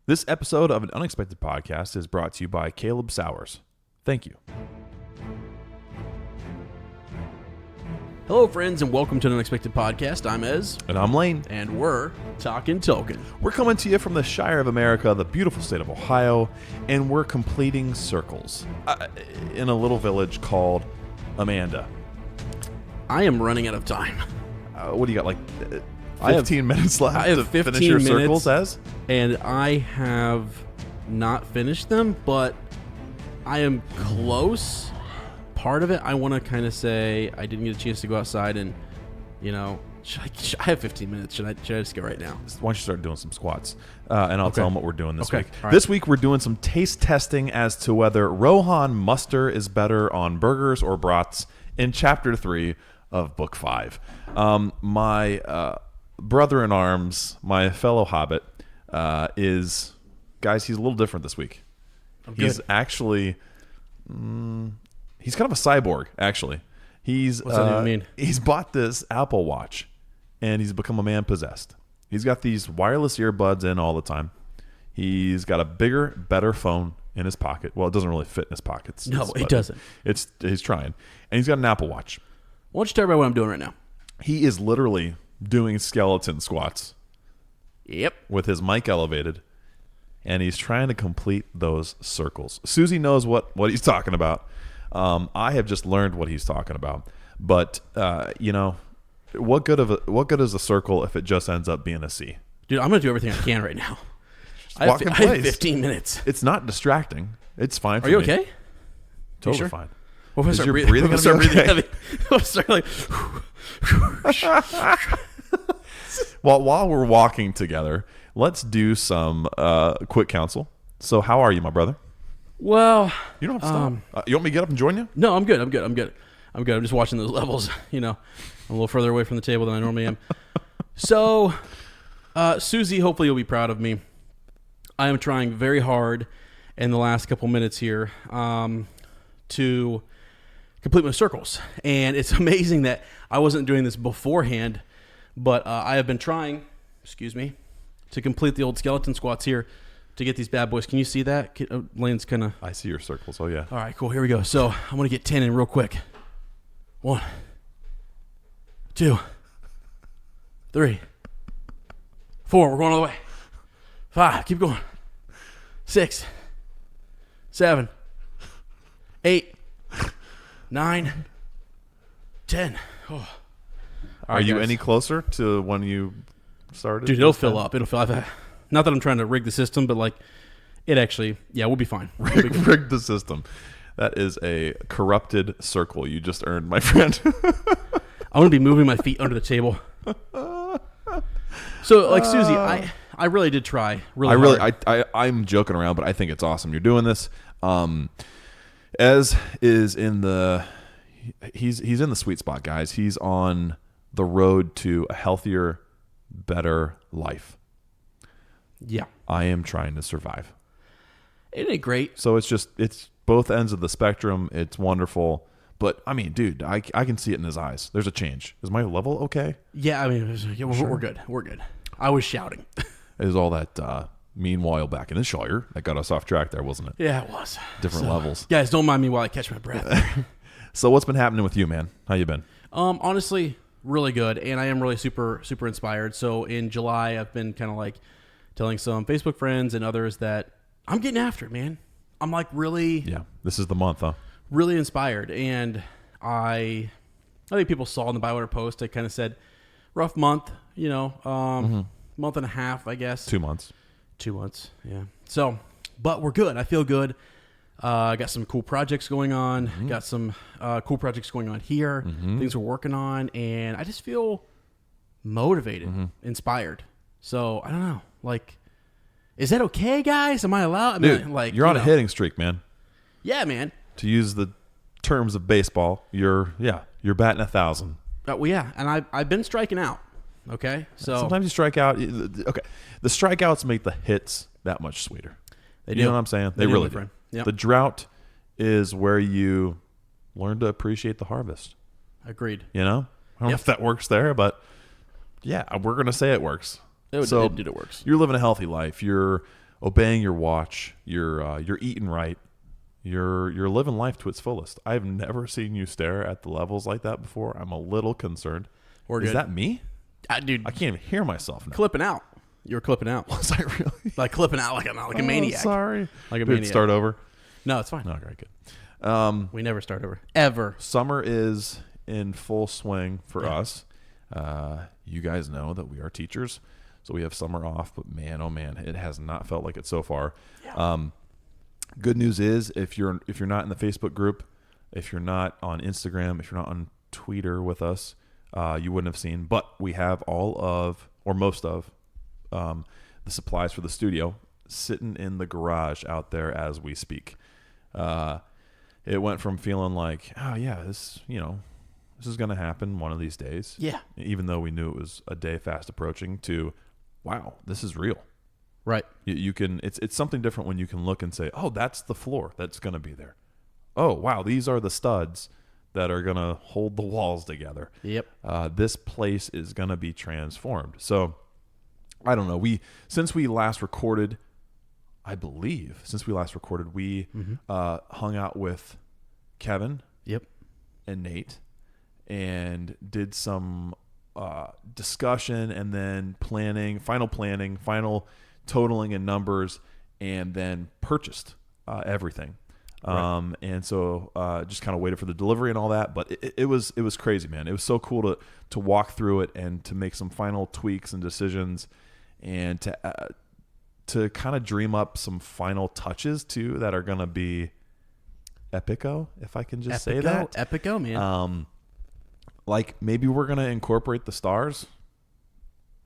This episode of An Unexpected Podcast is brought to you by Caleb Sowers. Thank you. Hello, friends, and welcome to An Unexpected Podcast. I'm Ez. And I'm Lane. And we're talking Tolkien. We're coming to you from the Shire of America, the beautiful state of Ohio, and we're completing circles in a little village called Amanda. I am running out of time. What do you got, like 15 minutes left I have to 15 finish your minutes, circles, Ez? And I have not finished them, but I am close. Part of it, I want to kind of say I didn't get a chance to go outside and, I have 15 minutes. Should I just go right now? Why don't you start doing some squats, and I'll tell them what we're doing this week. Right. This week we're doing some taste testing as to whether Rohan muster is better on burgers or brats in Chapter 3 of Book 5. My brother-in-arms, my fellow Hobbit, he's a little different this week. He's actually... he's kind of a cyborg, actually. What's that even mean? He's bought this Apple Watch, and he's become a man possessed. He's got these wireless earbuds in all the time. He's got a bigger, better phone in his pocket. Well, it doesn't really fit in his pockets. No, it doesn't. He's trying. And he's got an Apple Watch. Why don't you tell everybody what I'm doing right now? He is literally doing skeleton squats. Yep. With his mic elevated. And he's trying to complete those circles. Susie knows what he's talking about. I have just learned what he's talking about. But, what good is a circle if it just ends up being a C? Dude, I'm going to do everything I can right now. I have 15 minutes. It's not distracting. It's fine for me. Are you me. okay? Totally sure? Fine. Well, is your breathing going to be okay? Heavy. I'll start like... While we're walking together, let's do some quick counsel. So how are you, my brother? Well, you don't have to stop. You want me to get up and join you? No, I'm good. I'm just watching those levels. I'm a little further away from the table than I normally am. So, Susie, hopefully you'll be proud of me. I am trying very hard in the last couple minutes here to complete my circles. And it's amazing that I wasn't doing this beforehand, but I have been trying, to complete the old skeleton squats here to get these bad boys. Can you see that? Lane's kind of... I see your circles. Oh, yeah. All right, cool. Here we go. So I'm going to get 10 in real quick. 1, 2, 3, 4. We're going all the way. 5. Keep going. 6, 7, 8, 9, 10. Oh. Are you any closer to when you started? Dude, it'll fill up. It'll fill up. Not that I'm trying to rig the system, but it actually, we'll be fine. Rig the system. That is a corrupted circle you just earned, my friend. I'm going to be moving my feet under the table. So, Susie, I really did try really hard. I'm joking around, but I think it's awesome you're doing this. Ez is in he's in the sweet spot, guys. He's on the road to a healthier, better life. Yeah. I am trying to survive. It ain't great. So it's both ends of the spectrum. It's wonderful. But, I mean, dude, I can see it in his eyes. There's a change. Is my level okay? Yeah, we're good. We're good. I was shouting. It was all that meanwhile back in the Shire that got us off track there, wasn't it? Yeah, it was. Different levels. Guys, don't mind me while I catch my breath. So what's been happening with you, man? How you been? Honestly, really good. And I am really super, super inspired. So in July, I've been kind of telling some Facebook friends and others that I'm getting after it, man. I'm really... Yeah, this is the month, huh? Really inspired. And I think people saw in the Bywater post, I kind of said, rough month, month and a half, I guess. 2 months. 2 months, yeah. So, but we're good. I feel good. I got some cool projects going on. Mm-hmm. Got some cool projects going on here. Mm-hmm. Things we're working on. And I just feel motivated, inspired. So, I don't know. Is that okay, guys? Am I allowed? Dude, you're on a hitting streak, man. Yeah, man. To use the terms of baseball, you're batting 1,000. Well, yeah, and I've been striking out. Okay, so sometimes you strike out. Okay, the strikeouts make the hits that much sweeter. They do. You know what I'm saying? They really do. Yep. The drought is where you learn to appreciate the harvest. Agreed. I don't know if that works there, but yeah, we're gonna say it works. It works. You're living a healthy life. You're obeying your watch. You're eating right. You're living life to its fullest. I've never seen you stare at the levels like that before. I'm a little concerned. Is that me? Dude, I can't even hear myself now. Clipping out. You were clipping out. Was I really? Like clipping out like a maniac. Sorry. Like a Did it maniac. start over? No, it's fine. Okay, good. We never start over. Ever. Summer is in full swing for us. You guys know that we are teachers, so we have summer off. But man, oh man, it has not felt like it so far. Yeah. Good news is if you're not in the Facebook group, if you're not on Instagram, if you're not on Twitter with us, you wouldn't have seen. But we have all of, or most of, the supplies for the studio sitting in the garage out there as we speak. It went from feeling like, oh yeah, this is going to happen one of these days. Yeah. Even though we knew it was a day fast approaching, to, wow, this is real. Right. You can. It's something different when you can look and say, oh, that's the floor that's going to be there. Oh, wow, these are the studs that are going to hold the walls together. Yep. This place is going to be transformed. So, I don't know. Since we last recorded, we hung out with Kevin. Yep. And Nate, and did some discussion, and then final totaling and numbers, and then purchased everything. Right. And so just kind of waited for the delivery and all that. But it was crazy, man. It was so cool to walk through it and to make some final tweaks and decisions, and to kind of dream up some final touches too that are going to be epico, if I can just say that. Epico, man. Like maybe we're going to incorporate the stars,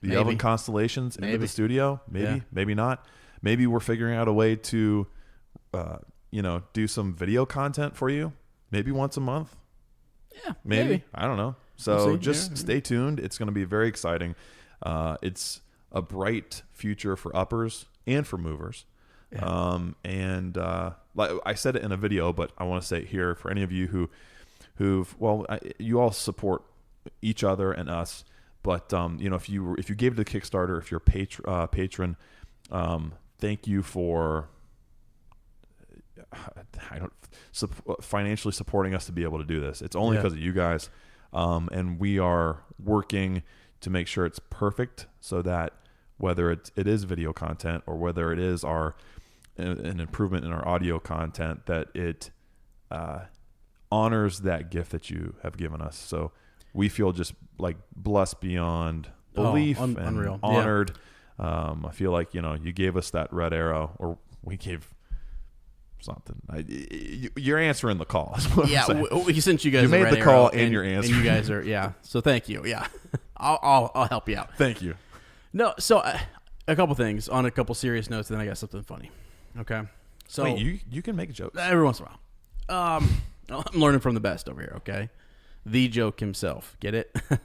the elven constellations into the studio. Maybe not. Maybe we're figuring out a way to, do some video content for you. Maybe once a month. Yeah, maybe. I don't know. So just stay tuned. It's going to be very exciting. It's a bright future for uppers and for movers. Yeah. Like I said it in a video, but I want to say it here for any of you you all support each other and us. But if you gave to the Kickstarter, if you're a patron, thank you for financially supporting us to be able to do this. It's only because of you guys, and we are working to make sure it's perfect, so that whether it is video content or whether it is an improvement in our audio content, that it honors that gift that you have given us. So we feel just like blessed beyond belief and unreal. Honored. Yeah. I feel like, you gave us that red arrow, or we gave something. You're answering the call. Yeah, we sent you guys. You made the call and you're answering. And you guys are So thank you. Yeah, I'll help you out. Thank you. No, so a couple things on a couple serious notes, and then I got something funny. Okay, so wait, you can make jokes every once in a while. I'm learning from the best over here. Okay, the joke himself. Get it? I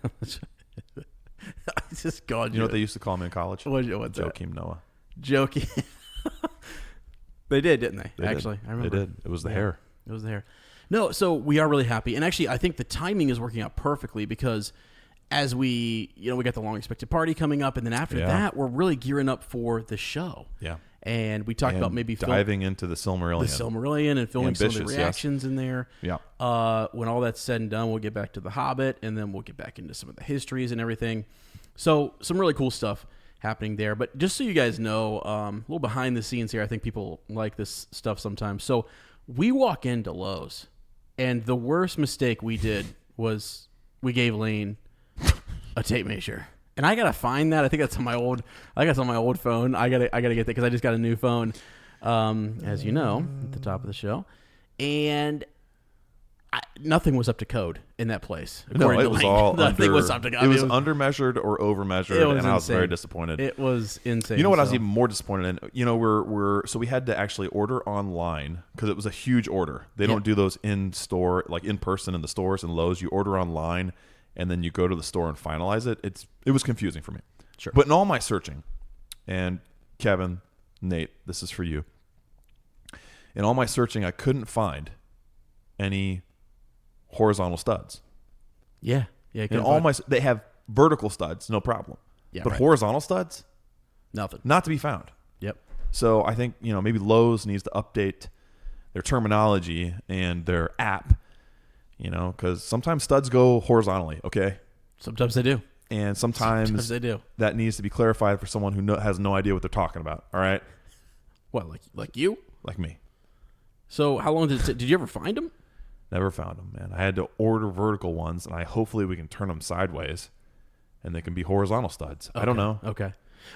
just called you. You know what they used to call him in college? What's Joakim Noah. Joakim. They did, didn't they? They actually, did. I remember. They did. It was the hair. It was the hair. No, so we are really happy, and actually, I think the timing is working out perfectly, because as we got the long expected party coming up, and then after that, we're really gearing up for the show. Yeah. And we talked about maybe diving into the Silmarillion. And filming some of the reactions in there. Yeah. When all that's said and done, we'll get back to the Hobbit, and then we'll get back into some of the histories and everything. So some really cool stuff happening there. But just so you guys know, a little behind the scenes here, I think people like this stuff sometimes. So we walk into Lowe's, and the worst mistake we did was we gave Lane a tape measure. And I gotta find that. I think that's on my old. I got on my old phone. I gotta get that because I just got a new phone, as you know, at the top of the show, and nothing was up to code in that place. No, it was all nothing was up to code. It was undermeasured or overmeasured, and I was very disappointed. It was insane. You know what? I was even more disappointed in. So we had to actually order online because it was a huge order. They don't do those in store, like in person in the stores and Lowe's. You order online, and then you go to the store and finalize it. It was confusing for me. Sure. But in all my searching, and Kevin, Nate, this is for you. In all my searching, I couldn't find any horizontal studs. Yeah. They have vertical studs, no problem. Yeah, but horizontal studs, nothing. not to be found. Yep. So I think, maybe Lowe's needs to update their terminology and their app, because sometimes studs go horizontally, okay? Sometimes they do. And sometimes they do. That needs to be clarified for someone who has no idea what they're talking about, all right? What, like you? Like me. So how long did you ever find them? Never found them, man. I had to order vertical ones, and hopefully we can turn them sideways, and they can be horizontal studs. Okay. I don't know. Okay.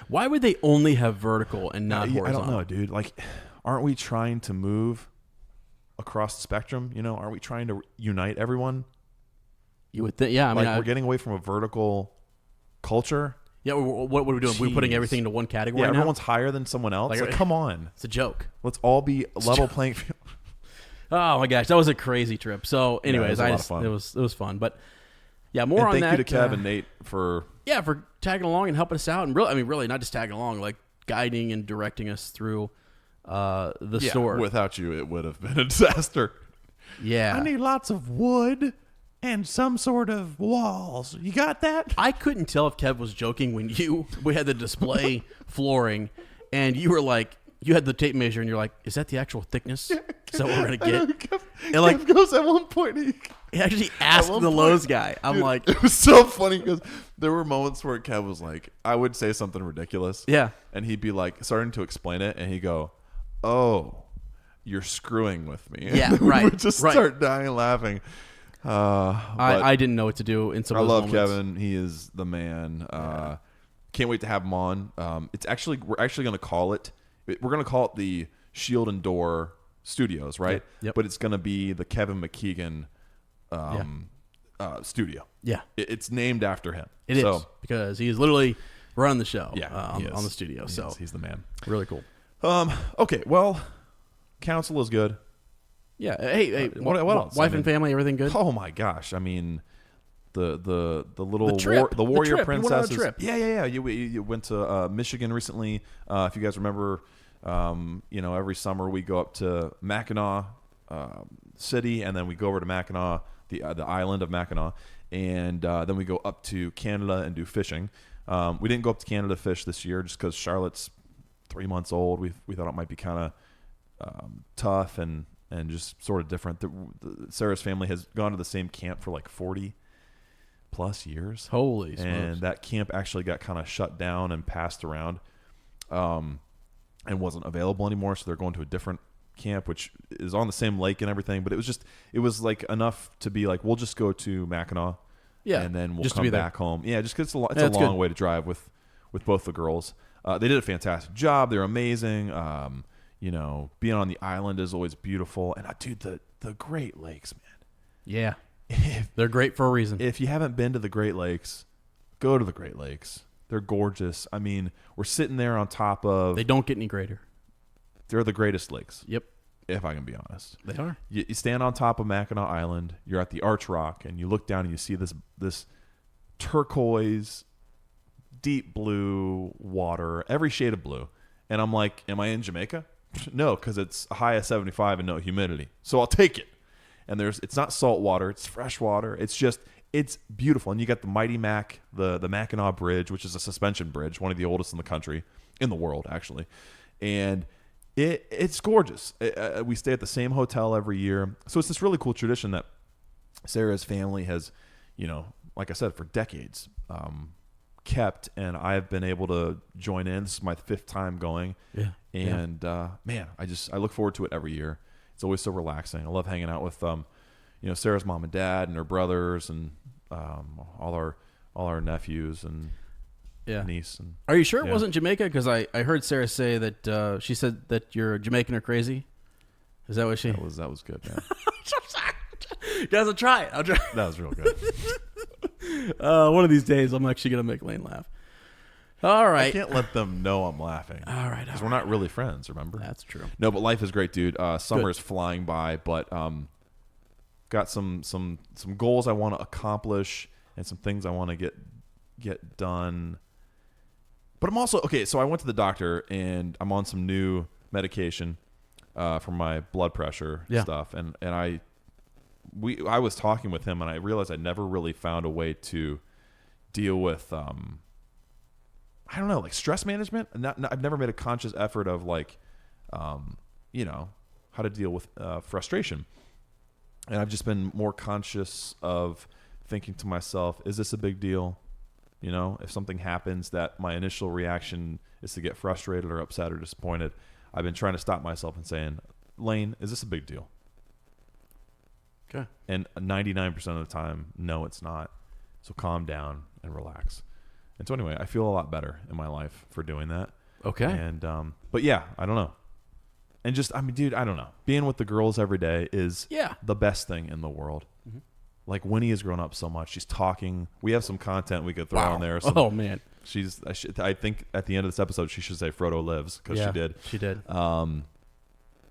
Why would they only have vertical and not horizontal? I don't know, dude. Like, aren't we trying to move across the spectrum? Aren't we trying to unite everyone? You would think, yeah. I mean, we're getting away from a vertical culture. Yeah, what are we doing? Jeez. We're putting everything into one category Yeah, now? everyone's higher than someone else. Like, come on. It's a joke. Let's all be level playing field. Oh my gosh, that was a crazy trip. So, anyways, it was fun. But yeah, more on that. Thank you to Kev and Nate for tagging along and helping us out, and really not just tagging along, like guiding and directing us through the store. Without you, it would have been a disaster. Yeah, I need lots of wood and some sort of walls. You got that? I couldn't tell if Kev was joking when we had the display flooring, and you were like, you had the tape measure, and you're like, is that the actual thickness? Is that what we're gonna get? Kev goes at one point. He actually asked the Lowe's guy. I'm like, it was so funny because there were moments where Kev was like, I would say something ridiculous. Yeah. And he'd be like, starting to explain it, and he'd go, "Oh, you're screwing with me." Yeah, and we right. would just start dying laughing. I didn't know what to do in some of those moments. I love Kevin. He is the man. Can't wait to have him on. We're actually going to call it. We're going to call it the Shield and Door Studios, right? Yep. But it's going to be the Kevin McKeegan studio. Yeah. It's named after him. It is, because he is literally running the show on the studio. He's the man. Really cool. Okay, well, council is good. Yeah. Hey, what else? Wife and family, everything good? Oh my gosh! I mean, the little trip. the warrior The trip. princess. You went on a trip. Yeah. You went to Michigan recently. If you guys remember, every summer we go up to Mackinac City, and then we go over to Mackinac, the island of Mackinac, and then we go up to Canada and do fishing. We didn't go up to Canada to fish this year just because Charlotte's 3 months old. We thought it might be kind of tough and just sort of different. Sarah's family has gone to the same camp for like 40 plus years. Holy smokes. And that camp actually got kind of shut down and passed around and wasn't available anymore. So they're going to a different camp, which is on the same lake and everything. But it was like enough to be like, we'll just go to Mackinac. Yeah. And then we'll just come back home. Yeah, just because it's a long way to drive with both the girls. They did a fantastic job. They're amazing. Being on the island is always beautiful. And dude, the Great Lakes, man. Yeah. They're great for a reason. If you haven't been to the Great Lakes, go to the Great Lakes. They're gorgeous. I mean, we're sitting there on top of... They don't get any greater. They're the greatest lakes. Yep. If I can be honest. They are. You stand on top of Mackinac Island. You're at the Arch Rock, and you look down and you see this turquoise, deep blue water, every shade of blue. And I'm like, am I in Jamaica? No, because it's a high of 75 and no humidity. So I'll take it. And it's not salt water, it's fresh water. It's beautiful. And you got the Mighty Mac, the Mackinac Bridge, which is a suspension bridge, one of the oldest in the country, in the world, actually. And it's gorgeous. We stay at the same hotel every year. So it's this really cool tradition that Sarah's family has, like I said, for decades kept. And I've been able to join in. This is my 5th time going. Yeah. And man, I look forward to it every year. It's always so relaxing. I love hanging out with Sarah's mom and dad and her brothers and all our nephews and niece. And are you sure it wasn't Jamaica? Because I heard Sarah say that she said that you're Jamaican or crazy. Is that what she? That was good, man. Guys, I'll try it. That was real good. One of these days, I'm actually gonna make Lane laugh. All right. I can't let them know I'm laughing. All right. Because we're not really friends, remember? That's true. No, but life is great, dude. Summer is flying by, but got some goals I want to accomplish and some things I want to get done. But I'm also so I went to the doctor and I'm on some new medication for my blood pressure stuff, and I was talking with him and I realized I never really found a way to deal with I don't know, like stress management. I've never made a conscious effort of like, how to deal with frustration. And I've just been more conscious of thinking to myself, is this a big deal? You know, if something happens that my initial reaction is to get frustrated or upset or disappointed, I've been trying to stop myself and saying, Lane, is this a big deal? Okay. And 99% of the time, no, it's not. So calm down and relax. And so anyway, I feel a lot better in my life for doing that. Okay. And, but yeah, I don't know. And just, I mean, dude, I don't know. Being with the girls every day is the best thing in the world. Mm-hmm. Like Winnie has grown up so much. She's talking. We have some content we could throw on there. Oh man. I think at the end of this episode, she should say Frodo lives because she did. She did.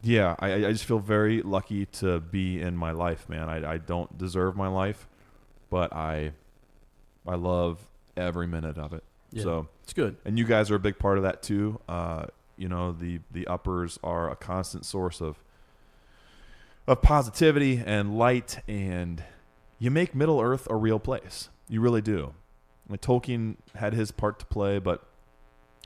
Yeah, I just feel very lucky to be in my life, man. I don't deserve my life, but I love every minute of it. Yeah, so it's good. And you guys are a big part of that too. The uppers are a constant source of positivity and light, and you make Middle Earth a real place. You really do. I mean, Tolkien had his part to play, but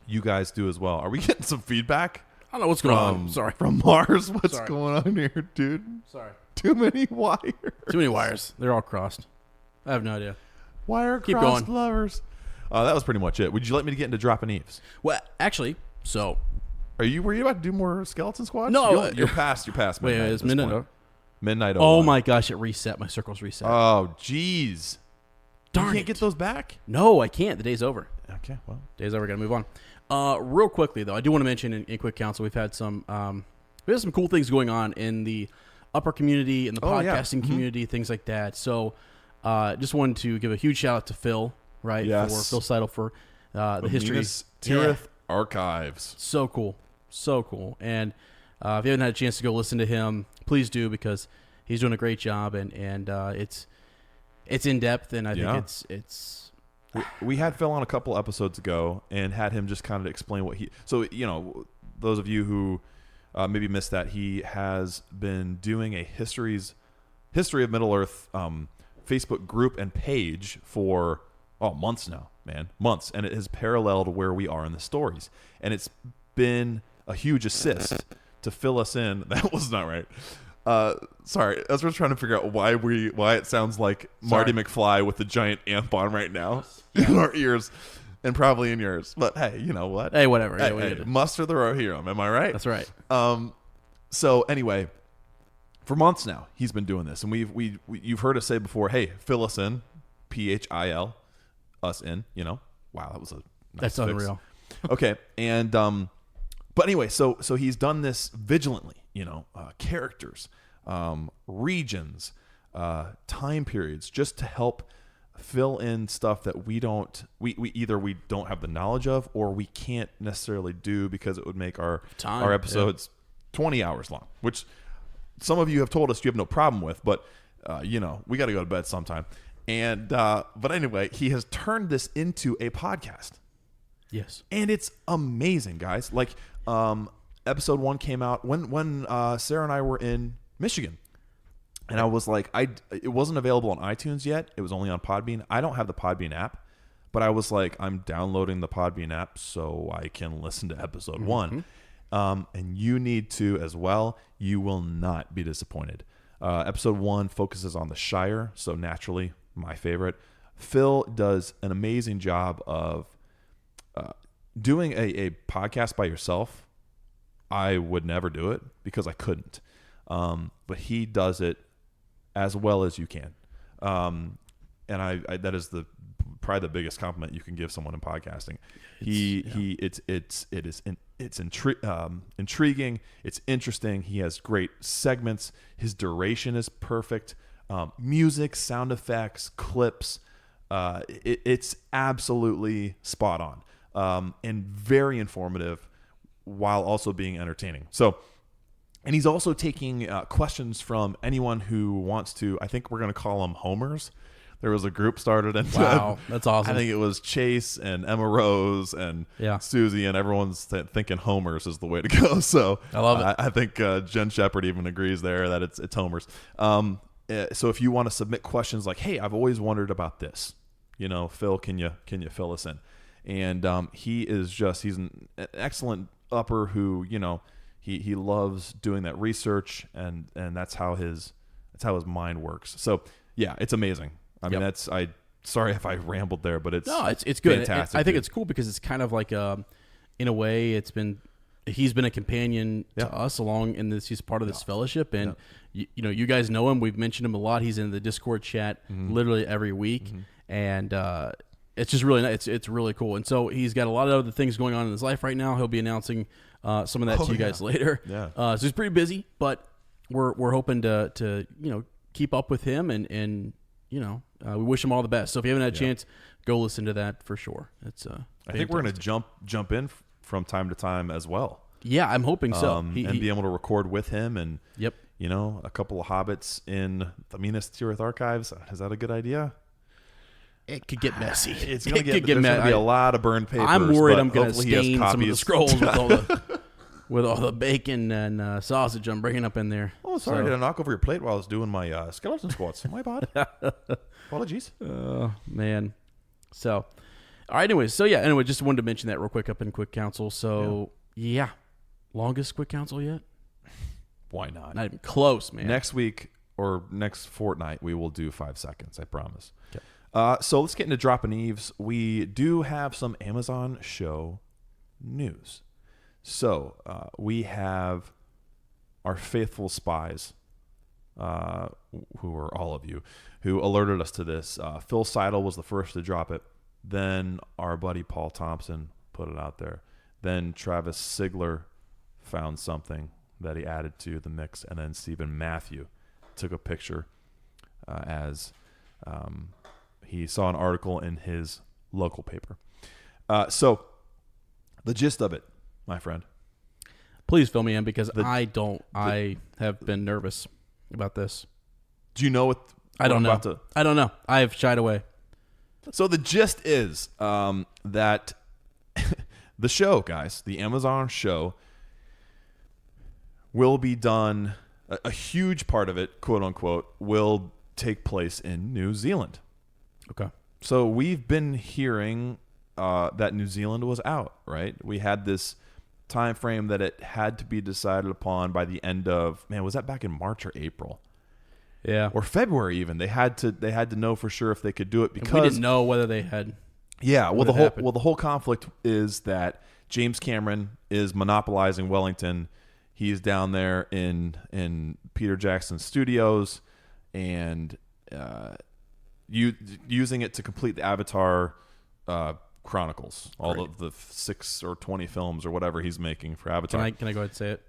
you guys do as well. Are we getting some feedback? I don't know what's going on. Sorry. From Mars, what's going on here, dude? Sorry. Too many wires. Too many wires. They're all crossed. I have no idea. Keep crossed going. Lovers. That was pretty much it. Would you like me to get into dropping eaves? Well, actually, so were you about to do more Skeleton Squad? No, you're past midnight. Wait, it's midnight. Midnight. Oh my gosh, it reset. My circle's reset. Oh, jeez. Darn You can't get those back? No, I can't. The day's over. Okay, well. Day's over. Got to move on. Real quickly, though, I do want to mention in Quick Counsel, we've had some cool things going on in the upper community, in the podcasting community, things like that. So just wanted to give a huge shout out to Phil, right? Yes. For Phil Seidel for the history. Tirith Archives. So cool. So cool. And if you haven't had a chance to go listen to him, please do, because he's doing a great job, and it's in depth, and I think it's we had Phil on a couple episodes ago and had him just kind of explain what he. So those of you who maybe missed that, he has been doing a history of Middle Earth Facebook group and page for months now, man, months, and it has paralleled where we are in the stories, and it's been a huge assist to fill us in. That was not right. Sorry, as we're trying to figure out why it sounds like Marty McFly with the giant amp on right now in our ears and probably in yours. But hey, you know what? Hey, whatever. Hey, muster the Rohirrim. Am I right? That's right. So anyway, for months now he's been doing this, and you've heard us say before, hey, fill us in, PHIL, us in. Wow, that was a nice that's fix. Unreal. Okay, and but anyway, so he's done this vigilantly. Characters, regions, time periods, just to help fill in stuff that we either don't have the knowledge of, or we can't necessarily do because it would make our episodes 20 hours long, which some of you have told us you have no problem with, but we got to go to bed sometime. And but anyway, he has turned this into a podcast. Yes, and it's amazing, guys. Like episode 1 came out when Sarah and I were in Michigan, and I was like, it wasn't available on iTunes yet. It was only on Podbean. I don't have the Podbean app, but I was like, I'm downloading the Podbean app so I can listen to episode 1. And you need to as well. You will not be disappointed. Episode 1 focuses on the Shire, so naturally my favorite. Phil does an amazing job of doing a podcast by yourself. I would never do it because I couldn't. But he does it as well as you can. And I that is probably the biggest compliment you can give someone in podcasting. It's intriguing. It's interesting. He has great segments. His duration is perfect. Music, sound effects, clips. It's absolutely spot on, and very informative, while also being entertaining. So, and he's also taking questions from anyone who wants to. I think we're going to call them homers. There was a group started, and wow, that's awesome. I think it was Chase and Emma Rose and Susie, and everyone's thinking homers is the way to go. So I love it. I think Jen Shepard even agrees there that it's homers. So if you want to submit questions like, "Hey, I've always wondered about this," Phil, can you fill us in? and he's an excellent upper who he loves doing that research, and that's how his mind works. So yeah, it's amazing. I mean, sorry if I rambled there, but it's good. Fantastic, I think it's cool because it's kind of like in a way he's been a companion to us along in this. He's part of this fellowship, and you guys know him. We've mentioned him a lot. He's in the Discord chat literally every week, and it's just really nice. It's really cool. And so he's got a lot of other things going on in his life right now. He'll be announcing some of that to you guys later. Yeah. So he's pretty busy, but we're hoping to keep up with him, and we wish him all the best. So if you haven't had a chance, go listen to that for sure. It's I think we're going to jump in from time to time as well. Yeah, I'm hoping so. And be able to record with him, and a couple of Hobbits in the Minas Tirith archives. Is that a good idea? It could get messy. It's going to get messy. There's going to be a lot of burned papers. I'm worried I'm going to stain some of the scrolls with all the bacon and sausage I'm bringing up in there. Oh, sorry. Did I knock over your plate while I was doing my skeleton squats? My bad. Apologies. Oh, man. So, all right. Anyways, just wanted to mention that real quick up in Quick Counsel. So, longest Quick Counsel yet? Why not? Not even close, man. Next week or next fortnight, we will do 5 seconds. I promise. Okay. So let's get into Droppin' Eves. We do have some Amazon show news. So we have our faithful spies, who are all of you, who alerted us to this. Phil Seidel was the first to drop it. Then our buddy Paul Thompson put it out there. Then Travis Sigler found something that he added to the mix. And then Stephen Matthew took a picture as he saw an article in his local paper. So the gist of it, my friend. Please fill me in because I have been nervous about this. Do you know what I don't know. I don't know. I have shied away. So the gist is that the show, guys, the Amazon show, will be done. A huge part of it, quote unquote, will take place in New Zealand. Okay. So we've been hearing that New Zealand was out, right? We had this time frame that it had to be decided upon by the end of, was that back in March or April? Yeah. Or February even. They had to know for sure if they could do it because we didn't know whether they had. Yeah, well the whole conflict is that James Cameron is monopolizing Wellington. He's down there in Peter Jackson Studios and using it to complete the Avatar Chronicles, all of the 6 or 20 films or whatever he's making for Avatar. Can I go ahead and say it?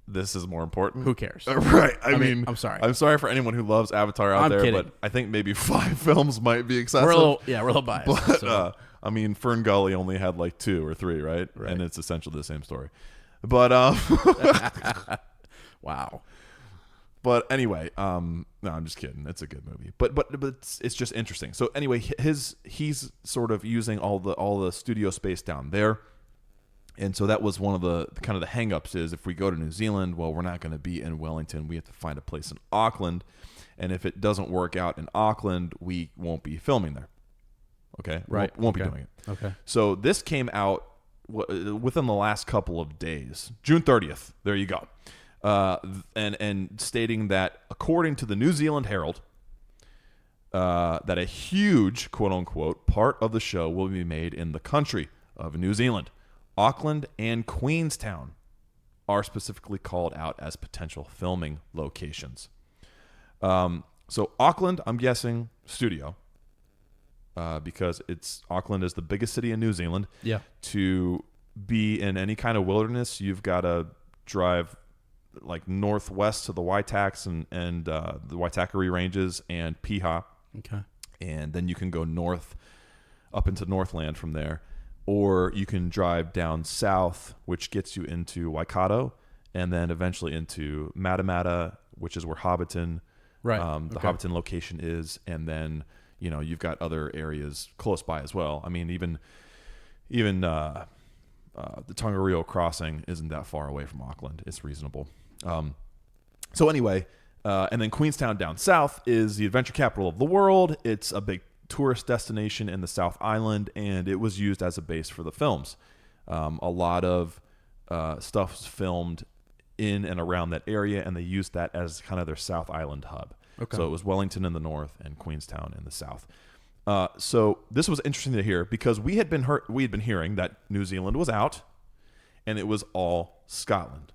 This is more important. Who cares? Right. I mean, I'm sorry. I'm sorry for anyone who loves Avatar out there, kidding. but I think maybe 5 films might be excessive. We're a little biased. But, so. Fern Gully only had like 2 or 3, right? And it's essentially the same story. But wow. But anyway, no, I'm just kidding. It's a good movie. But it's just interesting. So anyway, he's sort of using all the studio space down there. And so that was one of the kind of the hang-ups is if we go to New Zealand, well, we're not going to be in Wellington. We have to find a place in Auckland. And if it doesn't work out in Auckland, we won't be filming there. Okay? Right. Won't be doing it. Okay. So this came out within the last couple of days. June 30th. There you go. And stating that according to the New Zealand Herald, that a huge, quote-unquote, part of the show will be made in the country of New Zealand. Auckland and Queenstown are specifically called out as potential filming locations. So Auckland, I'm guessing, studio, because Auckland is the biggest city in New Zealand. Yeah. To be in any kind of wilderness, you've got to drive like northwest to the Waitaks and the Waitakere Ranges and Piha. Okay. And then you can go north up into Northland from there. Or you can drive down south, which gets you into Waikato, and then eventually into Matamata, which is where Hobbiton, the Hobbiton location is. And then, you've got other areas close by as well. I mean, even the Tongariro crossing isn't that far away from Auckland. It's reasonable. So anyway, and then Queenstown down south is the adventure capital of the world. It's a big tourist destination in the South Island, and it was used as a base for the films. A lot of stuff was filmed in and around that area, and they used that as kind of their South Island hub. Okay. So it was Wellington in the north and Queenstown in the south. So this was interesting to hear because we had been hearing that New Zealand was out, and it was all Scotland.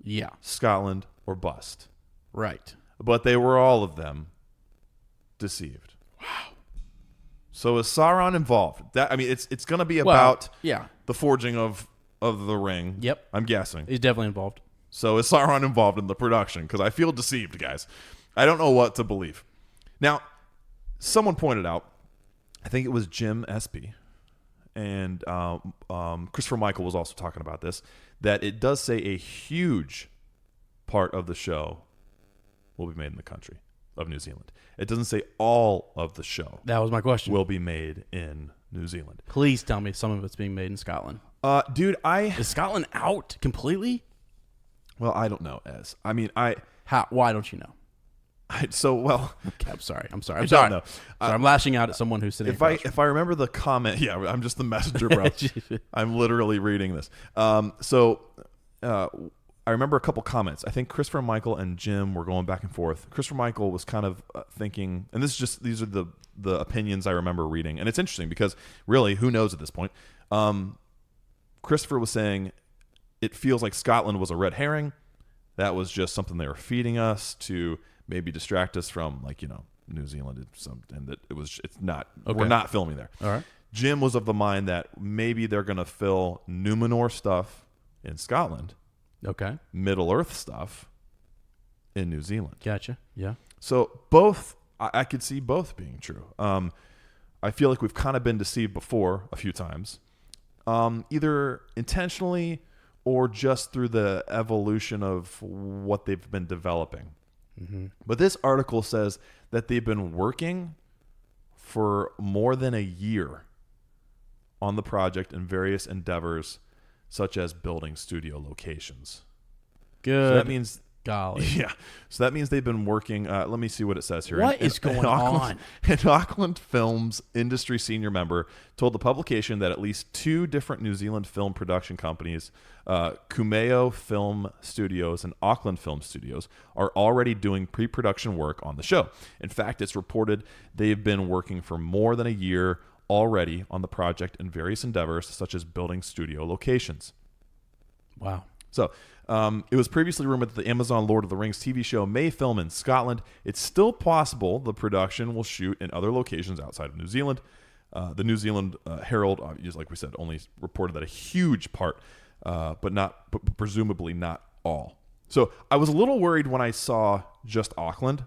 Yeah. Scotland or bust. Right. But they were all of them deceived. Wow. So is Sauron involved? It's going to be about yeah. the forging of the ring. Yep. I'm guessing. He's definitely involved. So is Sauron involved in the production? Because I feel deceived, guys. I don't know what to believe. Now, someone pointed out, I think it was Jim Espy, and Christopher Michael was also talking about this, that it does say a huge part of the show will be made in the country of New Zealand. It doesn't say all of the show. That was my question. Will be made in New Zealand. Please tell me some of it's being made in Scotland. Dude, Is Scotland out completely? Well, I don't know, Ez. How? Why don't you know? Okay, I'm sorry. I'm don't sorry. know. Sorry, I'm lashing out at someone who's sitting. If I remember the comment, yeah, I'm just the messenger, bro. I'm literally reading this. I remember a couple comments. I think Christopher Michael and Jim were going back and forth. Christopher Michael was kind of thinking, and these are the opinions I remember reading, and it's interesting because really, who knows at this point? Christopher was saying it feels like Scotland was a red herring. That was just something they were feeding us to maybe distract us from, New Zealand, and that it's not. Okay. We're not filming there. All right. Jim was of the mind that maybe they're going to fill Numenor stuff in Scotland. Okay. Middle Earth stuff in New Zealand. Gotcha. Yeah. So both, I could see both being true. I feel like we've kind of been deceived before a few times, either intentionally or just through the evolution of what they've been developing. Mm-hmm. But this article says that they've been working for more than a year on the project in various endeavors, such as building studio locations. Good. So that means, golly. Yeah. So that means they've been working. Let me see what it says here. What is going on? An Auckland Films industry senior member told the publication that at least two different New Zealand film production companies, Kumeo Film Studios and Auckland Film Studios, are already doing pre-production work on the show. In fact, it's reported they've been working for more than a year already on the project in various endeavors, such as building studio locations. Wow. So it was previously rumored that the Amazon Lord of the Rings TV show may film in Scotland. It's still possible the production will shoot in other locations outside of New Zealand. The New Zealand Herald, just like we said, only reported that a huge part, but presumably not all. So I was a little worried when I saw just Auckland,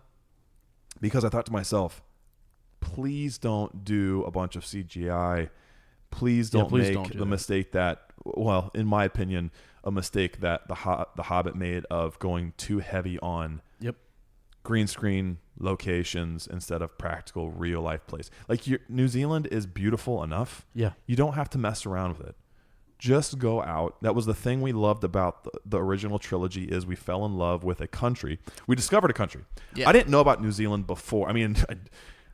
because I thought to myself, please don't do a bunch of CGI. Please don't make the mistake that, well, in my opinion, a mistake that the Hobbit made of going too heavy on green screen locations instead of practical real life place. New Zealand is beautiful enough. Yeah. You don't have to mess around with it. Just go out. That was the thing we loved about the original trilogy, is we fell in love with a country. We discovered a country. Yeah. I didn't know about New Zealand before. I mean,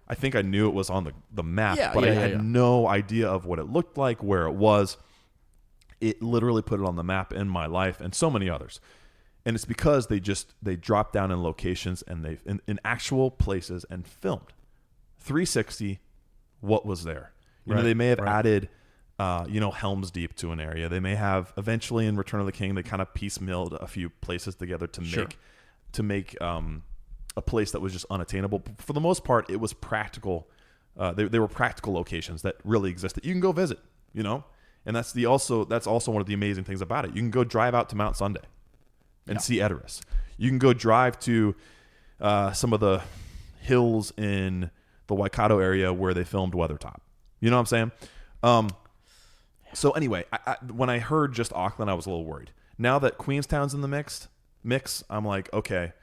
I think I knew it was on the map, but I had no idea of what it looked like, where it was. It literally put it on the map in my life and so many others. And it's because they dropped down in locations and in actual places and filmed 360 what was there. They may have added Helm's Deep to an area. They may have eventually in Return of the King, they kind of piecemealed a few places together to make a place that was just unattainable. But for the most part, it was practical. They were practical locations that really existed. You can go visit, and that's also one of the amazing things about it. You can go drive out to Mount Sunday and see Edoras. You can go drive to some of the hills in the Waikato area where they filmed Weathertop. You know what I'm saying? So anyway, when I heard just Auckland, I was a little worried. Now that Queenstown's in the mix, I'm like, okay,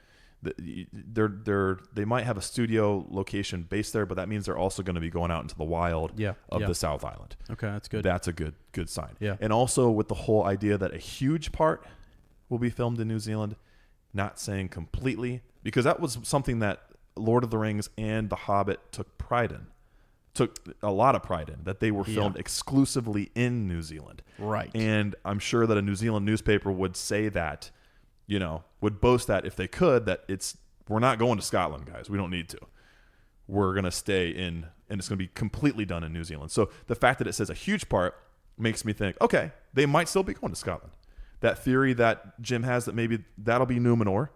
they might have a studio location based there, but that means they're also going to be going out into the wild of the South Island. Okay, that's good. That's a good sign. Yeah. And also with the whole idea that a huge part will be filmed in New Zealand, not saying completely, because that was something that Lord of the Rings and The Hobbit took pride in. took a lot of pride in, that they were filmed exclusively in New Zealand. Right. And I'm sure that a New Zealand newspaper would say that, would boast that if they could, that we're not going to Scotland, guys. We don't need to. We're going to stay in, and it's going to be completely done in New Zealand. So the fact that it says a huge part makes me think, okay, they might still be going to Scotland. That theory that Jim has that maybe that'll be Numenor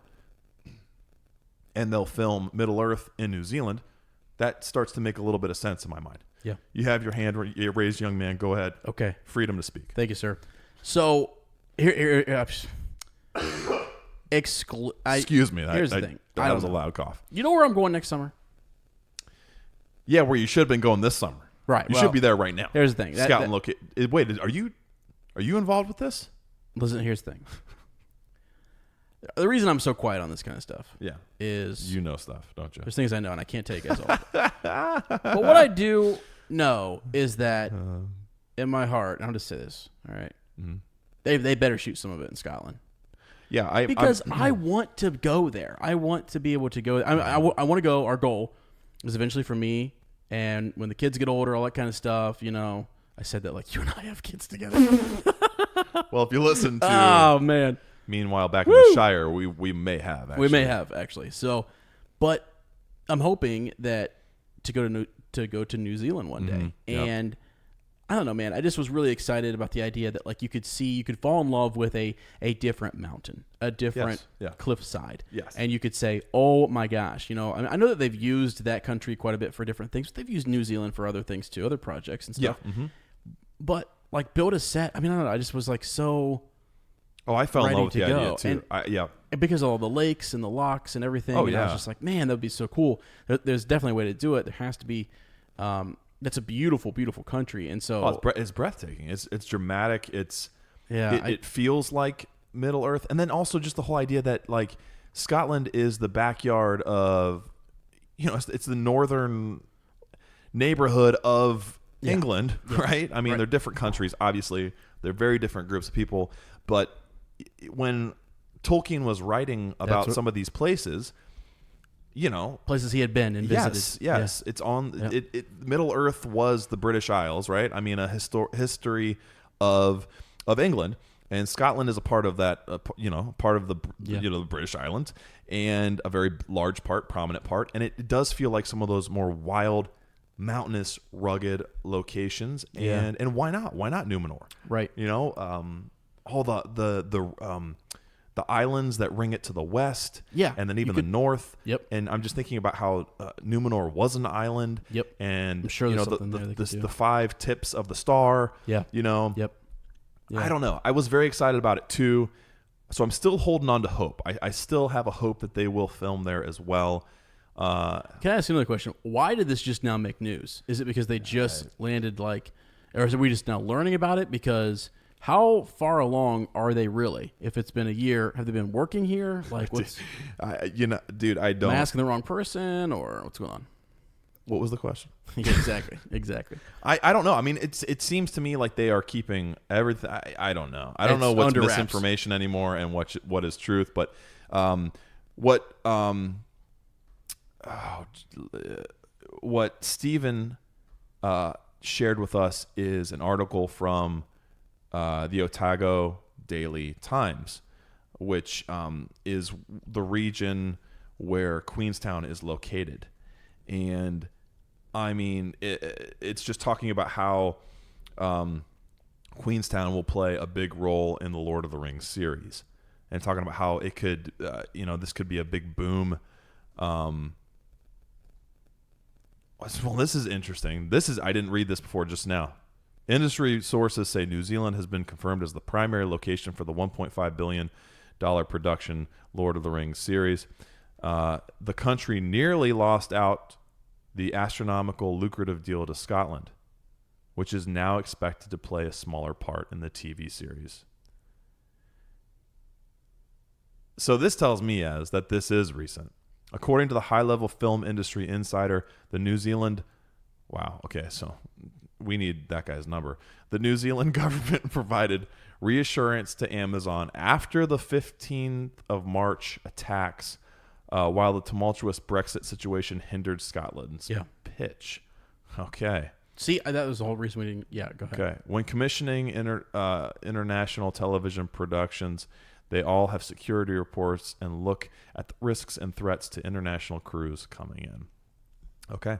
and they'll film Middle-earth in New Zealand, that starts to make a little bit of sense in my mind. Yeah. You have your hand raised, young man. Go ahead. Okay. Freedom to speak. Thank you, sir. So, here excuse me. Here's the thing. That was a loud cough. You know where I'm going next summer? Yeah, where you should have been going this summer. Right. You should be there right now. Here's the thing. Scotland. Wait, are you involved with this? Listen, here's the thing. The reason I'm so quiet on this kind of stuff is... You know stuff, don't you? There's things I know, and I can't tell you guys all. But what I do know is that in my heart, and I'll just say this, all right? Mm-hmm. They better shoot some of it in Scotland. Yeah, I want to go there. I want to be able to go. I want to go. Our goal is eventually for me, and when the kids get older, all that kind of stuff, I said that like you and I have kids together. Well, if you listen to... Oh, man. Meanwhile, back in the Shire, we may have, actually. We may have, actually. So, but I'm hoping that to go to New Zealand one day. Mm-hmm. And I don't know, man. I just was really excited about the idea that like you could fall in love with a different mountain, a different cliffside. Yes. And you could say, oh my gosh, I know that they've used that country quite a bit for different things, but they've used New Zealand for other things too, other projects and stuff. Yeah. Mm-hmm. But like build a set. I mean, I don't know. I just was like so... Oh, I fell in love with the idea too. And because of all the lakes and the locks and everything, I was just like, man, that would be so cool. There's definitely a way to do it. There has to be. That's a beautiful, beautiful country, and so it's breathtaking. It's dramatic. It feels like Middle Earth, and then also just the whole idea that like Scotland is the backyard of, it's the northern neighborhood of England, right? I mean, they're different countries. Obviously, they're very different groups of people, but when Tolkien was writing about some of these places, places he had been and visited. Yes, it's on. Middle Earth was the British Isles, right? I mean, a history of England, and Scotland is a part of that. Part of the the British Islands, and a very large part, prominent part, and it does feel like some of those more wild, mountainous, rugged locations. And why not? Why not Numenor? Right. All the islands that ring it to the west, and then even the north. Yep. And I'm just thinking about how Numenor was an island. Yep. And I'm sure the 5 tips of the star. Yeah. Yep. Yeah. I don't know. I was very excited about it too. So I'm still holding on to hope. I still have a hope that they will film there as well. Can I ask you another question? Why did this just now make news? Is it because they just landed or is we just now learning about it? Because how far along are they really? If it's been a year, have they been working here? Like, what's... dude, I don't... Am I asking the wrong person, or what's going on? What was the question? Exactly. I don't know. I mean, it seems to me like they are keeping everything... I don't know. I don't know what's misinformation anymore and what is truth, but what Stephen shared with us is an article from the Otago Daily Times, which is the region where Queenstown is located. And I mean, it's just talking about how Queenstown will play a big role in the Lord of the Rings series, and talking about how it could, this could be a big boom. Well, this is interesting. I didn't read this before just now. Industry sources say New Zealand has been confirmed as the primary location for the $1.5 billion production Lord of the Rings series. The country nearly lost out the astronomical lucrative deal to Scotland, which is now expected to play a smaller part in the TV series. So this tells me that this is recent. According to the high-level film industry insider, the New Zealand... Wow, okay, so we need that guy's number. The New Zealand government provided reassurance to Amazon after the 15th of March attacks, while the tumultuous Brexit situation hindered Scotland's pitch. Okay. See, that was the whole reason we didn't. Yeah, go ahead. Okay. When commissioning international television productions, they all have security reports and look at the risks and threats to international crews coming in. Okay.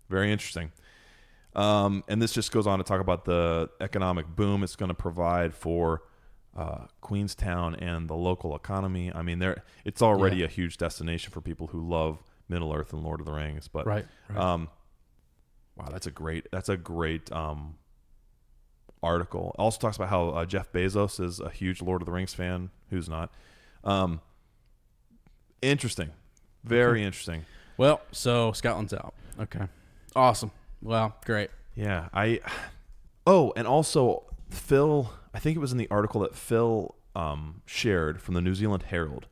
Very interesting. And this just goes on to talk about the economic boom it's going to provide for Queenstown and the local economy. I mean, it's already a huge destination for people who love Middle-earth and Lord of the Rings. But Right. wow, that's a great article. It also talks about how Jeff Bezos is a huge Lord of the Rings fan. Who's not? Interesting. Very interesting. Well, so Scotland's out. Okay. Awesome. Well, great. Yeah. And also Phil, I think it was in the article that Phil shared from the New Zealand Herald,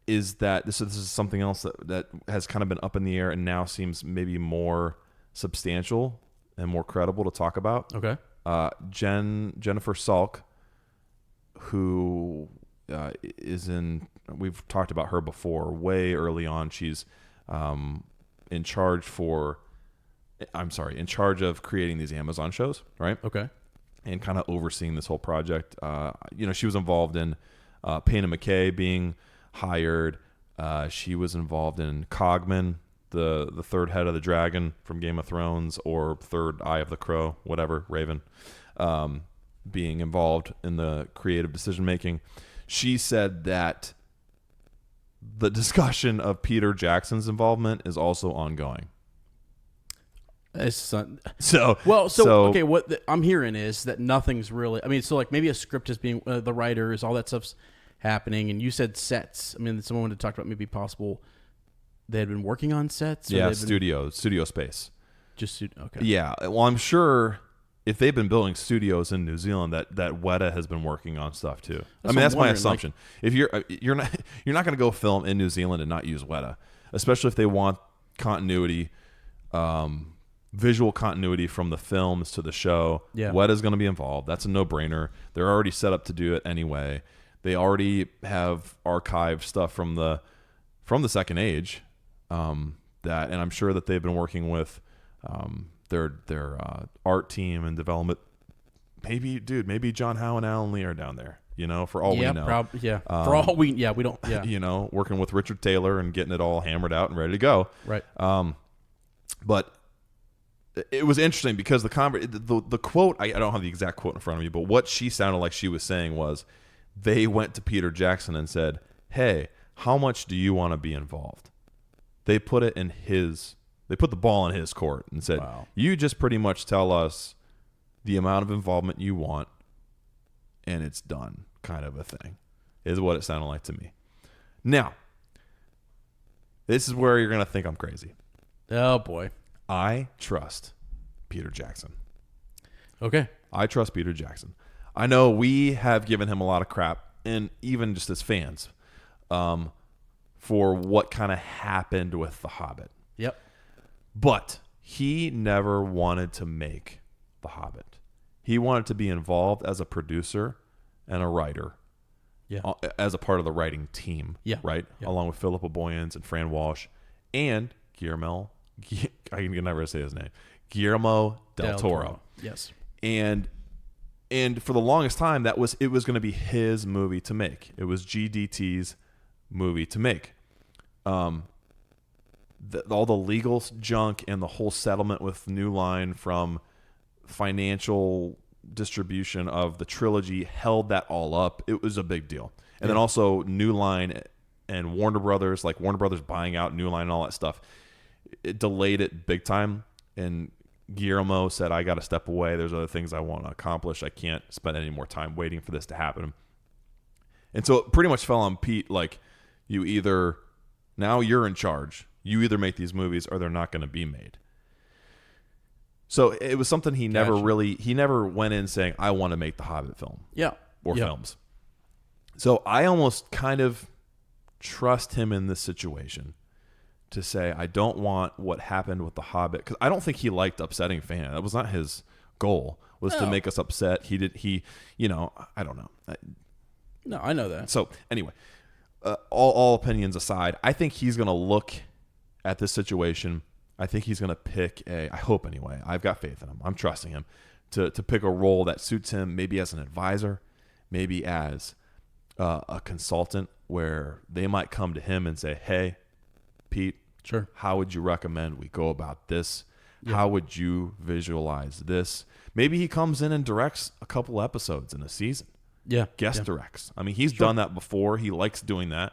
is that this is something else that has kind of been up in the air and now seems maybe more substantial and more credible to talk about. Okay. Jennifer Salk, who we've talked about her before, way early on. She's in charge of creating these Amazon shows, right? Okay. And kind of overseeing this whole project. She was involved in Payne and McKay being hired. She was involved in Cogman, the third head of the dragon from Game of Thrones, or third eye of the crow, whatever, Raven, being involved in the creative decision making. She said that the discussion of Peter Jackson's involvement is also ongoing. Okay. What I'm hearing is that nothing's really. I mean, so like maybe a script is being the writers, all that stuff's happening, and you said sets. I mean, someone had talked about maybe possible they had been working on sets. Yeah, studio space. Okay. Yeah, well, I'm sure if they've been building studios in New Zealand, that Weta has been working on stuff too. That's my assumption. If you're not going to go film in New Zealand and not use Weta, especially if they want continuity. Visual continuity from the films to the show. Yeah. Weta's going to be involved. That's a no-brainer. They're already set up to do it anyway. They already have archived stuff from the Second Age. And I'm sure that they've been working with their art team and development. Maybe John Howe and Alan Lee are down there. For all we know. For all we don't. Yeah. Working with Richard Taylor and getting it all hammered out and ready to go. Right. But it was interesting because the quote, I don't have the exact quote in front of me, but what she sounded like she was saying was, they went to Peter Jackson and said, "Hey, how much do you want to be involved?" They put the ball in his court and said, wow. You just pretty much tell us the amount of involvement you want and it's done, kind of a thing, is what it sounded like to me. Now, this is where you're going to think I'm crazy. Oh boy. I trust Peter Jackson. Okay. I trust Peter Jackson. I know we have given him a lot of crap, and even just as fans, for what kind of happened with The Hobbit. Yep. But he never wanted to make The Hobbit. He wanted to be involved as a producer and a writer. Yeah. As a part of the writing team. Yeah. Right? Yeah. Along with Philippa Boyens and Fran Walsh and Guillermo. I can never say his name. Guillermo del Toro. Yes. And for the longest time, it was going to be his movie to make. It was GDT's movie to make. All the legal junk and the whole settlement with New Line from financial distribution of the trilogy held that all up. It was a big deal. And then also New Line and Warner Brothers buying out New Line and all that stuff. It delayed it big time, and Guillermo said, I got to step away. There's other things I want to accomplish. I can't spend any more time waiting for this to happen. And so it pretty much fell on Pete, like, now you're in charge. You either make these movies or they're not going to be made. So it was something he never went in saying, I want to make the Hobbit film. Yeah. Or films. So I almost kind of trust him in this situation to say, I don't want what happened with The Hobbit, because I don't think he liked upsetting fans. That was not his goal, to make us upset. I don't know. No, I know that. So anyway, all opinions aside, I think he's going to look at this situation I think he's going to pick I hope anyway, I've got faith in him. I'm trusting him to pick a role that suits him, maybe as an advisor, maybe as a consultant, where they might come to him and say, hey, Pete, sure, how would you recommend we go about this? Yeah. How would you visualize this? Maybe he comes in and directs a couple episodes in a season. Yeah. Guest directs. I mean, he's done that before. He likes doing that.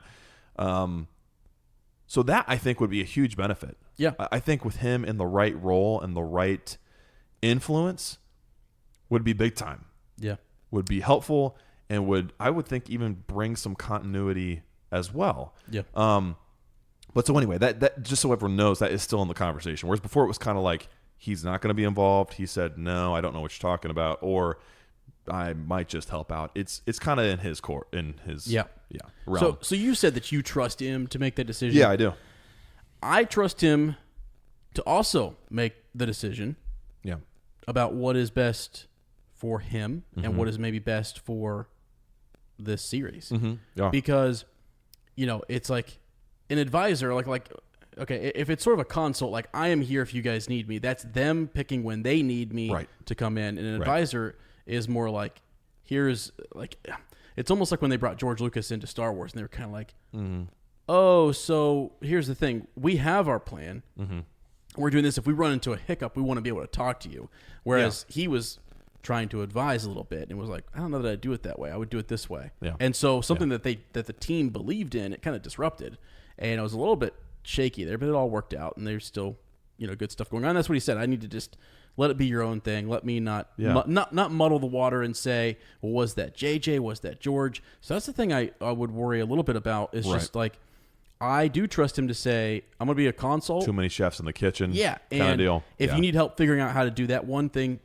So that, I think, would be a huge benefit. Yeah. I think with him in the right role and the right influence would be big time. Yeah. Would be helpful and I would think, even bring some continuity as well. Yeah. But so anyway, that just so everyone knows, that is still in the conversation. Whereas before it was kind of like, he's not going to be involved. He said, no, I don't know what you're talking about. Or I might just help out. It's kind of in his court, in his realm. So you said that you trust him to make that decision. Yeah, I do. I trust him to also make the decision. Yeah. About what is best for him and what is maybe best for this series. Yeah. Because, it's like an advisor, like okay, if it's sort of a consult, like I am here if you guys need me, that's them picking when they need me to come in. And an advisor is more like, here's like, it's almost like when they brought George Lucas into Star Wars and they were kind of like, oh, so here's the thing. We have our plan. We're doing this. If we run into a hiccup, we want to be able to talk to you. Whereas he was trying to advise a little bit and was like, I don't know that I'd do it that way. I would do it this way. Yeah. And so something that the team believed in, it kind of disrupted. And it was a little bit shaky there, but it all worked out, and there's still, good stuff going on. That's what he said. I need to just let it be your own thing. Let me not muddle the water and say, well, was that JJ? Was that George? So that's the thing I would worry a little bit about is just like, I do trust him to say, I'm going to be a consult. Too many chefs in the kitchen. Yeah. Kind of deal. If you need help figuring out how to do that one thing,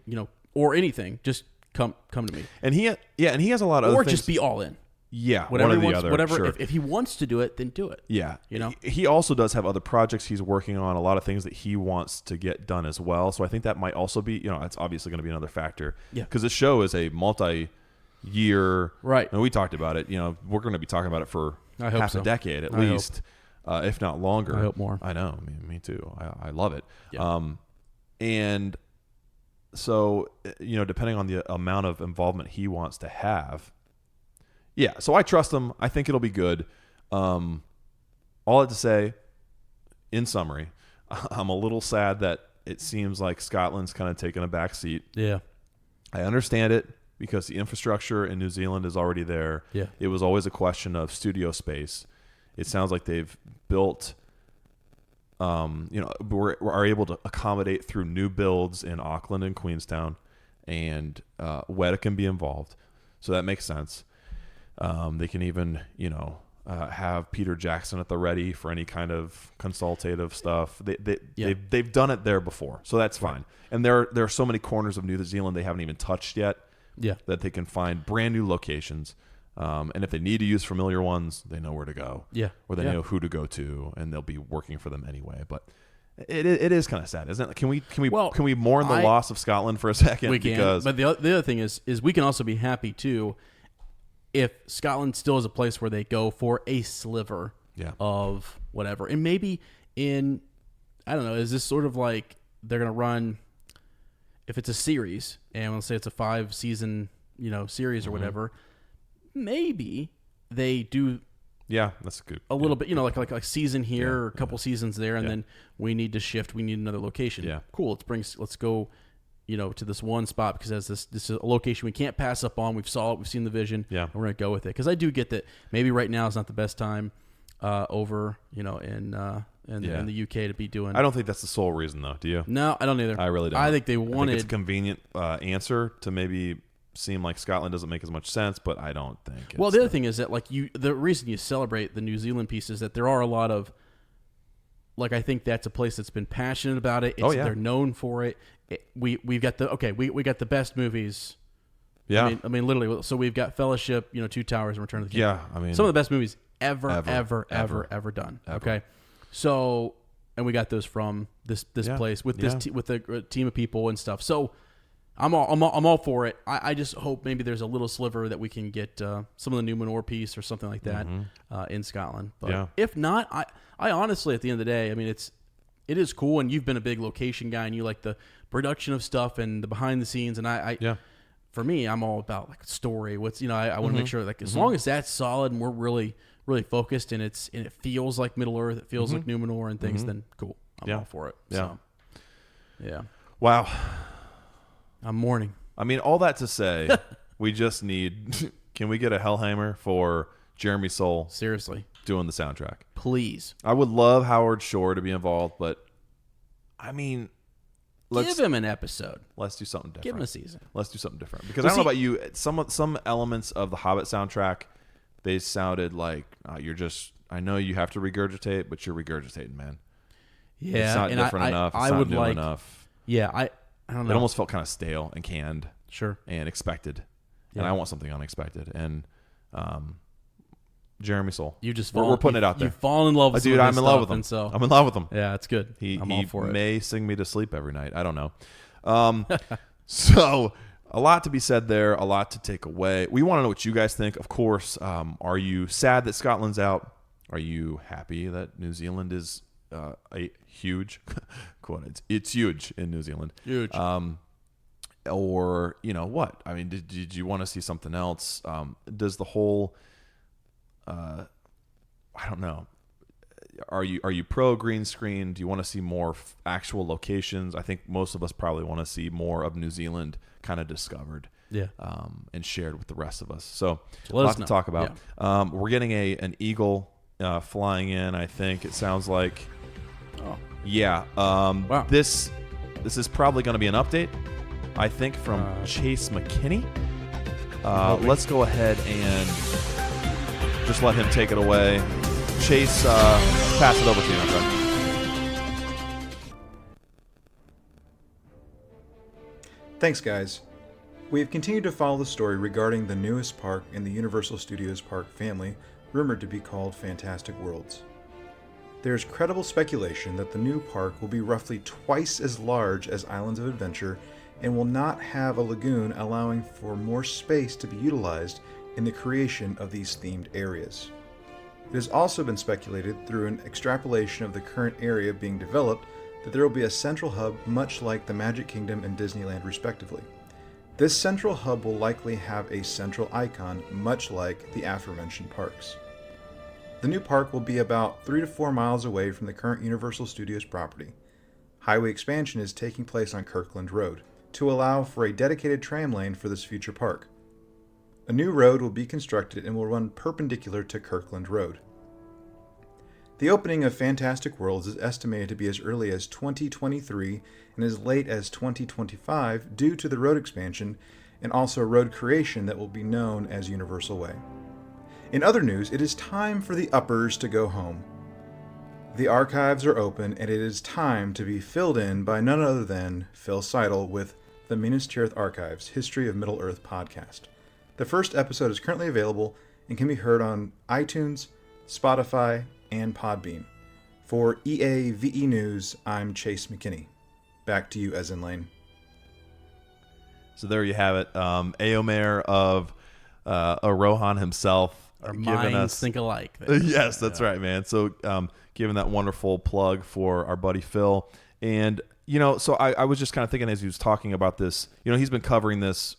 or anything, just come to me. And he has a lot of other or things. just be all in. Yeah, whatever one or he the wants, other. whatever. Sure. If he wants to do it, then do it. Yeah, he also does have other projects he's working on. A lot of things that he wants to get done as well. So I think that might also be, it's obviously going to be another factor. Yeah, because the show is a multi-year. Right. And we talked about it. We're going to be talking about it for half a decade at least, if not longer. I hope more. I know. Me too. I love it. Yeah. And so depending on the amount of involvement he wants to have. Yeah, so I trust him. I think it'll be good. All I have to say, in summary, I'm a little sad that it seems like Scotland's kind of taken a back seat. Yeah. I understand it because the infrastructure in New Zealand is already there. Yeah. It was always a question of studio space. It sounds like they've built, are able to accommodate through new builds in Auckland and Queenstown, and Weta can be involved. So that makes sense. They can even, have Peter Jackson at the ready for any kind of consultative stuff. They've done it there before, so that's fine. And there are so many corners of New Zealand they haven't even touched yet. Yeah, that they can find brand new locations. And if they need to use familiar ones, they know where to go. Yeah, or they know who to go to, and they'll be working for them anyway. But it is kind of sad, isn't it? Can we mourn the loss of Scotland for a second? We can. Because the other thing is we can also be happy too if Scotland still is a place where they go for a sliver of whatever. And maybe I don't know, is this sort of like they're going to run, if it's a series, and let's say it's a 5-season, series or whatever, maybe they do. Yeah, that's good. A little bit, like season here or a couple seasons there, and then we need to shift. We need another location. Yeah, cool. Let's go, to this one spot because as this is a location we can't pass up on. We've saw it. We've seen the vision. Yeah, and we're gonna go with it because I do get that maybe right now is not the best time over in the UK to be doing. I don't think that's the sole reason though. Do you? No, I don't either. I really don't. I think they wanted. It's a convenient answer to maybe seem like Scotland doesn't make as much sense, but I don't think. Well, the other thing is that the reason you celebrate the New Zealand piece is that there are a lot of, I think that's a place that's been passionate about it. They're known for it. We've got we got the best movies. Yeah, I mean literally. So we've got Fellowship, Two Towers, and Return of the King. Yeah, I mean some of the best movies ever done. Ever. Okay, so and we got those from this place with with a team of people and stuff. So. I'm all for it. I just hope maybe there's a little sliver that we can get some of the Numenor piece or something like that in Scotland. But if not, I honestly, at the end of the day, I mean, it is cool, and you've been a big location guy, and you like the production of stuff and the behind the scenes. And for me, I'm all about like story. What's I want to make sure like as long as that's solid and we're really really focused and it feels like Middle Earth, it feels like Numenor and things, then cool. I'm all for it. Yeah. So, Wow. I'm mourning. I mean, all that to say, we just need. Can we get a Hellhammer for Jeremy Soule? Seriously, doing the soundtrack, please. I would love Howard Shore to be involved, but I mean, give him an episode. Let's do something different. Give him a season. Let's do something different because I don't know about you. Some elements of the Hobbit soundtrack, they sounded like you're just. I know you have to regurgitate, but you're regurgitating, man. Yeah, it's not different enough. It's not new enough. Yeah, I don't know. It almost felt kind of stale and canned. Sure. And expected. Yeah. And I want something unexpected. And Jeremy Soule. We're putting it out there. You fall in love with dude. I'm in love with him. So I'm in love with him. Yeah, it's good. I'm all for it. He may sing me to sleep every night. I don't know. So a lot to be said there. A lot to take away. We want to know what you guys think. Of course, are you sad that Scotland's out? Are you happy that New Zealand is a huge quote? It's huge in New Zealand. Huge. Or what? I mean, did you want to see something else? Does the whole I don't know. Are you pro green screen? Do you want to see more actual locations? I think most of us probably want to see more of New Zealand kind of discovered, and shared with the rest of us. So a lot to talk about. Yeah. We're getting an eagle flying in. I think it sounds like. Oh yeah. Wow. This is probably going to be an update. I think from Chase McKinney. Let's go ahead and just let him take it away. Chase, pass it over to you, my friend. Thanks, guys. We have continued to follow the story regarding the newest park in the Universal Studios park family, rumored to be called Fantastic Worlds. There is credible speculation that the new park will be roughly twice as large as Islands of Adventure and will not have a lagoon, allowing for more space to be utilized in the creation of these themed areas. It has also been speculated through an extrapolation of the current area being developed that there will be a central hub much like the Magic Kingdom and Disneyland respectively. This central hub will likely have a central icon much like the aforementioned parks. The new park will be about 3 to 4 miles away from the current Universal Studios property. Highway expansion is taking place on Kirkland Road to allow for a dedicated tram lane for this future park. A new road will be constructed and will run perpendicular to Kirkland Road. The opening of Fantastic Worlds is estimated to be as early as 2023 and as late as 2025 due to the road expansion and also road creation that will be known as Universal Way. In other news, it is time for the uppers to go home. The archives are open and it is time to be filled in by none other than Phil Seidel with the Minas Tirith Archives History of Middle-earth podcast. The first episode is currently available and can be heard on iTunes, Spotify, and Podbean. For EAVE News, I'm Chase McKinney. Back to you, Ezen Lane. So there you have it. Eomer of Rohan himself. Our giving minds us, think alike. Yes, that's right, man. So giving that wonderful plug for our buddy Phil. And, so I was just kind of thinking as he was talking about this, he's been covering this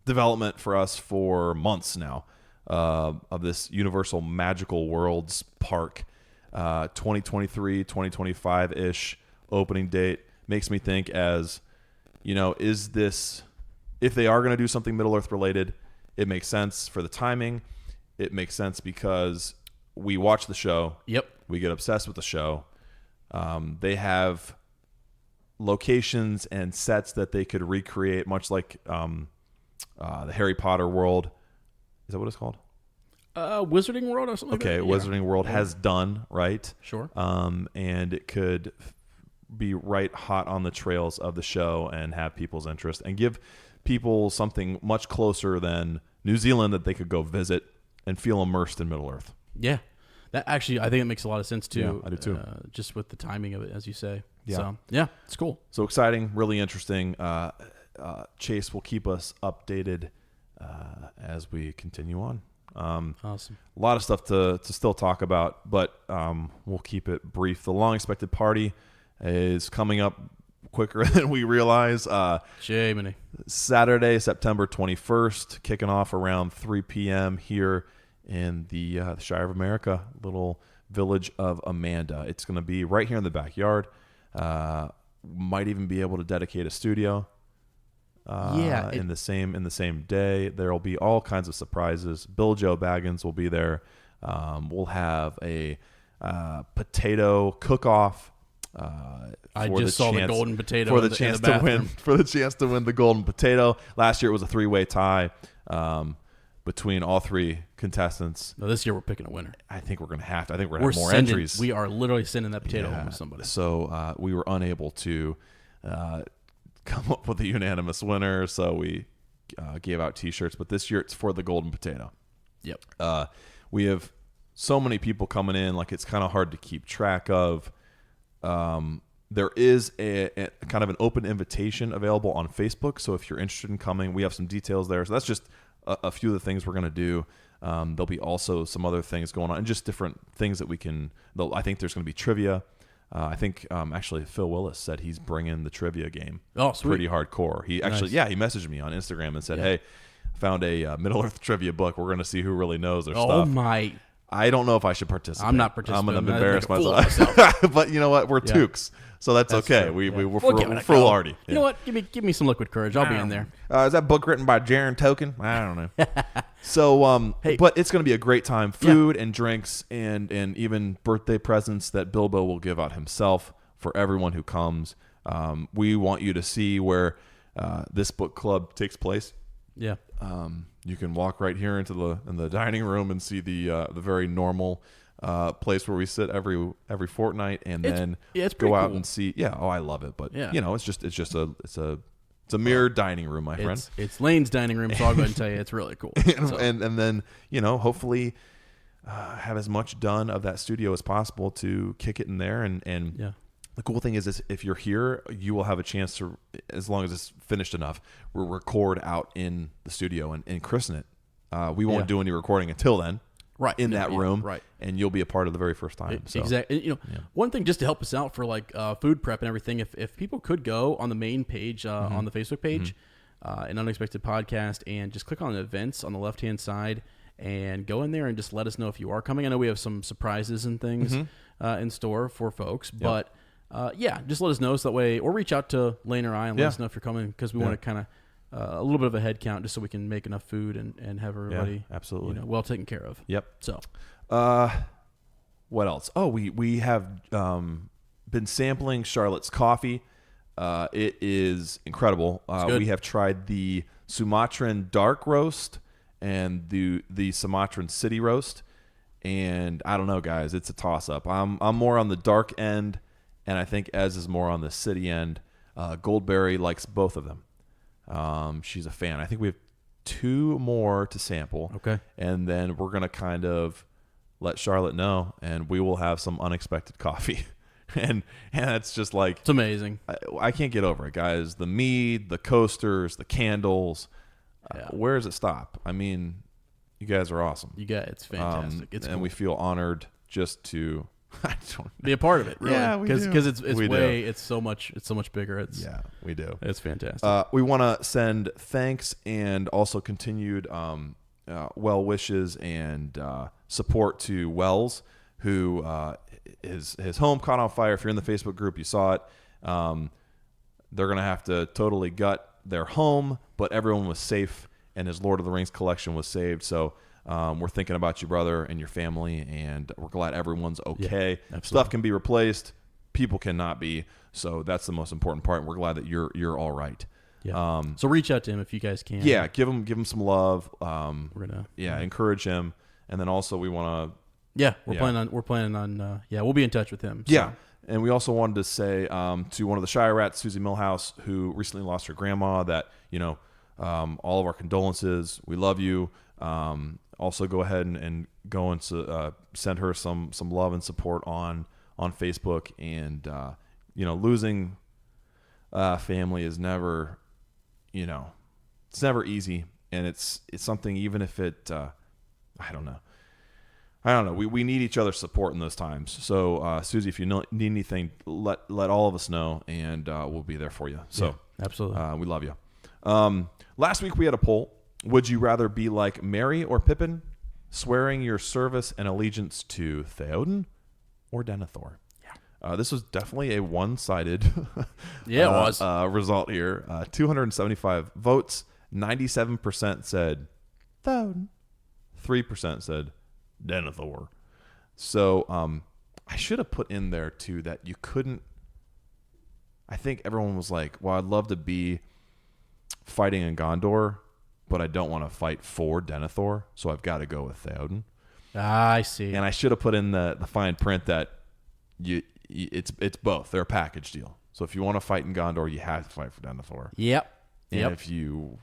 development for us for months now of this Universal Magical Worlds Park, 2023, 2025-ish opening date. Makes me think as, is this, if they are going to do something Middle-earth related, it makes sense for the timing. It makes sense because we watch the show. Yep. We get obsessed with the show. They have locations and sets that they could recreate, much like the Harry Potter world. Is that what it's called? Wizarding World or something. Okay, like that? Wizarding World has done, right? Sure. And it could be right hot on the trails of the show and have people's interest and give people something much closer than New Zealand that they could go visit and feel immersed in Middle-earth. Yeah. That actually, I think it makes a lot of sense too. Yeah, I do too. Just with the timing of it, as you say. Yeah. So, yeah, it's cool. So exciting, really interesting. Chase will keep us updated as we continue on. Awesome. A lot of stuff to still talk about, but we'll keep it brief. The long-expected party is coming up quicker than we realize. Jiminy. Saturday, September 21st, kicking off around 3 p.m. here in the Shire of America, little village of Amanda. It's going to be right here in the backyard. Might even be able to dedicate a studio. In the same day. There will be all kinds of surprises. Bill Joe Baggins will be there. We'll have a potato cook-off. I just saw the golden potato for the chance to win the golden potato. Last year it was a 3-way tie between all 3 contestants. No, this year we're picking a winner. I think we're going to have to. I think we're going to have more entries. We are literally sending that potato home to somebody. So we were unable to come up with a unanimous winner, so we gave out T-shirts. But this year it's for the golden potato. Yep. We have so many people coming in, like it's kind of hard to keep track of. There is a kind of an open invitation available on Facebook. So if you're interested in coming, we have some details there. So that's just a few of the things we're going to do. There'll be also some other things going on and just different things that we can. I think there's going to be trivia. I think actually Phil Willis said he's bringing the trivia game. Oh, sweet. Pretty hardcore. He actually, he messaged me on Instagram and said, "Hey, found a Middle Earth trivia book. We're going to see who really knows their stuff." Oh my! I don't know if I should participate. I'm not participating. I'm going to embarrass myself. But you know what? We're Tukes, so that's okay. True. We're foolhardy. You know what? Give me some liquid courage. I'll be in there. Is that book written by Jaron Token? I don't know. So, hey. But it's going to be a great time. Food and drinks and even birthday presents that Bilbo will give out himself for everyone who comes. We want you to see where this book club takes place. Yeah. You can walk right here into the dining room and see the very normal place where we sit every fortnight, and then go out and see. Yeah, I love it, but it's a mirrored dining room, my friend. It's Lane's dining room, so I'll go ahead and tell you it's really cool. and then hopefully have as much done of that studio as possible to kick it in there, and the cool thing is if you're here, you will have a chance to, as long as it's finished enough, we'll record out in the studio and christen it. We won't do any recording until then, right? In that room, right? And you'll be a part of the very first time. Exactly. One thing just to help us out for like food prep and everything, if people could go on the main page on the Facebook page, an Unexpected Podcast, and just click on events on the left hand side, and go in there and just let us know if you are coming. I know we have some surprises and things in store for folks, but. Just let us know so that way, or reach out to Lane or I and let us know if you're coming, because we want to kind of a little bit of a head count just so we can make enough food and have everybody absolutely well taken care of. Yep. So, what else? Oh, we have been sampling Charlotte's coffee. It is incredible. We have tried the Sumatran dark roast and the Sumatran city roast, and I don't know, guys, it's a toss up. I'm more on the dark end. And I think Ez is more on the city end. Goldberry likes both of them. She's a fan. I think we have 2 more to sample. Okay. And then we're going to kind of let Charlotte know, and we will have some unexpected coffee. and it's just like... It's amazing. I can't get over it, guys. The mead, the coasters, the candles. Where does it stop? I mean, you guys are awesome. It's fantastic. It's and cool. we feel honored just to... be a part of it, really. Yeah, because it's so much bigger. We do. It's fantastic. We want to send thanks and also continued well wishes and support to Wells, who his home caught on fire. If you're in the Facebook group, you saw it. They're gonna have to totally gut their home, but everyone was safe, and his Lord of the Rings collection was saved. So. We're thinking about you, brother, and your family, and we're glad everyone's okay. Stuff can be replaced, people cannot be, so that's the most important part. And we're glad that you're all right. Yeah. So reach out to him if you guys can. Yeah, give him some love. We're gonna encourage him, and then also we want to. Yeah, we're planning on. We'll be in touch with him. So. Yeah. And we also wanted to say to one of the Shire rats, Susie Millhouse, who recently lost her grandma, that all of our condolences. We love you. Also, go ahead and go and send her some love and support on Facebook. And losing family is never, it's never easy, and it's something. Even if it, I don't know. We need each other's support in those times. So, Susie, if you need anything, let all of us know, and we'll be there for you. So, yeah, absolutely. We love you. Last week we had a poll. Would you rather be like Merry or Pippin, swearing your service and allegiance to Theoden or Denethor? Yeah. This was definitely a one-sided yeah, it was. result here. 275 votes. 97% said Theoden. 3% said Denethor. So I should have put in there too that you couldn't. I think everyone was like, well, I'd love to be fighting in Gondor, but I don't want to fight for Denethor, so I've got to go with Theoden. I see. And I should have put in the fine print that it's both. They're a package deal. So if you want to fight in Gondor, you have to fight for Denethor. Yep. And if you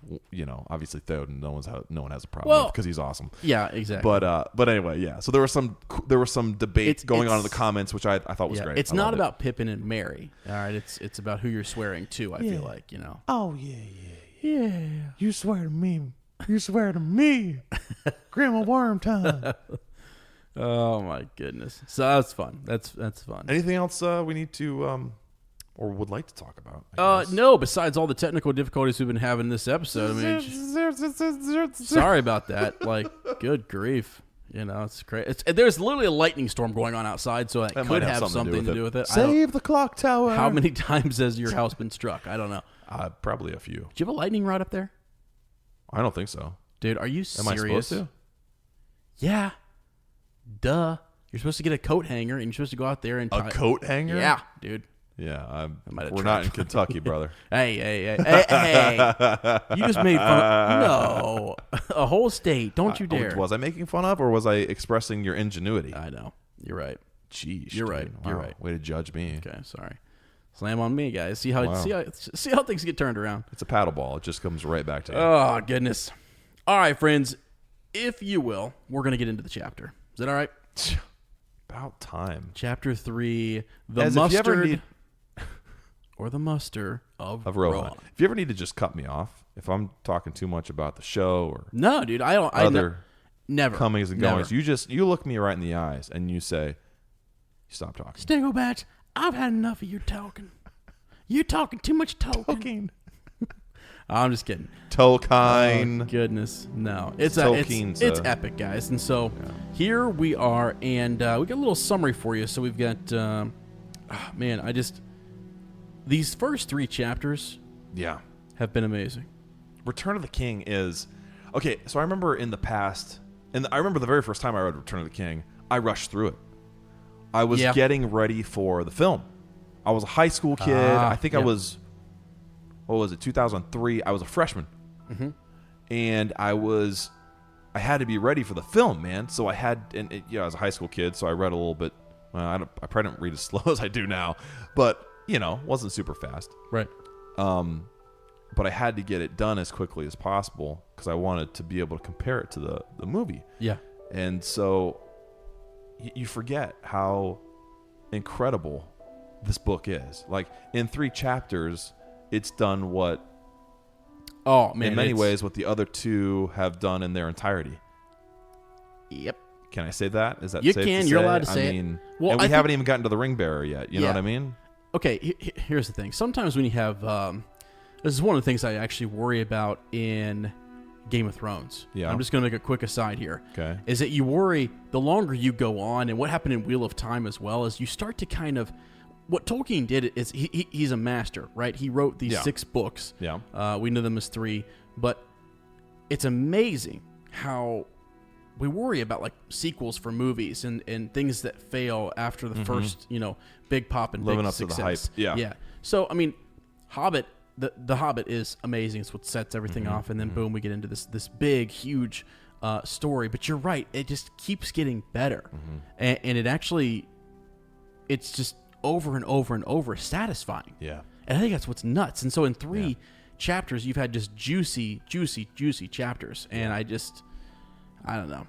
obviously Theoden, no one has a problem with because he's awesome. Yeah, exactly. But anyway, yeah. So there was some debate going on in the comments, which I thought was great. It's not about Pippin and Merry. All right, it's about who you're swearing to. I feel like Oh yeah. You swear to me. You swear to me. Grandma Worm time. Oh my goodness. So that's fun. That's fun. Anything else we need to or would like to talk about? No, besides all the technical difficulties we've been having this episode. I mean, sorry about that. Like, good grief. It's crazy. There's literally a lightning storm going on outside, so that could have something to do with it. Save the clock tower. How many times has your house been struck? I don't know. Probably a few. Do you have a lightning rod up there? I don't think so. Dude, are you serious? Am I supposed to? Yeah. Duh. You're supposed to get a coat hanger, and you're supposed to go out there and a coat hanger? Yeah, dude. Yeah, we're not in Kentucky, brother. Hey. You just made fun of... No. A whole state. Don't you dare. Was I making fun of, or was I expressing your ingenuity? I know. You're right. Jeez. You're right. Wow. You're right. Way to judge me. Okay, sorry. Slam on me, guys. See how things get turned around. It's a paddle ball. It just comes right back to you. Oh, goodness. All right, friends. If you will, we're going to get into the chapter. Is that all right? About time. Chapter 3, the As mustard... or the muster of Rohan. If you ever need to just cut me off, if I'm talking too much about the show or no, dude, I don't. Other never comings and goings, you look me right in the eyes and you say, "Stop talking." Stinglebats, I've had enough of your talking. You're talking too much talking. I'm just kidding. Tolkien. Oh, goodness, no, it's epic, guys. And so here we are, and we got a little summary for you. So we've got, these first 3 chapters have been amazing. Return of the King is... Okay, so I remember in the past... And I remember the very first time I read Return of the King, I rushed through it. I was getting ready for the film. I was a high school kid. I think I was... What was it? 2003. I was a freshman. Mm-hmm. And I had to be ready for the film, man. So I had... I was a high school kid, so I read a little bit... I probably don't read as slow as I do now. But... wasn't super fast. Right. But I had to get it done as quickly as possible because I wanted to be able to compare it to the movie. Yeah. And so you forget how incredible this book is. Like, in 3 chapters, it's done what... Oh, man. In many ways, what the other 2 have done in their entirety. Yep. Can I say that? Is that you safe can. to say? You're allowed to say it. And we haven't even gotten to the ring bearer yet. You know what I mean? Okay, here's the thing. Sometimes when you have... this is one of the things I actually worry about in Game of Thrones. Yeah. I'm just going to make a quick aside here. Okay. Is that you worry the longer you go on, and what happened in Wheel of Time as well, is you start to kind of... What Tolkien did is he's a master, right? He wrote these 6 books. Yeah. We know them as 3. But it's amazing how... we worry about like sequels for movies and things that fail after the first, big pop and living big up success. to the hype. Yeah. So I mean, Hobbit, the Hobbit is amazing. It's what sets everything off, and then boom, we get into this big, huge story. But you're right; it just keeps getting better, and it actually, it's just over and over and over satisfying. Yeah. And I think that's what's nuts. And so in 3 chapters, you've had just juicy chapters, and I don't know.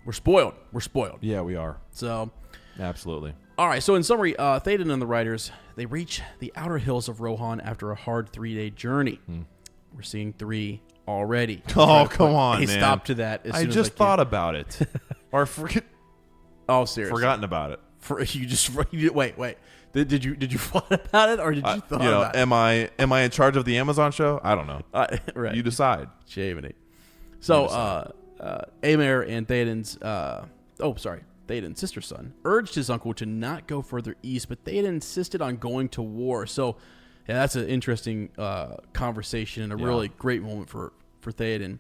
We're spoiled. We're spoiled. Yeah, we are. So, absolutely. All right. So in summary, Theoden and the riders, they reach the outer hills of Rohan after a hard 3-day journey. We're seeing 3 already. Oh, come on, He man. stopped to that. As I soon as just I thought about it. Or seriously. forgotten about it. Wait. Did you thought about it, or did you thought about it? Am I in charge of the Amazon show? I don't know. Right. You decide. Shaving. So, Aemir and Theoden's sister son urged his uncle to not go further east, but Theoden insisted on going to war. So, yeah, that's an interesting conversation and a really great moment for Theoden.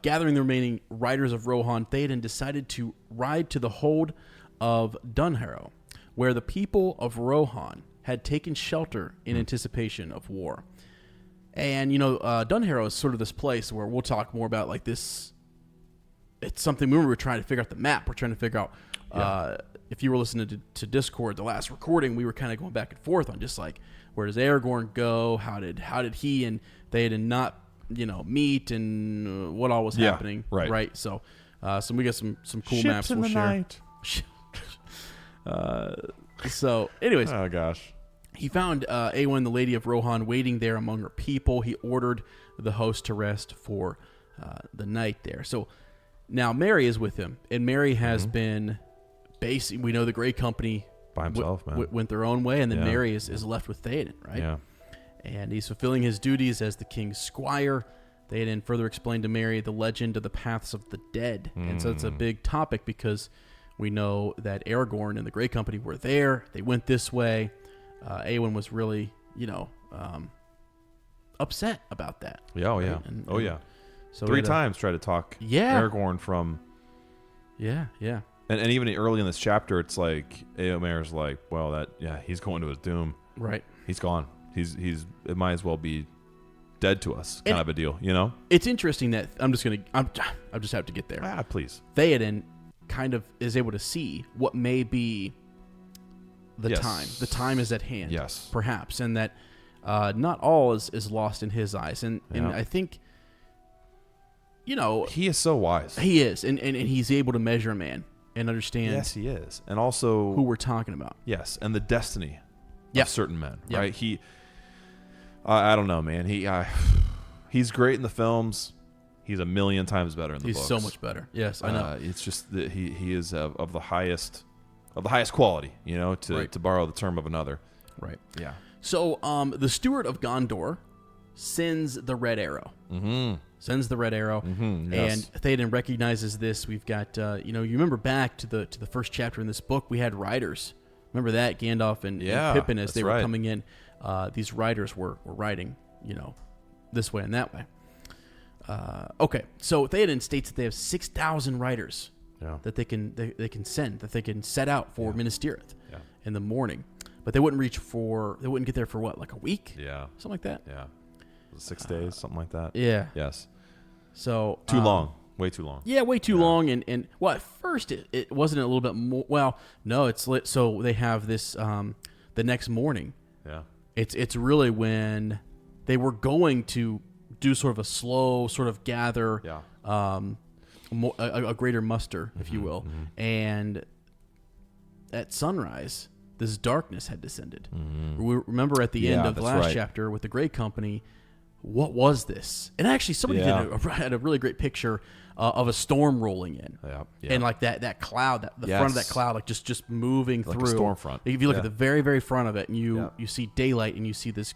Gathering the remaining riders of Rohan, Theoden decided to ride to the hold of Dunharrow, where the people of Rohan had taken shelter in anticipation of war. And, Dunharrow is sort of this place where we'll talk more about like this. It's something we were trying to figure out the map. We're trying to figure out, if you were listening to Discord, the last recording, we were kind of going back and forth on just like, where does Aragorn go? How did he and Theoden not, meet, and what all was happening? Right. So we got some cool Ships maps in we'll the share. night. So anyways, Oh gosh. he found Awen, the Lady of Rohan, waiting there among her people. He ordered the host to rest for the night there. So now Merry is with him, and Merry has been basically, we know the Grey Company By himself, man. went their own way, and then Merry is left with Theoden, right? Yeah. And he's fulfilling his duties as the king's squire. Theoden further explained to Merry the legend of the paths of the dead. And so it's a big topic because we know that Aragorn and the Grey Company were there. They went this way. Awen was really, upset about that. Yeah. Oh, yeah. And so 3 times tried to talk Aragorn from. Yeah. And even early in this chapter, it's like Éomer's like, well, he's going to his doom. Right. He's gone. It might as well be dead to us, kind of a deal, It's interesting that I just have to get there. Please. Theoden kind of is able to see what may be the time. The time is at hand. Yes. Perhaps. And that not all is lost in his eyes. And I think, he is so wise. he is. And he's able to measure a man and understand Yes, he is. And also who we're talking about. Yes, and the destiny Yep. of certain men, Yep. right? I don't know, man. He's great in the films. He's a million times better in the books. He's so much better. Yes, I know. It's just that he is of the highest quality, to borrow the term of another. Right. Yeah. So the steward of Gondor sends the red arrow. Mm-hmm. Sends the red arrow, Yes. and Theoden recognizes this. We've got, you remember back to the first chapter in this book, we had riders. Remember that Gandalf and Pippin, as they were coming in, these riders were riding, this way and that way. Okay, so Theoden states that they have 6,000 riders that they can send, that they can set out for Minas Tirith in the morning, but they wouldn't get there for what, like a week? Yeah. Something like that. Yeah. 6 days, something like that. Yeah. Yes. So Too long. Way too long. Yeah, way too long. And well, at first it wasn't a little bit more. Well, no, it's lit. So they have this the next morning. Yeah. It's really when they were going to do sort of a slow sort of gather, a greater muster, if you will, and at sunrise, this darkness had descended. We remember at the end of the last chapter with the Grey Company. What was this? And actually, somebody had a really great picture of a storm rolling in, and like that cloud, the front of that cloud, like just moving like through. A storm front. If you look at the very, very front of it, and you see daylight, and you see this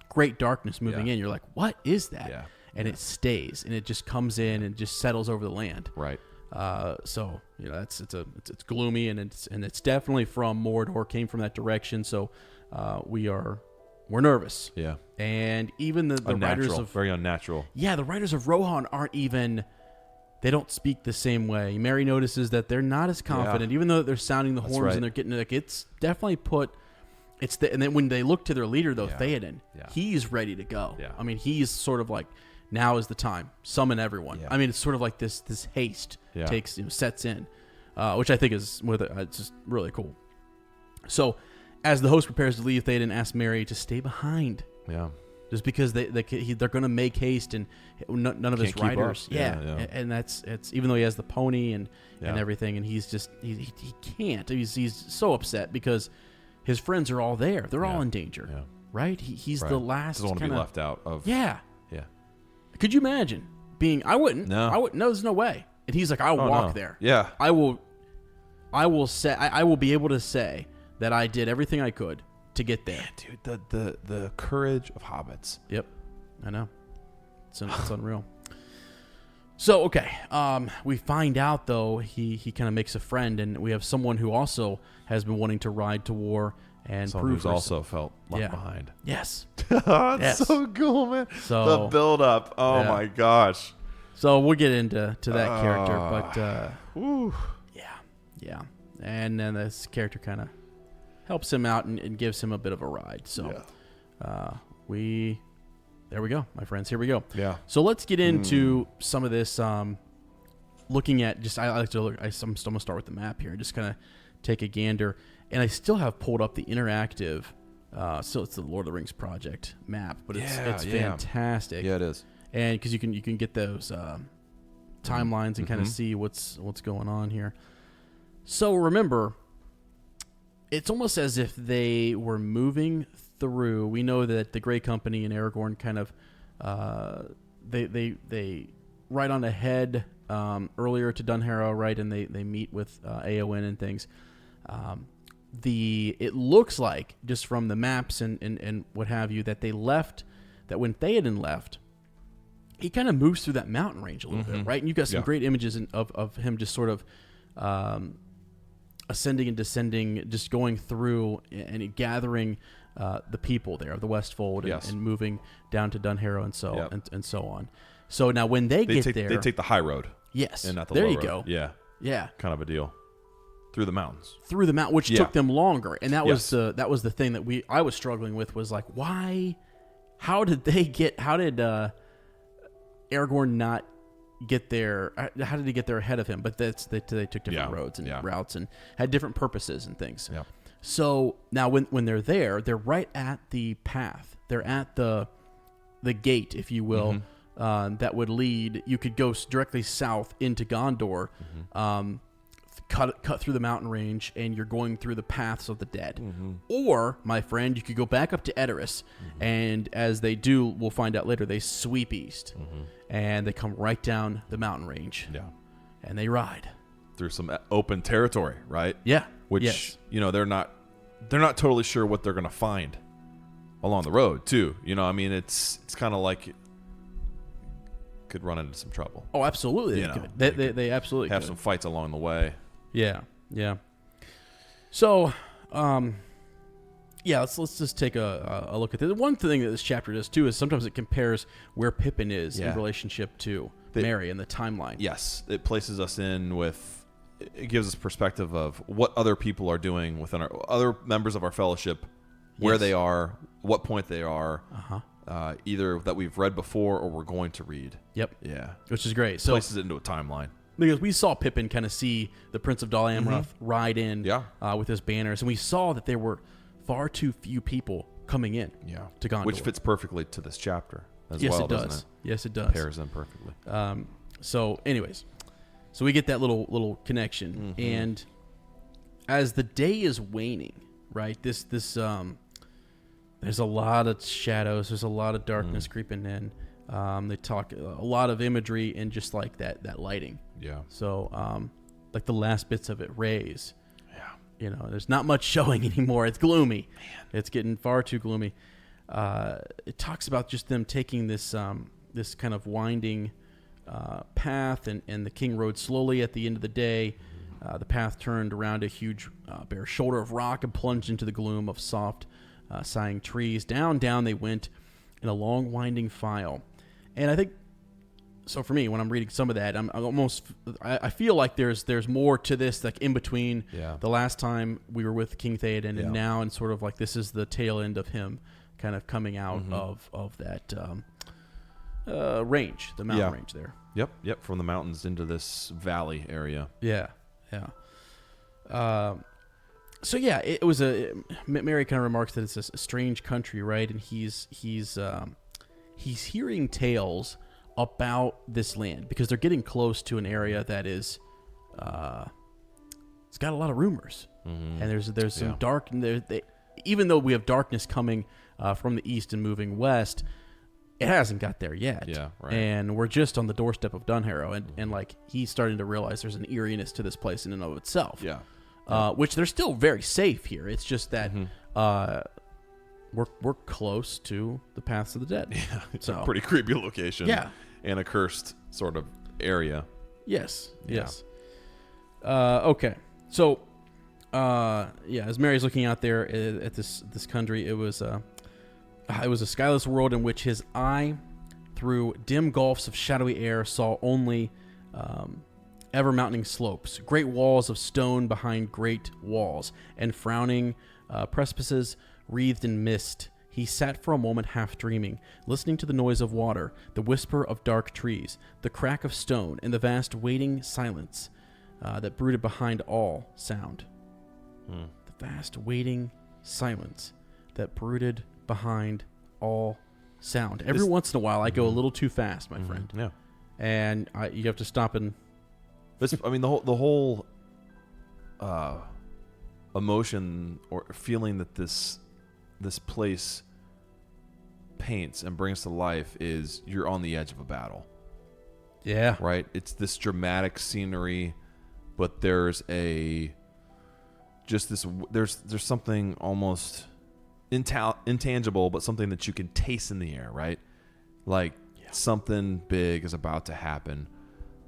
great darkness moving in, you're like, what is that? Yeah. And it stays, and it just comes in and just settles over the land. Right. So it's gloomy, and it's definitely from Mordor, came from that direction. So we're nervous. Yeah. And even the writers of very unnatural. Yeah, the writers of Rohan they don't speak the same way. Merry notices that they're not as confident, even though they're sounding the horns and they're getting it's definitely and then when they look to their leader though, Theoden, he's ready to go. Yeah. I mean, he's sort of like, now is the time. Summon everyone. Yeah. I mean, it's sort of like this haste sets in, which I think is it's just really cool. So, as the host prepares to leave, Theoden asks Merry to stay behind. Yeah. Just because they're going to make haste, and none of his riders. And it's even though he has the pony and everything, and he's just he can't. He's so upset because his friends are all there. They're all in danger. Yeah. Right? He's the last. Doesn't want to be left out of. Yeah. Could you imagine being? I wouldn't. No. I wouldn't. No, there's no way. And he's like, I'll walk there. Yeah. I will say. I will be able to say that I did everything I could to get there. Man, dude, the courage of hobbits. Yep, I know. It's unreal. So okay, we find out though he kind of makes a friend, and we have someone who also has been wanting to ride to war and Someone prove who's also felt left behind. Yes, That's Yes. so cool, man. So- the build up. Oh Yeah. my gosh. so we'll get into that character, but Whew. yeah, and then this character kind of helps him out and gives him a bit of a ride. So there we go, my friends. Here we go. Yeah. So let's get into some of this. Looking at just, I like to look. I'm still gonna start with the map here. Just kind of take a gander, and I still have pulled up the interactive. So it's the Lord of the Rings project map, but it's fantastic. Yeah, it is. And because you can get those timelines and kind of see what's going on here. So remember, it's almost as if they were moving through. We know that the Grey Company and Aragorn kind of they ride on ahead earlier to Dunharrow, right, and they meet with Eowyn and things. It looks like, just from the maps and what have you, that they left, that when Theoden left, he kind of moves through that mountain range a little bit, right? And you've got some great images of him just sort of ascending and descending, just going through and gathering the people there of the Westfold and moving down to Dunharrow and so on. So now when they get there, they take the high road. Yes, and not the there low you road. go. Yeah, kind of a deal. Through the mountains, which took them longer, and that was the thing that I was struggling with, was like, why? How did Aragorn not get there? How did he get there ahead of him? But they took different roads and routes and had different purposes and things. Yeah. So now when they're there, they're right at the path. They're at the gate, if you will, that would lead. You could go directly south into Gondor. Cut through the mountain range, and you're going through the paths of the dead. Or, my friend, you could go back up to Edoras, and as they do, we'll find out later, they sweep east, and they come right down the mountain range. Yeah. And they ride through some open territory, right? Yeah. Which they're not totally sure what they're going to find along the road, too. I mean, it's kind of like could run into some trouble. Oh, absolutely. They absolutely have could. some fights along the way. Yeah. So, let's just take a look at this. One thing that this chapter does too is sometimes it compares where Pippin is in relationship to Merry in the timeline. Yes, it places us in with. It gives us perspective of what other people are doing within our other members of our fellowship, where they are, what point they are. Either that we've read before or we're going to read. Yep. Yeah. Which is great. So places it into a timeline. Because we saw Pippin kind of see the Prince of Dol Amroth ride in with his banners, and we saw that there were far too few people coming in to Gondor. Which fits perfectly to this chapter as yes, well, it does. doesn't it? Yes, it does. Pairs in perfectly. So anyways, so we get that little connection. And as the day is waning, right, this there's a lot of shadows. There's a lot of darkness creeping in. They talk a lot of imagery and just like that lighting. Yeah. So, like the last bits of it, rays. Yeah. There's not much showing anymore. It's gloomy. Man. It's getting far too gloomy. It talks about just them taking this this kind of winding path, and the king rode slowly at the end of the day. The path turned around a huge bare shoulder of rock and plunged into the gloom of soft, sighing trees. Down they went in a long winding file. And I think, so for me, when I'm reading some of that, I feel like there's more to this, like in between the last time we were with King Theoden and now, and sort of like this is the tail end of him kind of coming out of that range, the mountain range there. Yep, from the mountains into this valley area. Yeah. So it was Mary kind of remarks that it's a strange country, right? And he's hearing tales about this land because they're getting close to an area that is, it's got a lot of rumors, and there's some dark. Even though we have darkness coming from the east and moving west, it hasn't got there yet. Yeah, right. And we're just on the doorstep of Dunharrow, and like he's starting to realize there's an eeriness to this place in and of itself. Yeah. Which they're still very safe here. It's just that we're close to the Paths of the Dead. Yeah, it's So- a pretty creepy location. Yeah. And a cursed sort of area. Yes. Yeah. Yes. Okay. So, as Mary's looking out there at this country, it was a skyless world in which his eye, through dim gulfs of shadowy air, saw only ever-mounting slopes, great walls of stone behind great walls, and frowning precipices wreathed in mist. He sat for a moment half dreaming, listening to the noise of water, the whisper of dark trees, the crack of stone, and the vast waiting silence that brooded behind all sound. The vast waiting silence that brooded behind all sound. Every once in a while, I go a little too fast, my friend. Yeah. And you have to stop and... I mean, the whole emotion or feeling that this place paints and brings to life is you're on the edge of a battle, Yeah. right? It's this dramatic scenery, but there's something almost intangible, but something that you can taste in the air, right? Like something big is about to happen.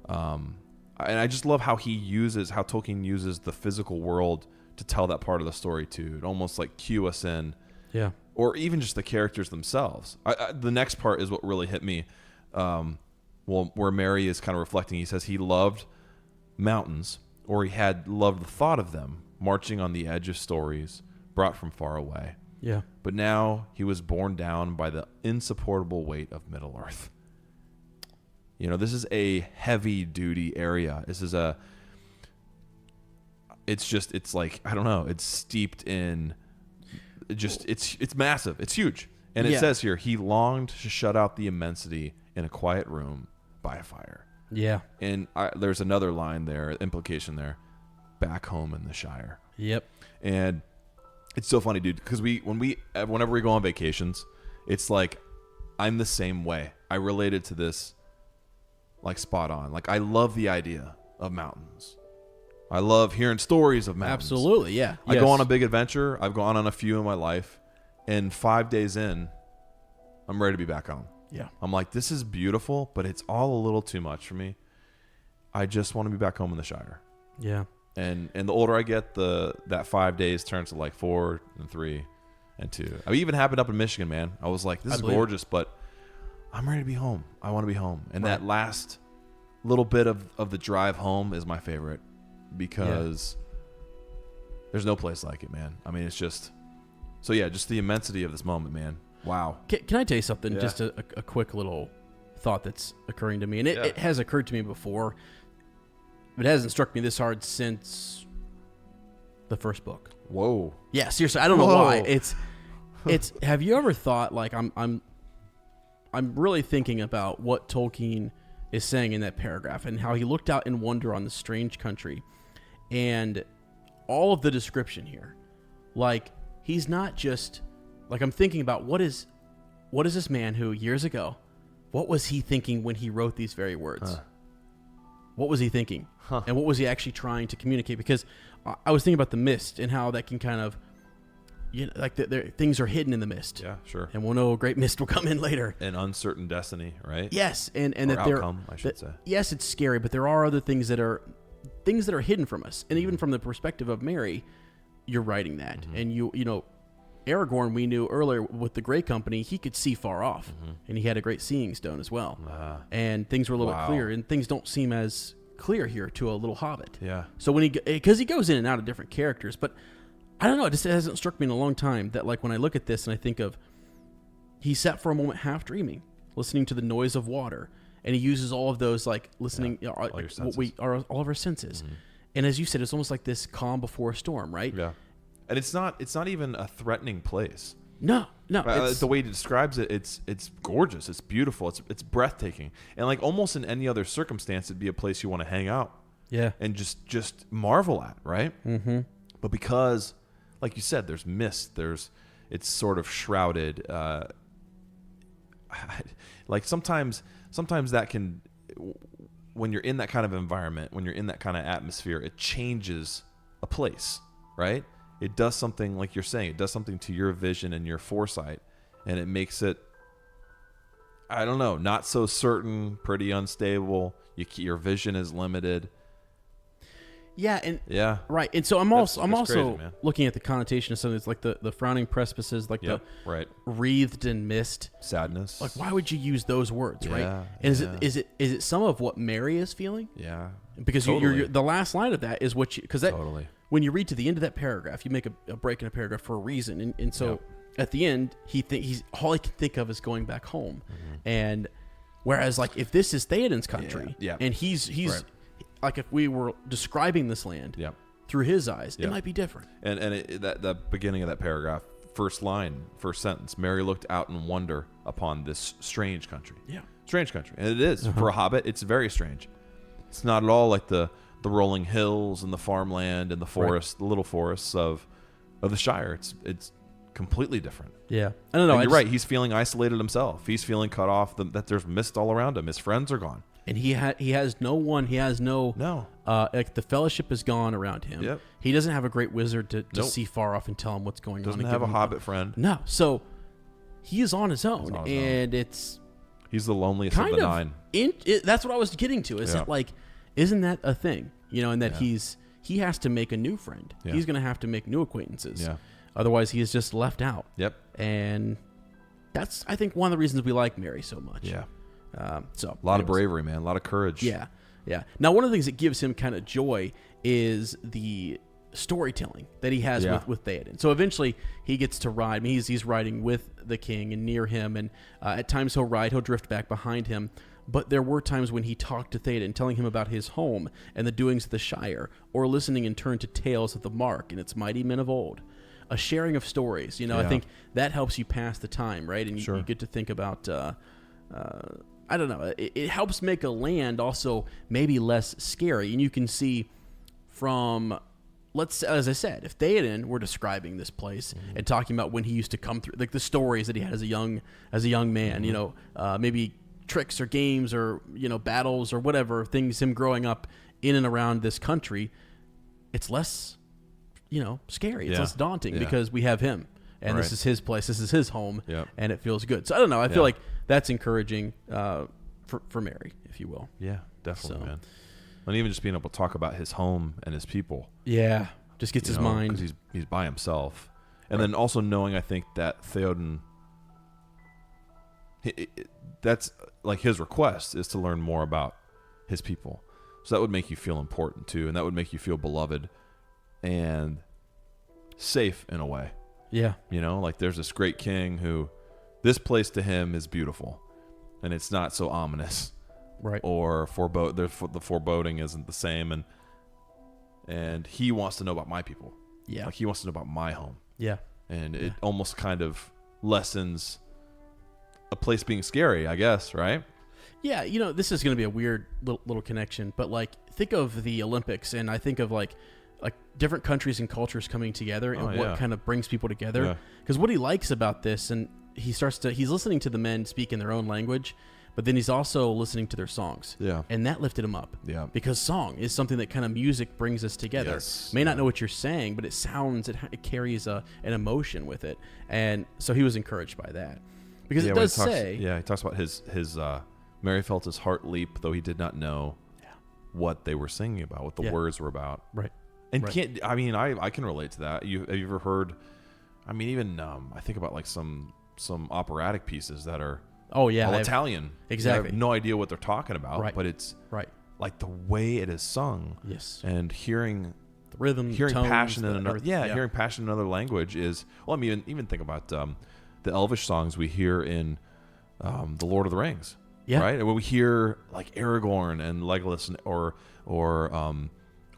And I just love how Tolkien uses the physical world to tell that part of the story too. It almost like cue us in. Yeah. Or even just the characters themselves. The next part is what really hit me. Where Mary is kind of reflecting. He says he loved mountains, or he had loved the thought of them, marching on the edge of stories brought from far away. Yeah. But now he was borne down by the insupportable weight of Middle-earth. You know, this is a heavy-duty area. It's like, I don't know, it's steeped in... It's massive. It's huge. And it says here, he longed to shut out the immensity in a quiet room by a fire. Yeah. And there's another line there, implication there, back home in the Shire. Yep. And it's so funny, dude, because whenever we go on vacations, it's like I'm the same way. I related to this like spot on. Like I love the idea of mountains. I love hearing stories of mountains. Absolutely, yeah. I go on a big adventure. I've gone on a few in my life, and 5 days in, I'm ready to be back home. Yeah. I'm like, this is beautiful, but it's all a little too much for me. I just want to be back home in the Shire. Yeah. And the older I get, that 5 days turns to like 4 and 3 and 2. I even happened up in Michigan, man. I was like, this is gorgeous, but I'm ready to be home. I want to be home. And that last little bit of the drive home is my favorite. Because there's no place like it, man. I mean, it's just... So, yeah, just the immensity of this moment, man. Wow. Can I tell you something? Yeah. Just a quick little thought that's occurring to me. And it has occurred to me before. It hasn't struck me this hard since the first book. Whoa. Yeah, seriously. I don't know why. It's have you ever thought, like, I'm really thinking about what Tolkien is saying in that paragraph and how he looked out in wonder on the strange country. And all of the description here, like, he's not just, like, I'm thinking about what is this man who years ago, what was he thinking when he wrote these very words? What was he thinking? And what was he actually trying to communicate? Because I was thinking about the mist and how that can kind of, like, things are hidden in the mist. Yeah, sure. And we'll know a great mist will come in later. An uncertain destiny, right? Yes, and or that outcome, I should say. Yes, it's scary, but there are other things that are hidden from us. And even from the perspective of Mary, you're writing that. And you know, Aragorn, we knew earlier with the Grey Company, he could see far off. And he had a great seeing stone as well. And things were a little bit clear, and things don't seem as clear here to a little hobbit. Yeah. So because he goes in and out of different characters, but I don't know, it hasn't struck me in a long time that, like, when I look at this and I think of, he sat for a moment half dreaming, listening to the noise of water, and he uses all of those, like, listening, all of our senses. And as you said, it's almost like this calm before a storm, right? Yeah. And it's not even a threatening place. No. The way he describes it, it's gorgeous. It's beautiful. It's breathtaking. And, like, almost in any other circumstance, it'd be a place you want to hang out. Yeah. And just marvel at, right? Mm-hmm. But because, like you said, there's mist. It's sort of shrouded. like sometimes that can, when you're in that kind of environment, when you're in that kind of atmosphere, it changes a place, right? It does something, like you're saying, it does something to your vision and your foresight, and it makes it, I don't know, not so certain, pretty unstable. Your vision is limited. Yeah, right. And so I'm also crazy, looking at the connotation of something that's like the frowning precipices, like the wreathed in mist, sadness. Like, why would you use those words, right? Yeah, and is it some of what Mary is feeling? Yeah, because you're the last line of that is what you, because that when you read to the end of that paragraph, you make a break in a paragraph for a reason, and so at the end he's all he can think of is going back home, and whereas like if this is Theoden's country, and he's like if we were describing this land through his eyes, it might be different. And the beginning of that paragraph, first sentence, Mary looked out in wonder upon this strange country. Yeah. Strange country. And it is. For a hobbit, it's very strange. It's not at all like the rolling hills and the farmland and the forest, the little forests of the Shire. It's completely different. Yeah. I don't know. And you're right. He's feeling isolated himself. He's feeling cut off, that there's mist all around him. His friends are gone. And he has no one. He has no. Like the fellowship is gone around him. Yep. He doesn't have a great wizard to see far off and tell him what's going on. Doesn't have a hobbit friend. No. So he is on his own, and he's the loneliest of the nine. That's what I was getting to. Is that like, isn't that a thing? You know, and that he has to make a new friend. Yeah. He's going to have to make new acquaintances. Yeah. Otherwise, he is just left out. Yep. And that's, I think, one of the reasons we like Mary so much. Yeah. So a lot of bravery, man. A lot of courage. Yeah. Now, one of the things that gives him kind of joy is the storytelling that he has with Theoden. So eventually he gets to ride. I mean, he's riding with the king and near him, and at times he'll drift back behind him. But there were times when he talked to Theoden, telling him about his home and the doings of the Shire, or listening in turn to tales of the Mark and its mighty men of old. A sharing of stories. You know, I think that helps you pass the time, right? And you get to think about... I don't know. It helps make a land also maybe less scary, and you can see from, as I said, if Theoden were describing this place and talking about when he used to come through, like the stories that he had as a young man, you know, maybe tricks or games or battles or whatever things, him growing up in and around this country, it's less, scary. It's less daunting because we have him. And this is his place. This is his home, and it feels good. So I don't know. I feel like that's encouraging for Mary, if you will. Yeah, definitely, man. And even just being able to talk about his home and his people. Yeah, just gets his mind. Because he's by himself. And then also knowing, I think, that Theoden, that's like his request is to learn more about his people. So that would make you feel important, too. And that would make you feel beloved and safe in a way. Yeah. Like there's this great king who this place to him is beautiful and it's not so ominous. Right. Or the foreboding isn't the same. And he wants to know about my people. Yeah. Like he wants to know about my home. Yeah. And it almost kind of lessens a place being scary, I guess, right? Yeah. This is going to be a weird little connection, but like think of the Olympics and I think of like different countries and cultures coming together and what kind of brings people together. Because what he likes about this, and he's listening to the men speak in their own language, but then he's also listening to their songs. Yeah. And that lifted him up. Yeah. Because song is something that kind of music brings us together. Yes. May not know what you're saying, but it carries an emotion with it. And so he was encouraged by that. Because it does say... Yeah, he talks about his Mary felt his heart leap, though he did not know what they were singing about, what the words were about. Right. And I can relate to that. Have you ever heard? I mean, even I think about like some operatic pieces that are all Italian. Exactly. I have no idea what they're talking about, right. But it's like the way it is sung. Yes. And hearing the rhythm, hearing tones, passion in another hearing passion in another language is I mean, even think about the Elvish songs we hear in the Lord of the Rings. Yeah. Right. And when we hear like Aragorn and Legolas or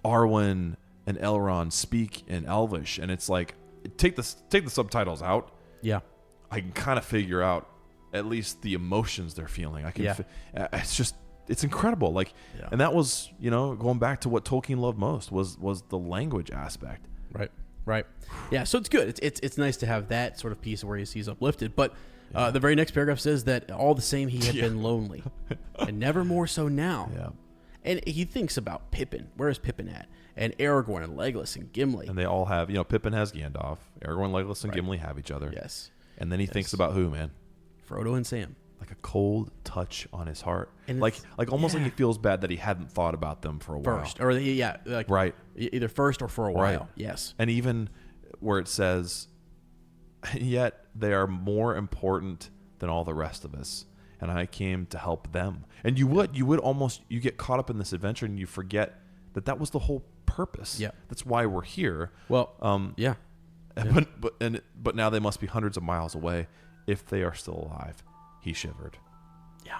Arwen and Elrond speak in Elvish, and it's like take the subtitles out. Yeah, I can kind of figure out at least the emotions they're feeling. I can. It's incredible. Like, and that was going back to what Tolkien loved most was the language aspect. Right. Yeah. So it's good. It's nice to have that sort of piece where he's uplifted. But The very next paragraph says that all the same he had been lonely, and never more so now. Yeah. And he thinks about Pippin. Where is Pippin at? And Aragorn and Legolas and Gimli. And they all have, Pippin has Gandalf. Aragorn, Legolas, and Gimli have each other. Yes. And then he thinks about who, man? Frodo and Sam. Like a cold touch on his heart. And like almost like he feels bad that he hadn't thought about them for a while. First. Or, like, right. Either first or for a while. Right. Yes. And even where it says, yet they are more important than all the rest of us, and I came to help them. And you would almost, you get caught up in this adventure and you forget that was the whole purpose. Yeah. That's why we're here. Well, yeah. But now they must be hundreds of miles away if they are still alive. He shivered. Yeah.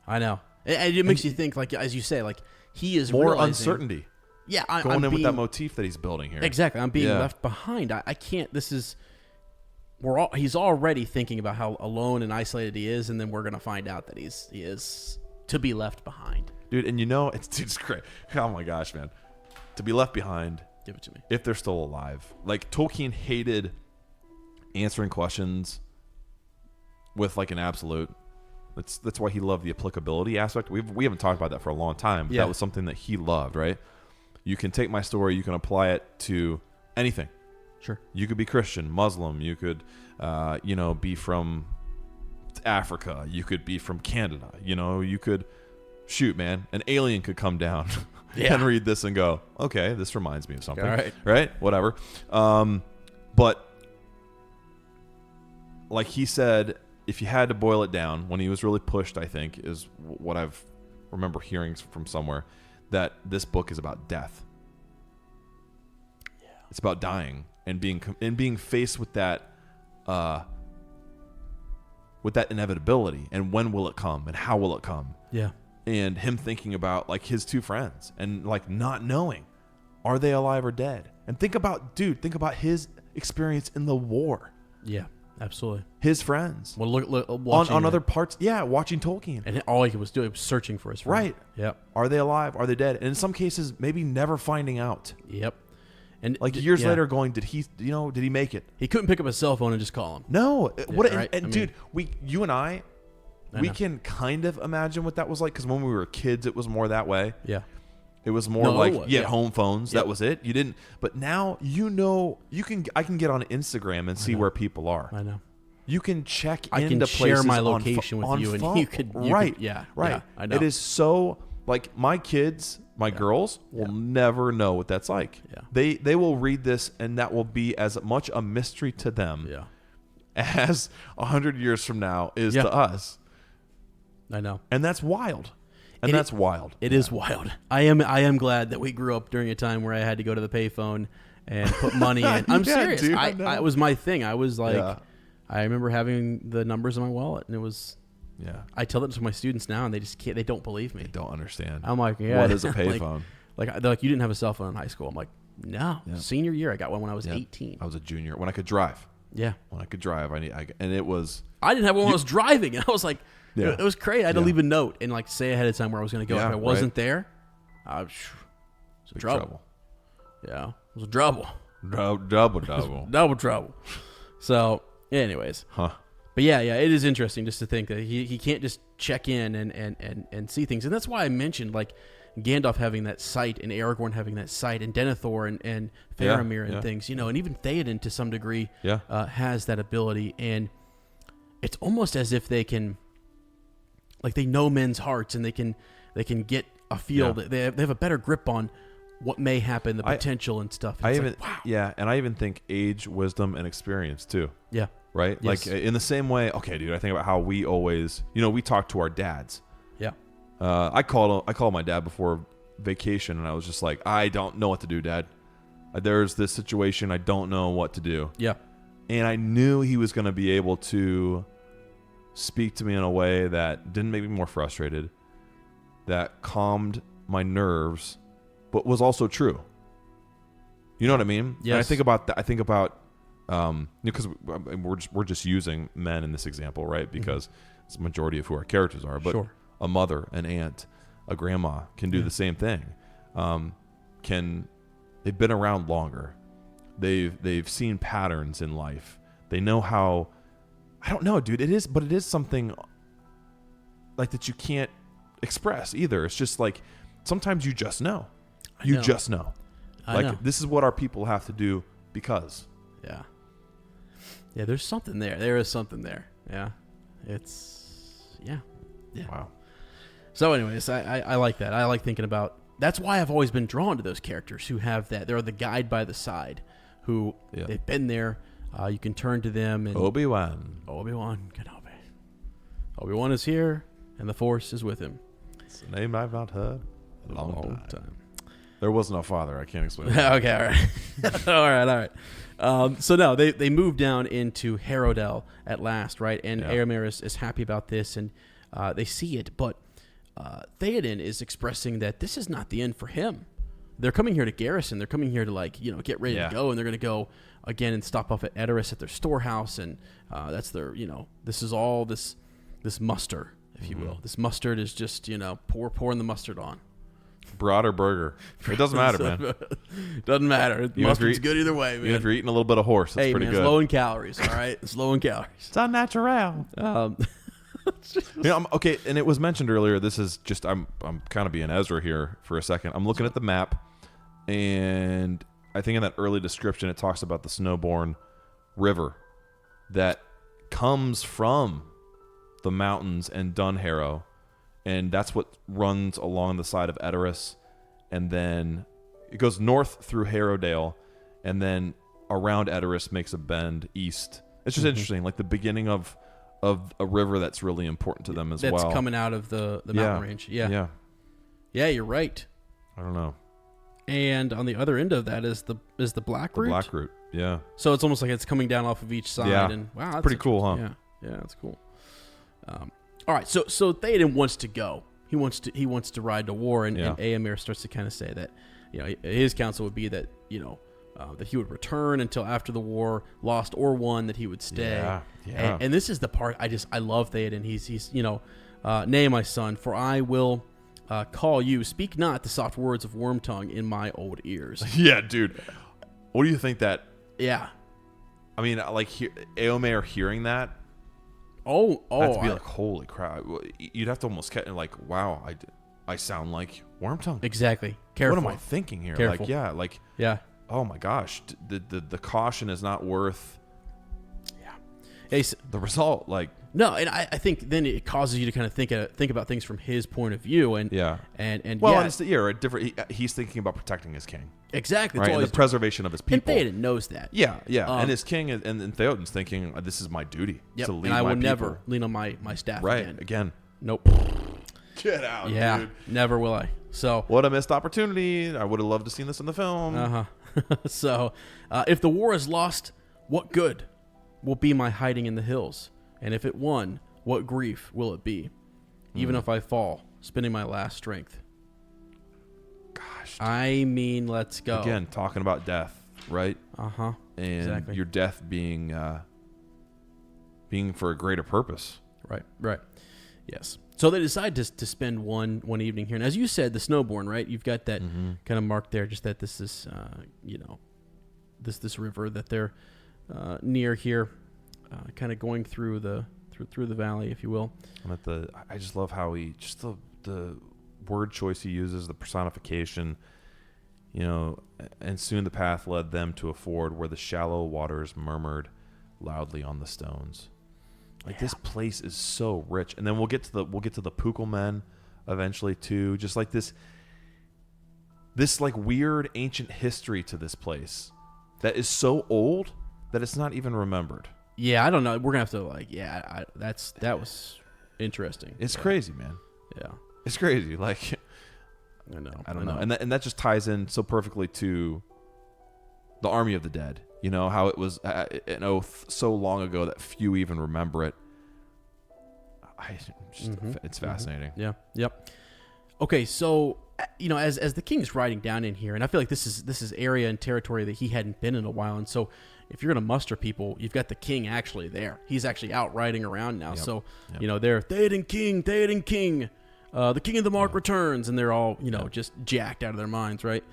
I know. It makes you think, like, as you say, like, he is more realizing, uncertainty. Yeah. Going in with that motif that he's building here. Exactly. I'm being left behind. I can't, he's already thinking about how alone and isolated he is, and then we're going to find out that he is to be left behind. Dude, and it's great. Oh my gosh, man. To be left behind. Give it to me. If they're still alive. Like, Tolkien hated answering questions with like an absolute. That's why he loved the applicability aspect. We haven't talked about that for a long time, but that was something that he loved, right? You can take my story, you can apply it to anything. Sure. You could be Christian, Muslim, you could be from Africa, you could be from Canada, you could shoot, man, an alien could come down and read this and go, okay, this reminds me of something. All right. Right? Whatever. But like he said, if you had to boil it down, when he was really pushed, I think, is what I've remember hearing from somewhere, that this book is about death. Yeah. It's about dying and being faced with that inevitability, and when will it come and how will it come? Yeah. And him thinking about like his two friends and like not knowing, are they alive or dead? And think about his experience in the war. Yeah. Absolutely. His friends. Well, look on other parts. Yeah, watching Tolkien. And all he was doing was searching for his friend. Right. Yep. Are they alive? Are they dead? And in some cases, maybe never finding out. Yep. And like years later going, did he make it? He couldn't pick up his cell phone and just call him. No. Right? Dude, you and I can kind of imagine what that was like, because when we were kids, it was more that way. Yeah. It was more you had home phones. Yep. That was it. You didn't. But now I can get on Instagram and see where people are. I know. You can check I into can share places my location with you, phone. and you could right. Yeah. I know. It is so like my kids, my girls will never know what that's like. Yeah. They will read this, and that will be as much a mystery to them as 100 years from now is to us. I know. And that's wild. And that's wild. It is wild. I am glad that we grew up during a time where I had to go to the payphone and put money in. I'm serious. Dude, it was my thing. I was like, I remember having the numbers in my wallet, and it was. Yeah. I tell that to my students now, and they just can't. They don't believe me. They don't understand. I'm like, what is a payphone? They're like, you didn't have a cell phone in high school. I'm like, no. Yeah. Senior year, I got one when I was 18. I was a junior when I could drive. Yeah. When I could drive, and it was. I didn't have one when I was driving, and I was like. Yeah. It was crazy. I had to leave a note and like say ahead of time where I was going to go. If I wasn't there, I was in trouble. Yeah, it was a trouble. Double trouble. So, anyways. But yeah, it is interesting just to think that he can't just check in and see things. And that's why I mentioned like Gandalf having that sight and Aragorn having that sight and Denethor and Faramir and things, and even Theoden to some degree has that ability. And it's almost as if they can... Like they know men's hearts, and they can get a feel that they have a better grip on what may happen, the potential and stuff. And and I even think age, wisdom, and experience too. Yeah, right. Yes. Like in the same way. Okay, dude. I think about how we always, we talk to our dads. Yeah. I called my dad before vacation, and I was just like, I don't know what to do, Dad. There's this situation, I don't know what to do. Yeah. And I knew he was going to be able to speak to me in a way that didn't make me more frustrated, that calmed my nerves, but was also true. You know what I mean? Yeah. I think about that. I think about because we're just using men in this example, right? Because it's the majority of who our characters are. But a mother, an aunt, a grandma can do the same thing. They've been around longer. They've seen patterns in life. They know how I don't know, dude. It is something like that you can't express either. It's just like sometimes you just know. Just know. I know. This is what our people have to do because. Yeah. Yeah, there's something there. There is something there. Yeah. Yeah. Wow. So anyways, I like that. I like thinking about, that's why I've always been drawn to those characters who have that. They're the guide by the side, who they've been there. You can turn to them. And Obi-Wan Kenobi. Obi-Wan is here, and the Force is with him. It's a name I've not heard in a long time. There was no father. I can't explain it. Okay, all right. all right. So no, they move down into Harrowdale at last, right? And Éomer is happy about this, and they see it. But Theoden is expressing that this is not the end for him. They're coming here to garrison. They're coming here to get ready to go, and they're going to go again and stop off at Edoras at their storehouse, and that's their this is all this muster, if you will. This mustard is just pouring the mustard on. Brat or burger. It doesn't matter, man. Doesn't matter. Mustard's good either way, man. Even if you're eating a little bit of horse, it's pretty good. It's low in calories, all right? It's low in calories. It's unnatural. Okay, and it was mentioned earlier, this is just, I'm kind of being Ezra here for a second. I'm looking at the map, and I think in that early description, it talks about the Snowborn River that comes from the mountains and Dunharrow. And that's what runs along the side of Edoras. And then it goes north through Harrowdale. And then around Edoras makes a bend east. It's just interesting. Like the beginning of a river that's really important to them as well. That's coming out of the mountain range. Yeah. Yeah, you're right. I don't know. And on the other end of that is the Black Root. The Black Root, yeah. So it's almost like it's coming down off of each side. Yeah. And wow, that's pretty cool, huh? Yeah, that's cool. All right, so Theoden wants to go. He wants to ride to war, and Éomer starts to kind of say that, his counsel would be that that he would return until after the war, lost or won, that he would stay. Yeah. And this is the part I love Theoden. He's nay, my son, for I will call you. Speak not the soft words of worm tongue in my old ears. Yeah, dude. What do you think that? Yeah. I mean, like Éomer hearing that. Oh, that'd be like, holy crap! You'd have to almost get like, wow, I sound like Wormtongue. Exactly. Careful. What am I thinking here? Careful. Yeah. Oh my gosh, the caution is not worth. Yeah. Hey, the result, no, and I think then it causes you to kind of think about things from his point of view, and right, different. He's thinking about protecting his king. Exactly, right, and the preservation of his people. And Theoden knows that. Yeah, and his king and Theoden's thinking, this is my duty to lead my people. And I will never lean on my staff again. Nope. Get out, dude. Never will I. So what a missed opportunity. I would have loved to seen this in the film. So, if the war is lost, what good will be my hiding in the hills? And if it won, what grief will it be? Even if I fall, spending my last strength. Gosh. Dude. I mean, let's go. Again, talking about death, right? And exactly. Your death being for a greater purpose. Right. Yes. So they decide to spend one evening here. And as you said, the Snowborn, right? You've got that kind of mark there, just that this is, this river that they're near here. Kind of going through the valley, if you will. I just love how the word choice he uses, the personification, and soon the path led them to a ford where the shallow waters murmured loudly on the stones. This place is so rich, and then we'll get to the Pukul men eventually too. Just like this like weird ancient history to this place that is so old that it's not even remembered. Yeah, I don't know. We're gonna have to that was interesting. It's crazy, man. Yeah, it's crazy. I know. And that just ties in so perfectly to the Army of the Dead. How it was an oath so long ago that few even remember it. It's fascinating. Yeah. Yep. Okay, so as the king's riding down in here, and I feel like this is area and territory that he hadn't been in a while, and so if you're going to muster people, you've got the king actually there. He's actually out riding around now. Yep. So, they're Theoden King, the king of the Mark returns, and they're all, just jacked out of their minds, right?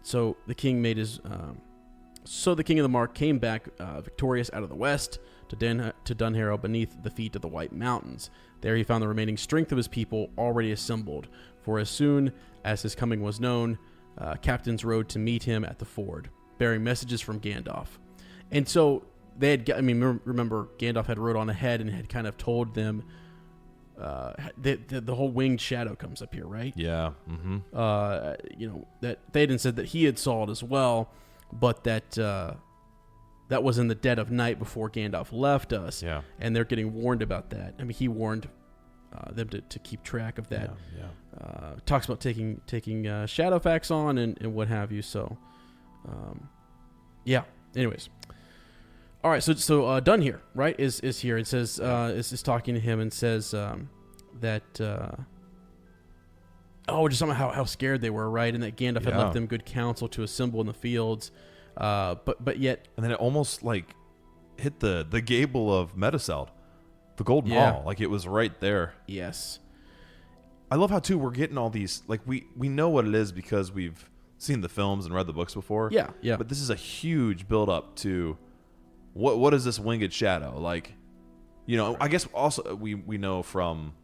So the king made his So the King of the Mark came back victorious out of the west to Dunharrow beneath the feet of the White Mountains. There he found the remaining strength of his people already assembled, for as soon as his coming was known, captains rode to meet him at the ford, bearing messages from Gandalf. And so they had, remember Gandalf had rode on ahead and had kind of told them, the whole winged shadow comes up here, right? Yeah. Mm-hmm. That Théoden said that he had saw it as well, but that was in the dead of night before Gandalf left us. Yeah. And they're getting warned about that. I mean, he warned them to keep track of that. Yeah. Talks about taking Shadowfax on and what have you. So, yeah. Anyways. All right, so Dun here, right, is here. It says is talking to him and says that just something how scared they were, right, and that Gandalf had left them good counsel to assemble in the fields, but yet, and then it almost like hit the gable of Meduseld, the Golden Hall, like it was right there. Yes, I love how too we're getting all these, like we know what it is because we've seen the films and read the books before. Yeah. But this is a huge build up to. What is this winged shadow? Like, I guess also we know from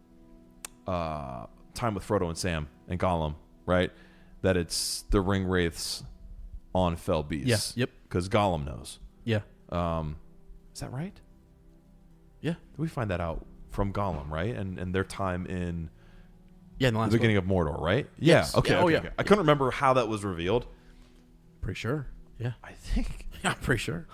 time with Frodo and Sam and Gollum, right? That it's the ring wraiths on fell beasts. Yeah. Yep. Because Gollum knows. Yeah. Is that right? Yeah. We find that out from Gollum, right? And their time in in the beginning of Mordor, right? Yes. Yeah. Okay. Yeah. Okay. I couldn't remember how that was revealed. Pretty sure. Yeah. I think. Yeah, pretty sure.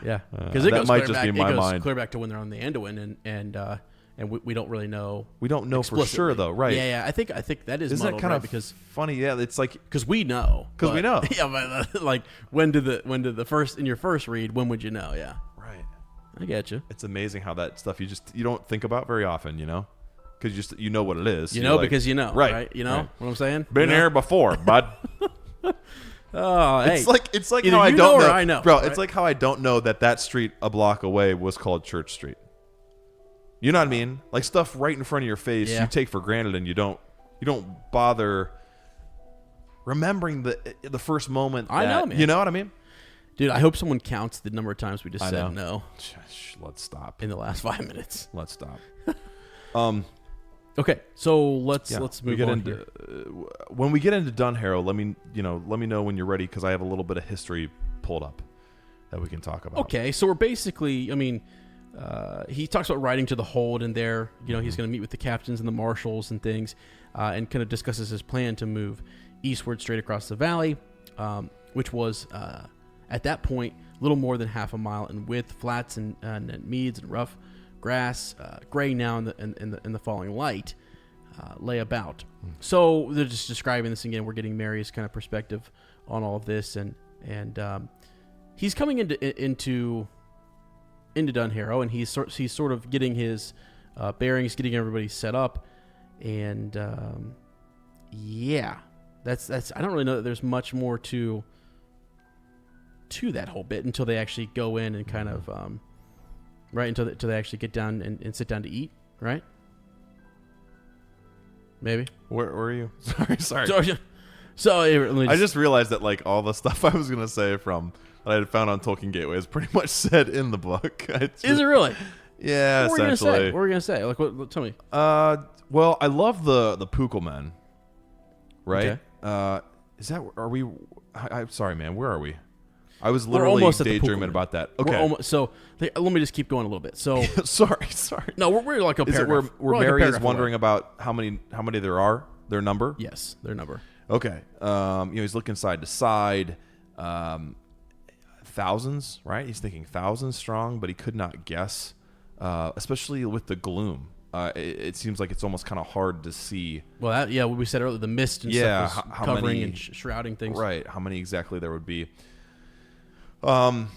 Yeah, because that might just be in my mind. Clear back to when they're on the Anduin, and we don't really know. We don't know for sure though, right? Yeah. I think that is. Isn't that kind of because funny? Yeah, it's like because we know. We know. Yeah, but like when did the first in your first read? When would you know? Yeah. Right. I get you. It's amazing how that stuff you don't think about very often, because you know what it is. Because you know, right? You know what I'm saying? Been here before, bud. Oh, hey. It's like how I don't know. I know, bro. right? It's like how I don't know that street a block away was called Church Street. You know what I mean? Like stuff right in front of your face, you take for granted, and you don't bother remembering the first moment. I know, man. You know what I mean? Dude, I hope someone counts the number of times we just said no. Let's stop in the last 5 minutes. Let's stop. Okay, so let's move on here. When we get into Dunharrow, let me know when you're ready because I have a little bit of history pulled up that we can talk about. Okay, so we're basically, he talks about riding to the hold, and there, he's going to meet with the captains and the marshals and things, and kind of discusses his plan to move eastward straight across the valley, which was at that point a little more than half a mile in width, flats and meads and rough grass, gray now in the falling light, lay about. So they're just describing this again. We're getting Mary's kind of perspective on all of this, and he's coming into Dunharrow, and he's sort of getting his bearings, getting everybody set up, and that's. I don't really know that there's much more to that whole bit until they actually go in and kind of. Right, until they actually get down and sit down to eat, right? Maybe. Where are you? Sorry. So I just realized that like all the stuff I was gonna say from that I had found on Tolkien Gateway is pretty much said in the book. Is it really? Yeah, what essentially. What were we gonna say? Like, what? Tell me. Well, I love the Pukul men. Right. Okay. Is that? Are we? I'm sorry, man. Where are we? I was literally daydreaming about that. Okay. So let me just keep going a little bit. So sorry. No, we're like a paragraph. Where Mary is wondering about how many there are, their number? Yes, their number. Okay. He's looking side to side. Thousands, right? He's thinking thousands strong, but he could not guess, especially with the gloom. It seems like it's almost kind of hard to see. Well, what we said earlier, the mist and stuff was covering and shrouding things. Right. How many exactly there would be. And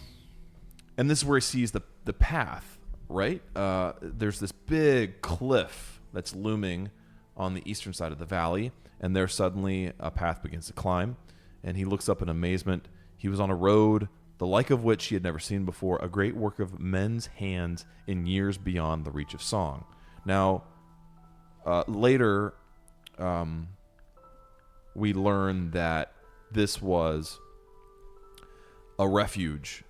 this is where he sees the path, right? There's this big cliff that's looming on the eastern side of the valley, and there suddenly a path begins to climb, and he looks up in amazement. He was on a road, the like of which he had never seen before, a great work of men's hands in years beyond the reach of song. Now, later, we learn that this was a refuge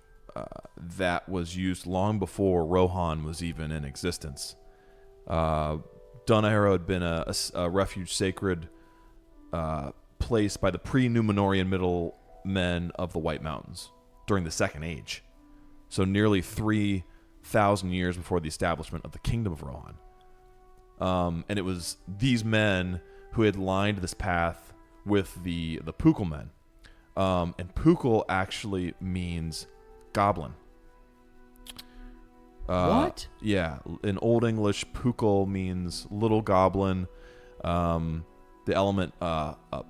that was used long before Rohan was even in existence. Dunaharrow had been a refuge sacred place by the pre-Numenorian middle men of the White Mountains during the Second Age. So nearly 3,000 years before the establishment of the Kingdom of Rohan. And it was these men who had lined this path with the Pukul men. And Pukul actually means goblin. What? Yeah. In Old English, Pukul means little goblin. The element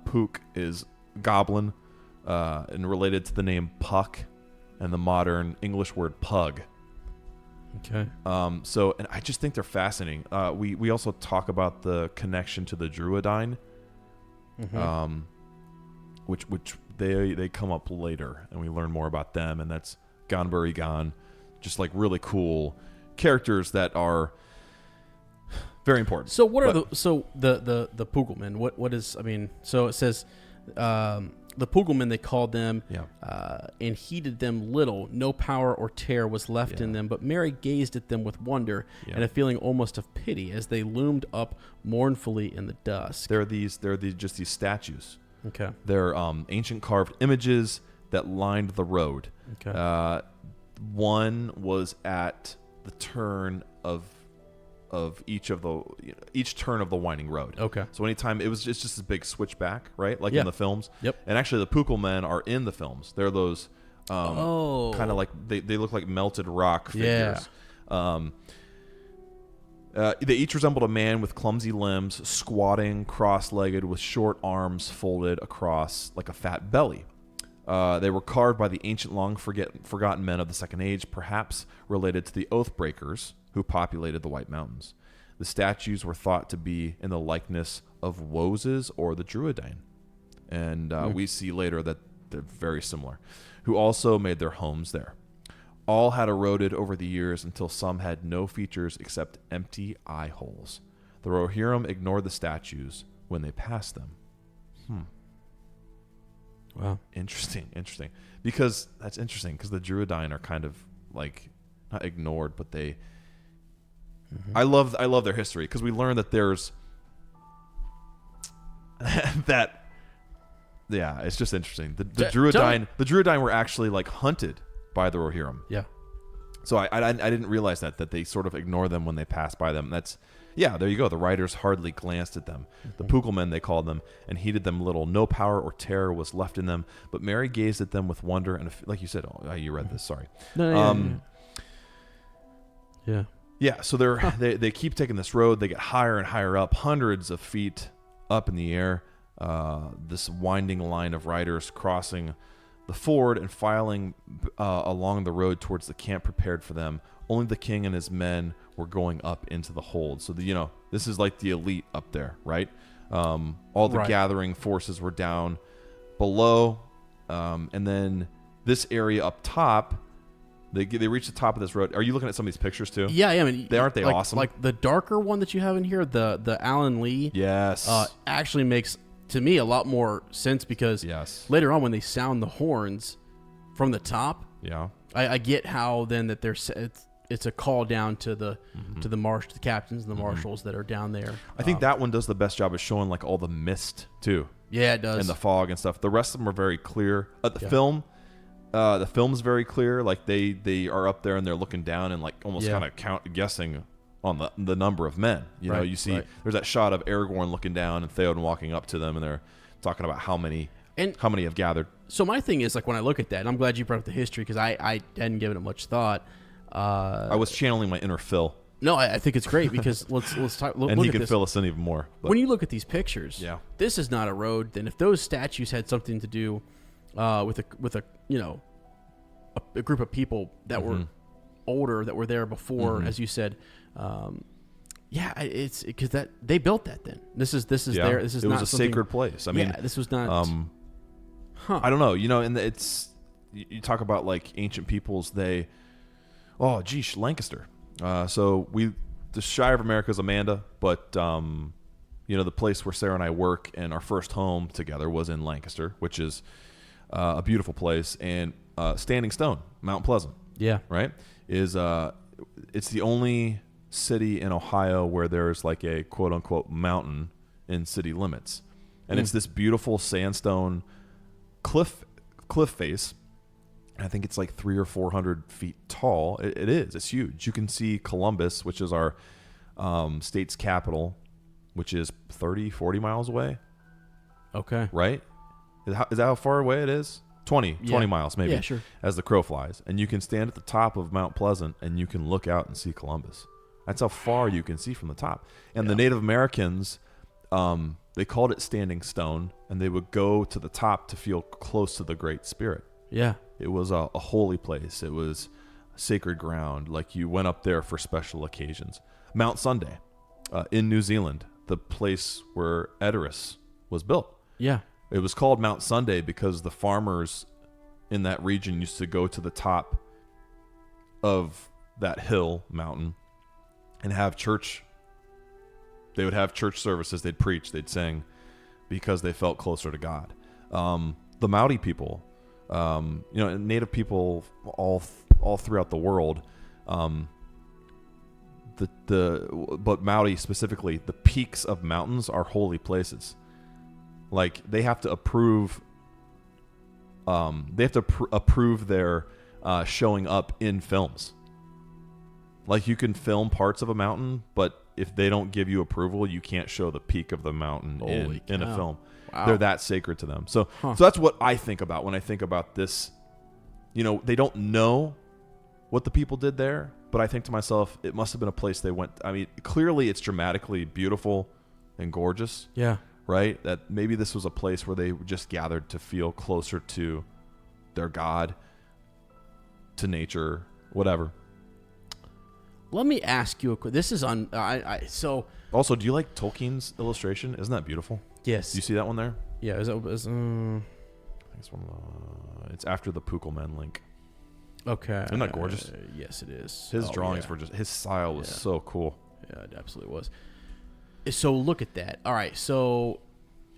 Puk is goblin, and related to the name Puck and the modern English word pug. Okay. So, and I just think they're fascinating. We also talk about the connection to the Druidine, which they come up later, and we learn more about them, and that's Gonbury Gon, just like really cool characters that are very important. So what are the Pugelmen? What is, I mean, so it says the Pugelmen, they called them, and heeded them little. No power or terror was left in them, but Mary gazed at them with wonder and a feeling almost of pity as they loomed up mournfully in the dusk. There are just these statues. Okay. They're ancient carved images that lined the road. Okay. One was at the turn of each turn of the winding road. Okay. So anytime it's just this big switchback, right? Like in the films. Yep. And actually, the Pukul men are in the films. They're those kind of like they look like melted rock figures. They each resembled a man with clumsy limbs, squatting, cross-legged, with short arms folded across like a fat belly. They were carved by the ancient, long-forgotten men of the Second Age, perhaps related to the Oathbreakers who populated the White Mountains. The statues were thought to be in the likeness of Woses or the Druidine. And we see later that they're very similar, who also made their homes there. All had eroded over the years until some had no features except empty eye holes. The Rohirrim ignored the statues when they passed them. Wow. Interesting. Because that's interesting, because the Druidine are kind of like not ignored, but they. I love their history, because we learn that there's that. Yeah, it's just interesting. The Druidine were actually like hunted by the Rohirrim. Yeah. So I didn't realize that they sort of ignore them when they pass by them. There you go. The writers hardly glanced at them. The Pugelmen, they called them, and heeded them little. No power or terror was left in them, but Mary gazed at them with wonder, and like you said, you read this, sorry. Yeah, so they keep taking this road. They get higher and higher up, hundreds of feet up in the air. This winding line of riders crossing the ford and filing along the road towards the camp prepared for them. Only the king and his men were going up into the hold. So this is like the elite up there, right? All the gathering forces were down below, and then this area up top. They reach the top of this road. Are you looking at some of these pictures too? Yeah, I mean, aren't they awesome? Like the darker one that you have in here, the Alan Lee. Yes. Actually makes to me a lot more sense, because later on when they sound the horns from the top, I get how then that it's a call down to the the captains and the marshals that are down there. I think that one does the best job of showing like all the mist too. Yeah, it does. And the fog and stuff. The rest of them are very clear. The film's very clear. Like they are up there and they're looking down and like almost kind of guessing on the number of men. You see there's that shot of Aragorn looking down and Theoden walking up to them, and they're talking about how many have gathered. So my thing is, like, when I look at that, and I'm glad you brought up the history, because I hadn't given it much thought. I was channeling my inner Phil. No, I think it's great, because let's talk. And look he at can this. fill us in even more. But When you look at these pictures, this is not a road. Then if those statues had something to do with a group of people that were older, that were there before, as you said, it's because that they built that. Then this is there. This is it not was a sacred place. I mean, this was not. I don't know. And it's you talk about like ancient peoples. Lancaster. The Shire of America is Amanda, but the place where Sarah and I work and our first home together was in Lancaster, which is a beautiful place. And Standing Stone, Mount Pleasant, Yeah. right? Is it's the only city in Ohio where there's like a quote unquote mountain in city limits, and it's this beautiful sandstone cliff face. I think it's like 300 or 400 feet tall. It is. It's huge. You can see Columbus, which is our state's capital, which is 30, 40 miles away. Okay. Right? Is that how far away it is? 20 miles maybe. Yeah, sure. As the crow flies. And you can stand at the top of Mount Pleasant and you can look out and see Columbus. That's how far you can see from the top. And the Native Americans, they called it Standing Stone, and they would go to the top to feel close to the Great Spirit. Yeah. It was a holy place. It was sacred ground. Like you went up there for special occasions. Mount Sunday in New Zealand, the place where Edoras was built. Yeah. It was called Mount Sunday because the farmers in that region used to go to the top of that hill mountain and have church. They would have church services. They'd preach. They'd sing because they felt closer to God. The Maori people, Native people all throughout the world, but Maori specifically, the peaks of mountains are holy places. Like they have to approve. Approve their showing up in films. Like you can film parts of a mountain, but if they don't give you approval, you can't show the peak of the mountain in a film. Wow. They're that sacred to them. So that's what I think about when I think about this. They don't know what the people did there, but I think to myself, it must have been a place they went. I mean, clearly it's dramatically beautiful and gorgeous. Yeah. Right? That maybe this was a place where they just gathered to feel closer to their God, to nature, whatever. Let me ask you a quick. This is on. Also, do you like Tolkien's illustration? Isn't that beautiful? Yes. Do you see that one there? Yeah. I think it's one of it's after the Pookelman link. Okay. Isn't that gorgeous? Yes, it is. His drawings were just. His style was so cool. Yeah, it absolutely was. So look at that. All right. So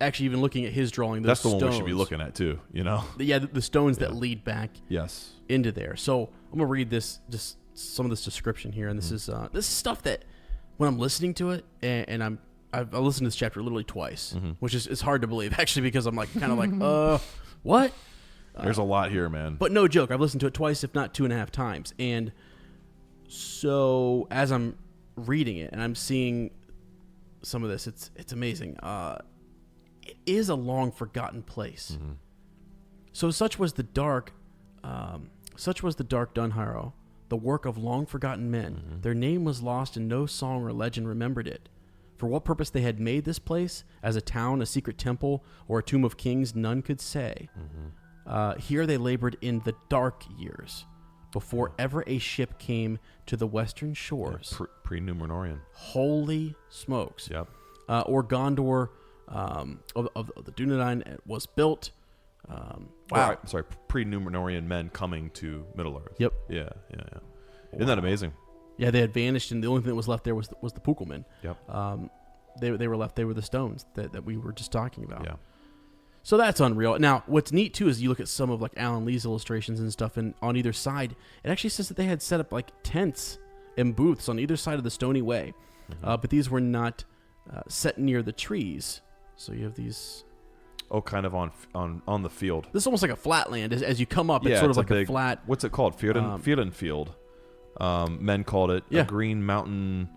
actually, even looking at his drawing, that's the stones, one we should be looking at too. Yeah, the stones that lead back. Yes. Into there. So I'm gonna read this, just some of this description here, and this is stuff that when I'm listening to it, and I've listened to this chapter literally twice, which is it's hard to believe actually, because I'm like kind of like what? There's a lot here, man. But no joke, I've listened to it twice, if not 2.5 times, and so as I'm reading it and I'm seeing some of this, it's amazing. It is a long forgotten place. So such was the dark Dunharrow, the work of long forgotten men. Their name was lost, and no song or legend remembered it. For what purpose they had made this place, as a town, a secret temple, or a tomb of kings, none could say. Here they labored in the dark years, before ever a ship came to the western shores. Pre-Numenorian. Holy smokes. Yep. Or Gondor of the Dunedain was built. Wow. Sorry, pre-Numenorian men coming to Middle-earth. Yep. Yeah. Isn't that amazing? Yeah, they had vanished, and the only thing that was left there was the Pookelmen. Yep. They were left. They were the stones that we were just talking about. Yeah. So that's unreal. Now, what's neat too is you look at some of like Alan Lee's illustrations and stuff, and on either side, it actually says that they had set up like tents and booths on either side of the Stony Way, but these were not set near the trees. So you have these. Oh, kind of on the field. This is almost like a flatland. As you come up, it's sort of like a flat. What's it called? Field field. Men called it a green mountain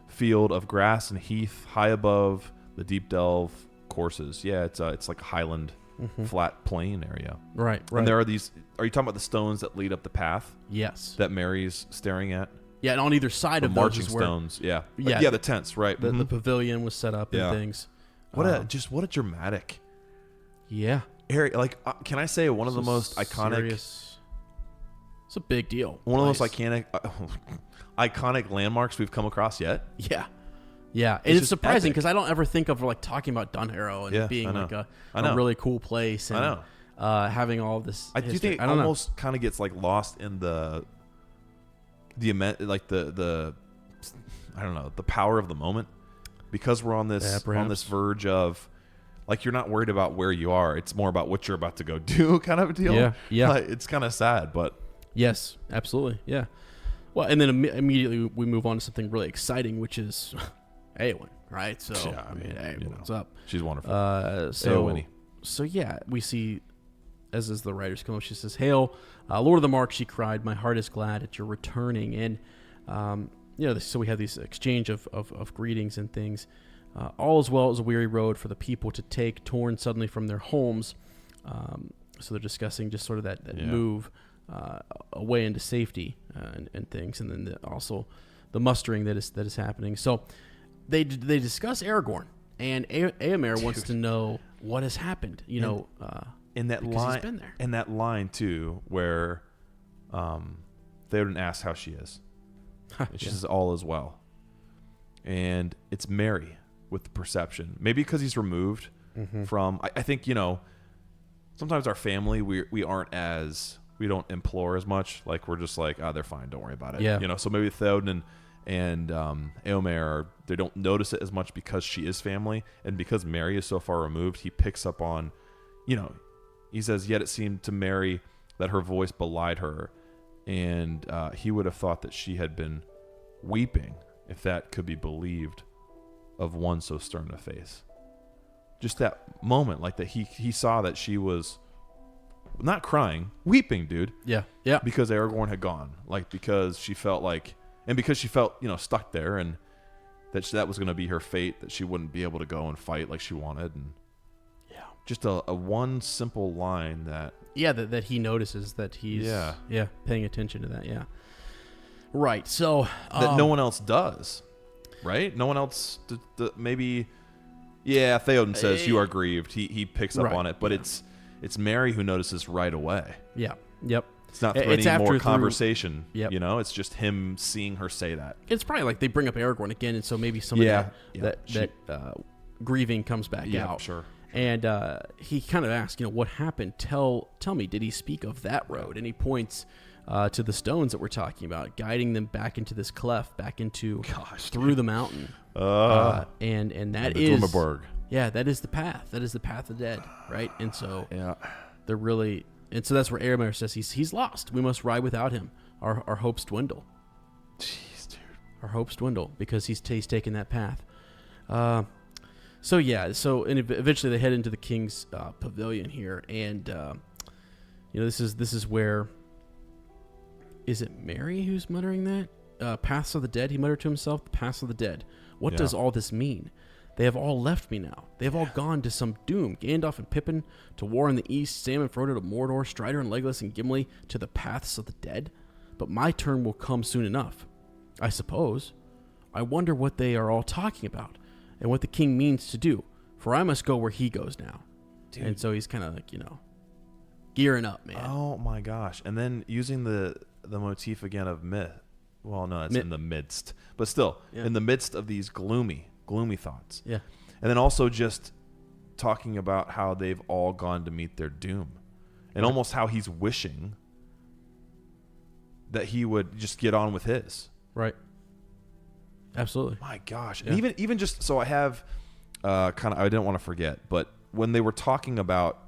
field of grass and heath high above the deep delve courses. Yeah, it's like a highland flat plain area. Right. And there are these. Are you talking about the stones that lead up the path? Yes. That Mary's staring at. Yeah, and on either side the of marching those stones. Yeah. Yeah. The tents. Right. The pavilion was set up and things. What a dramatic. Yeah. Area. Like, can I say one of the most iconic? It's a big deal. One of the most iconic landmarks we've come across yet. Yeah. Yeah, and it's surprising because I don't ever think of like talking about Dunharrow and being like a really cool place. And, I know. Having all of this. Do you think it almost kind of gets like lost in the like the I don't know, the power of the moment, because we're on this verge of like you're not worried about where you are. It's more about what you're about to go do, kind of a deal. Yeah, yeah. Like, it's kind of sad, but Yes, absolutely. Yeah. Well, and then immediately we move on to something really exciting, which is Eowyn, right? So, Yeah, I mean, hey, you know, what's up? she's wonderful. So, yeah, we see, as the writers come up, she says, "Hail, Lord of the Mark," she cried, "my heart is glad at your returning." And, so we have these exchange of greetings and things. All as well as a weary road for the people to take, torn suddenly from their homes. So they're discussing just sort of that move away into safety and things, and then also the mustering that is happening. So they discuss Aragorn, and Éomer wants to know what has happened. In that because line, he's been there. in that line too, where Theoden asks how she is, and she says all is well, and it's Merry with the perception. Maybe because he's removed from. I think sometimes our family we aren't as. We don't implore as much. Like, we're just like, they're fine. Don't worry about it. Yeah. So maybe Theoden and Éomer, they don't notice it as much because she is family. And because Merry is so far removed, he picks up on, he says, yet it seemed to Merry that her voice belied her. And he would have thought that she had been weeping, if that could be believed, of one so stern a face. Just that moment, like that he saw that she was... not crying, weeping, dude. Yeah. Because Aragorn had gone, because she felt stuck there, and that was going to be her fate, that she wouldn't be able to go and fight like she wanted, and just a one simple line that that he notices that he's paying attention to that. Right. So that no one else does, right? No one else maybe. Yeah, Theoden says you are grieved. He picks up on it, but it's Merry who notices right away. Yeah. Yep. It's not through any more conversation. Yep. It's just him seeing her say that. It's probably like they bring up Aragorn again, and so maybe some of that grieving comes back out. Sure. And he kind of asks, what happened? Tell me, did he speak of that road? And he points to the stones that we're talking about, guiding them back into this cleft, back into through the mountain. And that is Dwemerberg. Yeah, that is the path. That is the path of the dead, right? And so they're really, and so that's where Éomer says he's lost. We must ride without him. Our hopes dwindle. Jeez, dude. Our hopes dwindle because he's taken that path. So eventually they head into the king's pavilion here, and this is where, is it Merry who's muttering that? Paths of the dead, he muttered to himself. The paths of the dead. What does all this mean? They have all left me now. They have all gone to some doom. Gandalf and Pippin to war in the east, Sam and Frodo to Mordor, Strider and Legolas and Gimli to the paths of the dead. But my turn will come soon enough, I suppose. I wonder what they are all talking about, and what the king means to do, for I must go where he goes now. Dude. And so he's kind of like, gearing up, man. Oh my gosh. And then using the motif again of myth. Well, no, it's in the midst. But still, in the midst of these gloomy thoughts. Yeah. And then also just talking about how they've all gone to meet their doom. And almost how he's wishing that he would just get on with his. Right. Absolutely. My gosh. And even just, so I have I didn't want to forget, but when they were talking about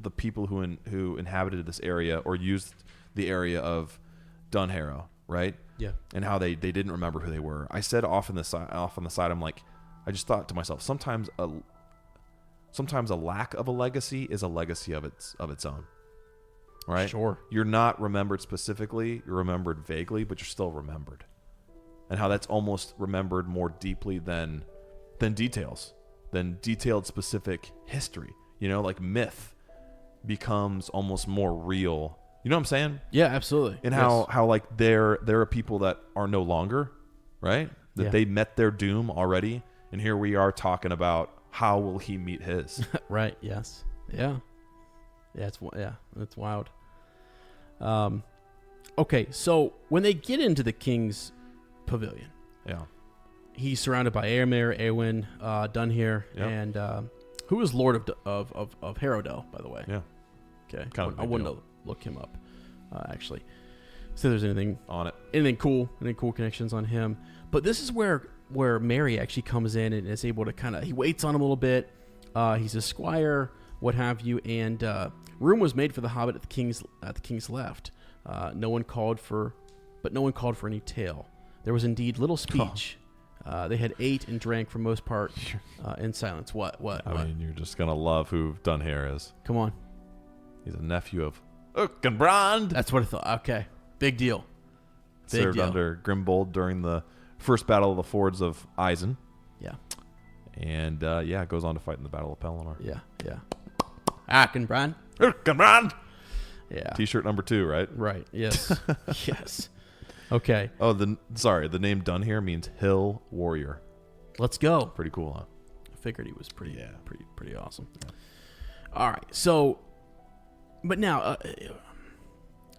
the people who inhabited this area or used the area of Dunharrow, right? Yeah. And how they didn't remember who they were. I said off on the side, I'm like, I just thought to myself, sometimes a lack of a legacy is a legacy of its own. Right? Sure. You're not remembered specifically, you're remembered vaguely, but you're still remembered. And how that's almost remembered more deeply than details, than detailed specific history. Like myth becomes almost more real. You know what I'm saying? Yeah, absolutely. And how like there are people that are no longer, right? That they met their doom already, and here we are talking about how will he meet his. Right. Yes. Yeah. Yeah. That's wild. Okay. So when they get into the king's pavilion, he's surrounded by Éomer, Éowyn, Dunhir, and who is Lord of Harrowdale, by the way. Yeah. Okay. Kind I wouldn't look him up, actually. See if there's anything on it. Any cool connections on him. But this is where Merry actually comes in and is able to he waits on him a little bit, He's a squire, what have you, and room was made for the Hobbit at the king's left. No one called for any tale. There was indeed little speech. They had ate and drank for most part in silence. What? I mean, you're just gonna love who Dunhair is. Come on. He's a nephew of Uckenbrand. That's what I thought. Okay, big deal. Served under Grimbold during the first battle of the fords of Eisen. Yeah. And goes on to fight in the Battle of Pelennor. Yeah. Uckenbrand. Yeah. T-shirt number 2, right? Right. Yes. Yes. Okay. Oh, the name Dunhair means hill warrior. Let's go. Pretty cool, huh? I figured he was pretty awesome. Yeah. All right. So, but now,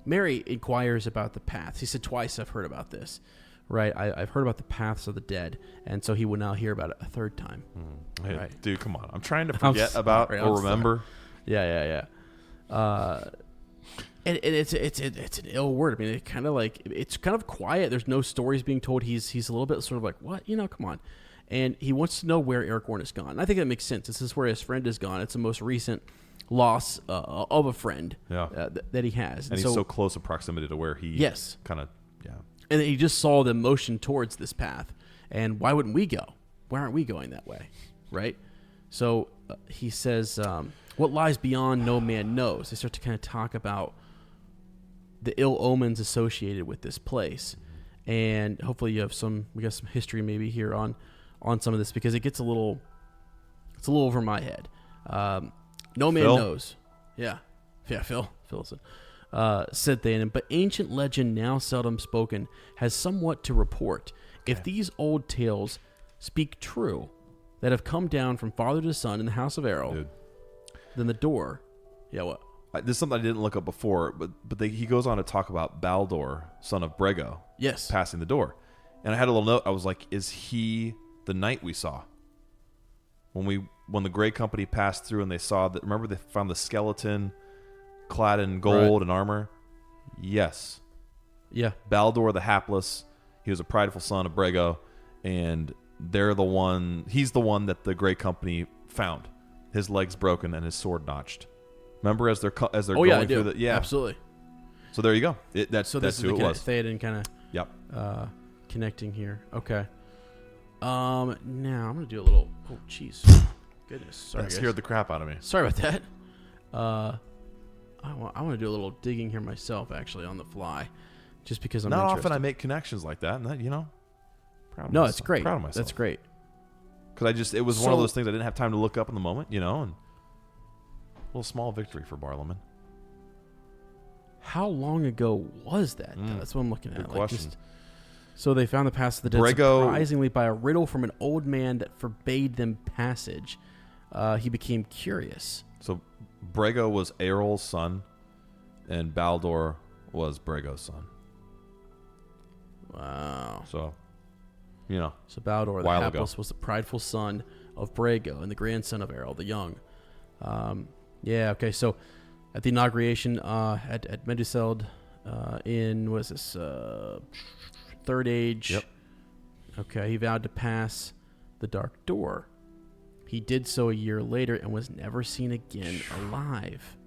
Mary inquires about the paths. He said twice, I've heard about this. Right, I've heard about the paths of the dead, and so he will now hear about it a third time. Hey, right. Dude, come on! I'm trying to forget about or remember. Yeah. And it's an ill word. I mean, it's kind of quiet. There's no stories being told. He's a little bit sort of like, what? Come on. And he wants to know where Aragorn has gone. And I think that makes sense. This is where his friend has gone. It's the most recent loss of a friend that he has. And he's so close in proximity to where he kind of. And he just saw the motion towards this path. And why wouldn't we go? Why aren't we going that way? Right? So he says, what lies beyond no man knows. They start to kind of talk about the ill omens associated with this place. And hopefully we got some history maybe here on some of this, because it gets a little over my head. No man knows. Yeah, Phil said. Said Thanon, but ancient legend, now seldom spoken, has somewhat to report. Okay. If these old tales speak true, that have come down from father to son in the house of Errol, then the door. Yeah, what? This is something I didn't look up before, but he goes on to talk about Baldur, son of Brego, passing the door. And I had a little note. I was like, is he the knight we saw? When the Grey Company passed through and they saw that, remember they found the skeleton clad in gold and armor? Yes. Yeah. Baldur the Hapless. He was a prideful son of Brego, and he's the one that the Grey Company found. His legs broken and his sword notched. Remember as they're going through the absolutely. So there you go. That's who it was. Theoden kind of connecting here. Okay. Now I'm gonna do a little. Oh, jeez. Goodness. Sorry, that scared the crap out of me. Sorry about that. I want to do a little digging here myself, actually, on the fly, just because I'm not interested. often I make connections like that, and that proud of no, myself. It's great. Proud of myself. That's great. Because it was one of those things I didn't have time to look up in the moment, and a little small victory for Barliman. How long ago was that? That's what I'm looking at. Good question. So they found the pass of the dead surprisingly by a riddle from an old man that forbade them passage. He became curious. So Brego was Eorl's son, and Baldur was Brego's son. Wow. So, So Baldur, the hapless, was the prideful son of Brego and the grandson of Eorl the Young. Okay. So at the inauguration at Meduseld in, what is this, Third Age. Yep. Okay, he vowed to pass the Dark Door. He did so a year later and was never seen again alive.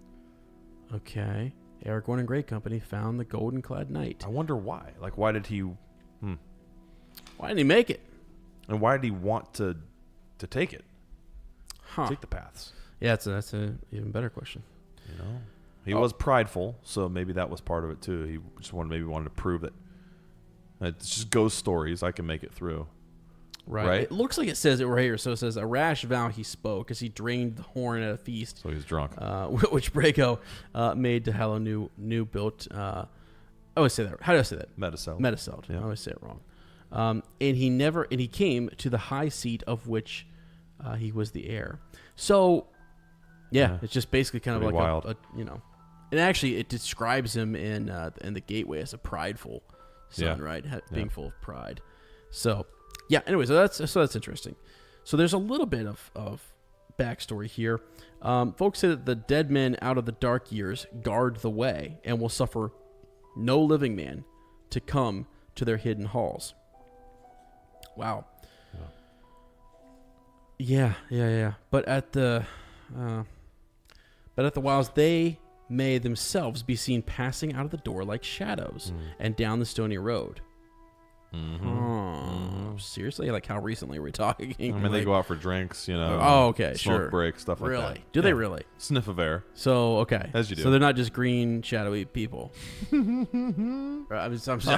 Okay. Aragorn and Grey Company found the golden-clad knight. I wonder why. Like, why did he... Why didn't he make it? And why did he want to take it? Take the paths? Yeah, that's an even better question. He was prideful, so maybe that was part of it, too. He just wanted to prove that it's just ghost stories. I can make it through. Right. It looks like it says it right here. So it says, a rash vow he spoke as he drained the horn at a feast. So he's drunk. Which Brego made to hallow new built. I always say that. How do I say that? Meduseld. Yeah. I always say it wrong. And he came to the high seat of which he was the heir. So, it's just basically kind of like wild. And actually it describes him in the gateway as a prideful son, right? Being full of pride. So. Yeah. Anyway, so that's interesting. So there's a little bit of backstory here. Folks say that the dead men out of the dark years guard the way and will suffer no living man to come to their hidden halls. Wow. Yeah. But at the wilds, they may themselves be seen passing out of the door like shadows and down the stony road. Seriously? Like, how recently were we talking? I mean, they go out for drinks, okay, smoke sure. breaks, stuff like that. Really? Do they really? Sniff of air. So, okay. As you do. So they're not just green, shadowy people. I'm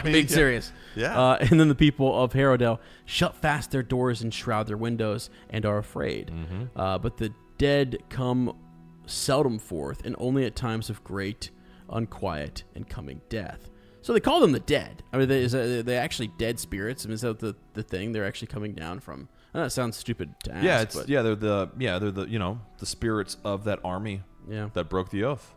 being serious. Yeah. And then the people of Harrowdale shut fast their doors and shroud their windows and are afraid. But the dead come seldom forth, and only at times of great unquiet and coming death. So they call them the dead. I mean, are they actually dead spirits? I mean, is that the thing they're actually coming down from? I know it sounds stupid to ask. They're the spirits of that army. Yeah. That broke the oath.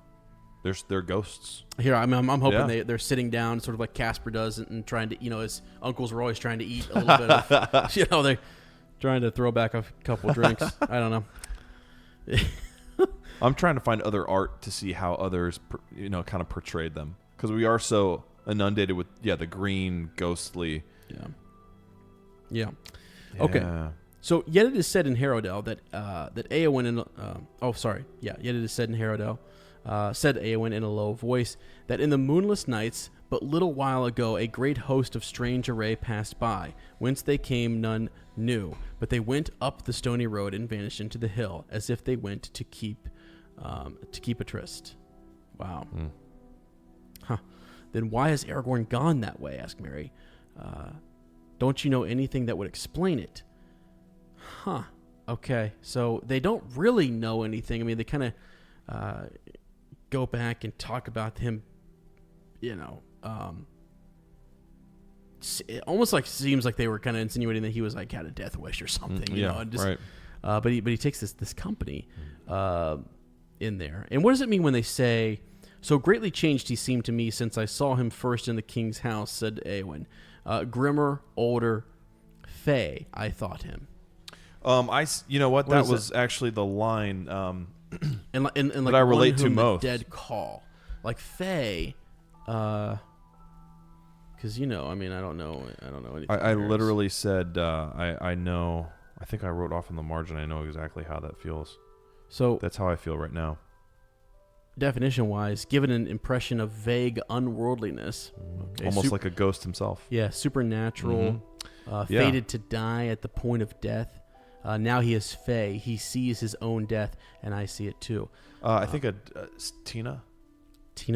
They're ghosts. Here, I'm hoping they're sitting down, sort of like Casper does, and trying to, his uncles were always trying to eat a little bit of, they're trying to throw back a couple drinks. I don't know. I'm trying to find other art to see how others, kind of portrayed them, because we are so inundated with the green ghostly. Yeah. Okay. So yet it is said in Harrowdale that Eowyn yet it is said in Harrowdale, said Eowyn in a low voice, that in the moonless nights but little while ago a great host of strange array passed by, whence they came none knew, but they went up the stony road and vanished into the hill, as if they went to keep a tryst. Wow. Huh. Then why has Aragorn gone that way? Asked Mary. Don't you know anything that would explain it? Huh. Okay. So they don't really know anything. I mean, they kind of go back and talk about him, it almost like seems like they were kind of insinuating that he was like had a death wish or something, right. But he takes this company in there. And what does it mean when they say, so greatly changed he seemed to me since I saw him first in the king's house, said Eowyn. Grimmer, older, fey, I thought him. That was actually the line and like that I relate to most. The dead call. Like fey, because I don't know anything. I literally said I know. I think I wrote off in the margin. I know exactly how that feels. So that's how I feel right now. Definition-wise, given an impression of vague unworldliness. Okay, almost like a ghost himself. Yeah, supernatural, fated to die at the point of death. Now he is fey. He sees his own death, and I see it too. I think Tina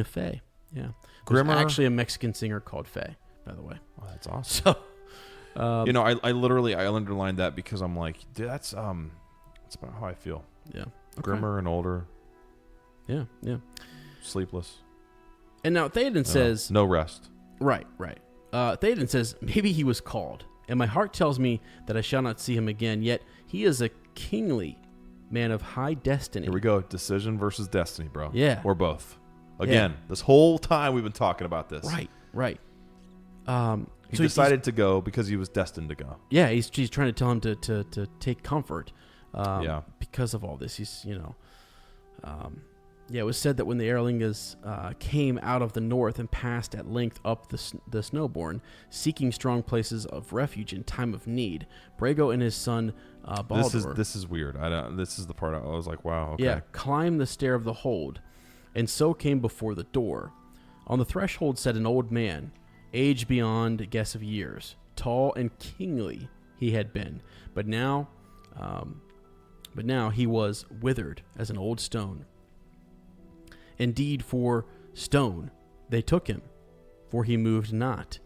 Fey. Yeah. Grimmer. There's actually a Mexican singer called Fey, by the way. Oh, that's awesome. So, I literally underlined that because I'm like, dude, that's about how I feel. Yeah. Okay. Grimmer and older. Yeah. Sleepless. And now Theoden says... No rest. Right. Theoden says, maybe he was called, and my heart tells me that I shall not see him again, yet he is a kingly man of high destiny. Here we go. Decision versus destiny, bro. Yeah. Or both. Again, this whole time we've been talking about this. Right. He decided to go because he was destined to go. Yeah, he's trying to tell him to take comfort. Because of all this, he's it was said that when the Erlingas came out of the north and passed at length up the Snowbourn, seeking strong places of refuge in time of need, Brago and his son Baldur. This is weird. This is the part I was like, wow. Okay. Yeah, climbed the stair of the hold, and so came before the door. On the threshold sat an old man, age beyond guess of years, tall and kingly he had been, but now he was withered as an old stone. Indeed, for stone they took him, for he moved not,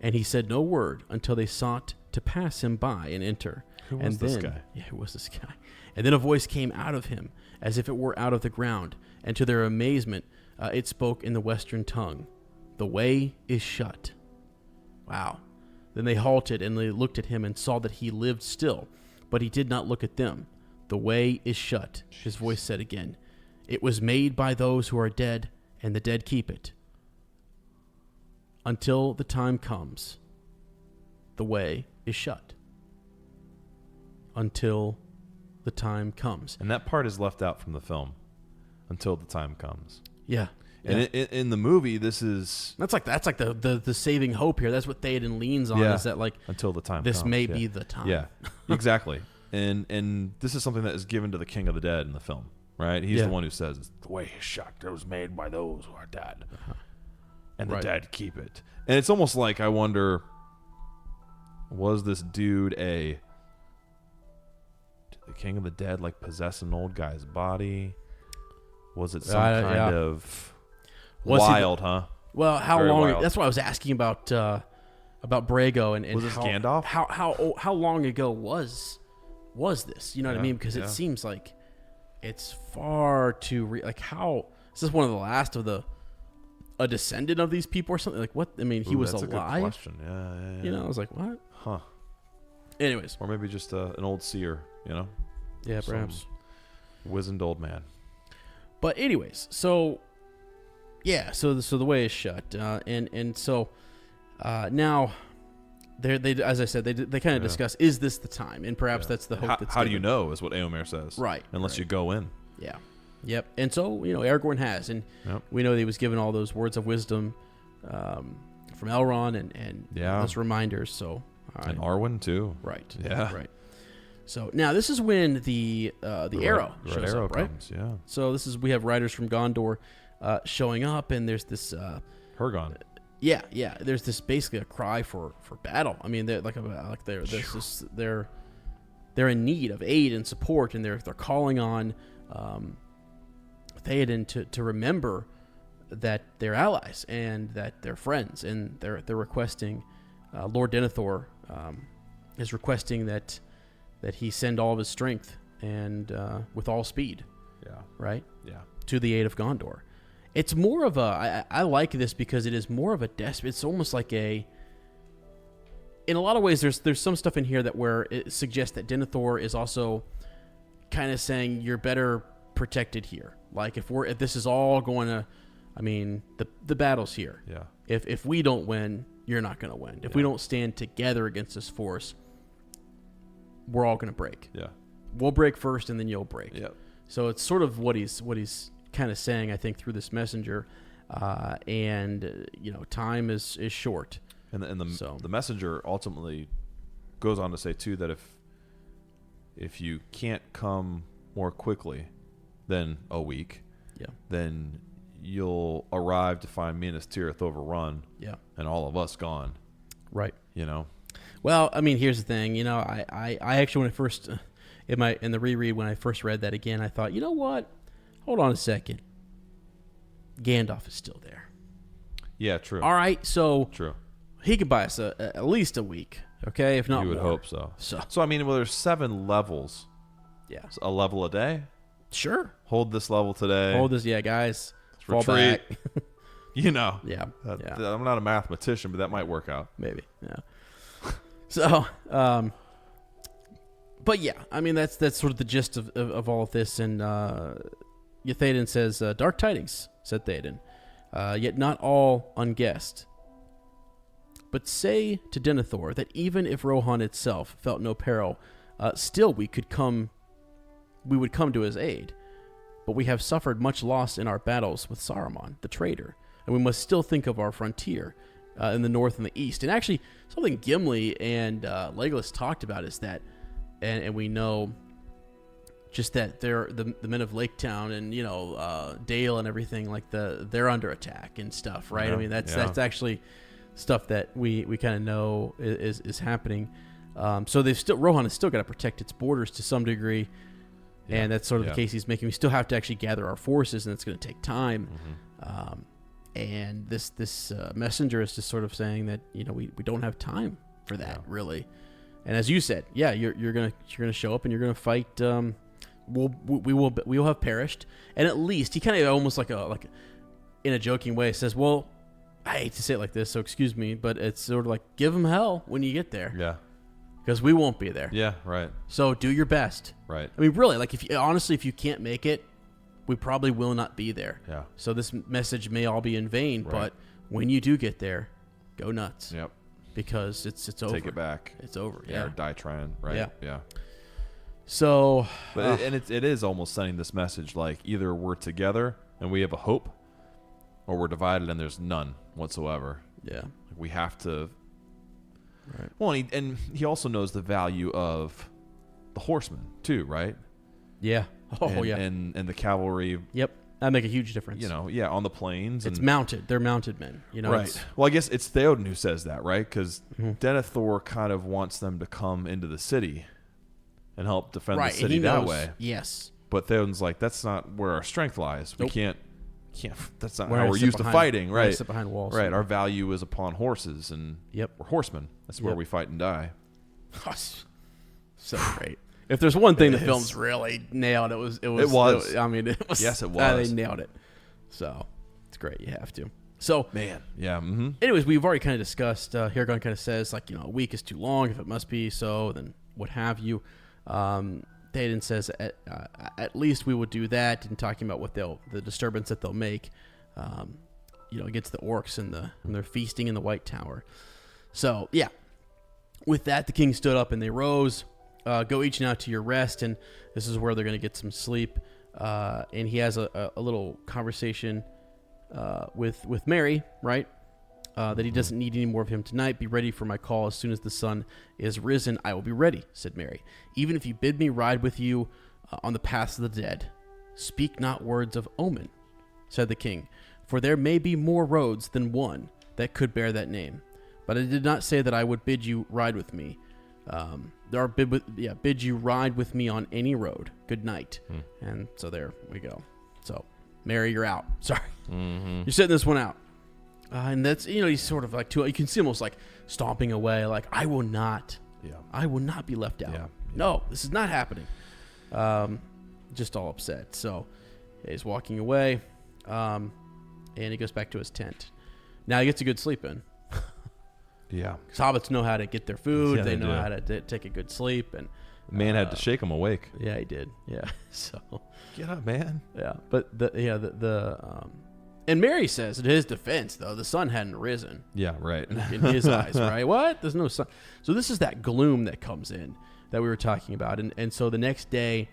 and he said no word until they sought to pass him by and enter. Who was this guy? Yeah, who was this guy? And then a voice came out of him, as if it were out of the ground, and to their amazement, it spoke in the western tongue. The way is shut. Wow. Then they halted, and they looked at him and saw that he lived still, but he did not look at them. The way is shut, his voice said again. It was made by those who are dead, and the dead keep it. Until the time comes, the way is shut. Until the time comes. And that part is left out from the film. Until the time comes. Yeah. And in the movie, that's like the saving hope here. That's what Theoden leans on. Is that like until the time this comes, may be the time. Yeah, exactly. And this is something that is given to the King of the Dead in the film, right? He's Yeah. the one who says, the way is shut, it was made by those who are dead. And the Right. dead keep it. And it's almost like, I wonder, was this dude did the King of the Dead like possess an old guy's body? Was it some kind of wild, huh? Well, how Very long? wild. That's why I was asking about Brago and Was this how, Gandalf? How long ago was this? You know what I Yeah, mean? Because yeah. it seems like it's far too like how is this one of the last of a descendant of these people or something? Like what? I mean, he was that's alive. a good question. Yeah. You know, I was like, what? Huh. Anyways, Or maybe just an old seer, you know? yeah, Some perhaps. wizened old man. But anyways, so yeah, so the way is shut, and so now they as I said they kind of discuss, is this the time, and perhaps that's the hope. How do you know is what Éomer says, Right, Unless right. you go in. Yeah, yep. And so Aragorn has, and Yep. we know that he was given all those words of wisdom from Elrond and those reminders. So And Arwen too. right, Yeah. right. So now this is when the arrow Red shows arrow up, right? comes, yeah. So we have riders from Gondor showing up, and there's this Hergon. yeah. There's this basically a cry for battle. I mean, they're they're in need of aid and support, and they're calling on Theoden to remember that they're allies and that they're friends, and they're requesting Lord Denethor is requesting that he send all of his strength and with all speed, Yeah. right, Yeah. to the aid of Gondor. It's more of I like this because it is more of a desperate. It's almost like in a lot of ways, there's some stuff in here where it suggests that Denethor is also kind of saying you're better protected here. Like if this is all going to, I mean, the battle's here. Yeah. If we don't win, you're not going to win. If we don't stand together against this force, we're all going to break. Yeah. We'll break first, and then you'll break. Yeah. So it's sort of what he's kind of saying, I think, through this messenger, and time is short. And So- the messenger ultimately goes on to say too that if you can't come more quickly than a week, Yeah. then you'll arrive to find Minas Tirith overrun, Yeah. and all of us gone. Right. You know. Well, I mean, here's the thing. I actually, when I first in the reread, when I first read that again, I thought, you know what? Hold on a second. Gandalf is still there. Yeah. True. All right, so True. he could buy us at least a week, okay? If not You would more. hope so. So I mean, well, there's 7 levels. yeah, A level a day. sure. Hold this level today. Hold this, yeah, guys. Fall Retreat. back. You know. Yeah, yeah. I'm not a mathematician, but that might work out. Maybe, yeah. So, but yeah, I mean that's sort of the gist of all of this. And Theoden says, "Dark tidings," said Theoden, "yet not all unguessed. But say to Denethor that even if Rohan itself felt no peril, still we would come to his aid. But we have suffered much loss in our battles with Saruman, the traitor, and we must still think of our frontier in the north and the east." And actually, something Gimli and Legolas talked about is that, and we know just that they're the men of Lake Town and Dale and everything, like they're under attack and stuff, right? Yeah, I mean that's actually stuff that we kind of know is happening. So Rohan has still got to protect its borders to some degree. Yeah. And that's sort of Yeah. the case he's making. We still have to actually gather our forces, and it's going to take time. And this messenger is just sort of saying that we don't have time for that, really. And as you said, yeah, you're gonna show up and you're gonna fight. We will have perished, and at least he kind of almost like in a joking way says, "Well, I hate to say it like this, so excuse me, but it's sort of like give them hell when you get there, Yeah. because we won't be there. Yeah. Right. So do your best." Right. I mean, really, like if you can't make it, we probably will not be there. Yeah. So this message may all be in vain, Right. but when you do get there, go nuts. Yep. Because it's over. Take it back. It's over. Yeah. Yeah. Or die trying. Right. Yeah. Yeah. So, But it is almost sending this message like either we're together and we have a hope, or we're divided and there's none whatsoever. yeah, Like we have to. Right. Well, and he also knows the value of the horsemen too, right? Yeah. Oh, and, yeah. And the cavalry. Yep. That make a huge difference. On the plains. It's mounted. They're mounted men. Right. Well, I guess it's Theoden who says that, right? Because Denethor kind of wants them to come into the city and help defend the city that way. Yes. But Theoden's like, that's not where our strength lies. Nope. We can't. That's not how we're used to fighting, right? Sit behind walls. Right. Our value is upon horses, and we're horsemen. That's where we fight and die. So great. If there's one thing the film's really nailed, it was. I mean, it was. Yes, it was. They nailed it. So it's great. You have to. So man, yeah. Mm-hmm. Anyways, we've already kind of discussed. Hirgon kind of says like, a week is too long. If it must be so, then what have you. Theoden says at least we will do that, and talking about what the disturbance that they'll make, against the orcs and their feasting in the White Tower. So yeah, with that, the king stood up and they rose. Go each now to your rest, and this is where they're going to get some sleep. And he has a little conversation with Mary, right? That he doesn't need any more of him tonight. Be ready for my call as soon as the sun is risen. I will be ready, said Mary. Even if you bid me ride with you on the paths of the dead. Speak not words of omen, said the king, for there may be more roads than one that could bear that name. But I did not say that I would bid you ride with me. Bid you ride with me on any road. Good night. And so there we go. So, Mary, you're out. Sorry. You're sitting this one out. And that's, he's sort of like, you can see almost like stomping away, like, I will not be left out. Yeah. No, this is not happening. Just all upset. So he's walking away, and he goes back to his tent. Now he gets a good sleep in. Yeah. Because hobbits know how to get their food. Yeah, they know how to take a good sleep. And man had to shake him awake. Yeah, he did. Yeah. So get up, man. Yeah. But and Mary says, in his defense, though, the sun hadn't risen. Yeah, right. In his eyes, right? What? There's no sun. So this is that gloom that comes in that we were talking about. And so the next day,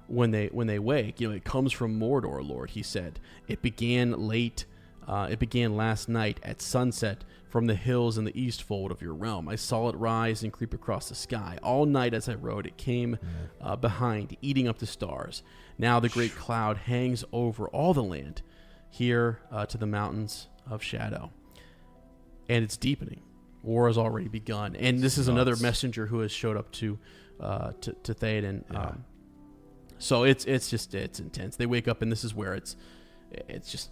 when they wake, it comes from Mordor, Lord, he said. It began late. It began last night at sunset from the hills in the east fold of your realm. I saw it rise and creep across the sky. All night as I rode, it came behind, eating up the stars. Now the great cloud hangs over all the land, here to the mountains of shadow. And it's deepening. War has already begun. And this is another messenger who has showed up to Theoden. Yeah. So it's intense. They wake up and this is where it's just...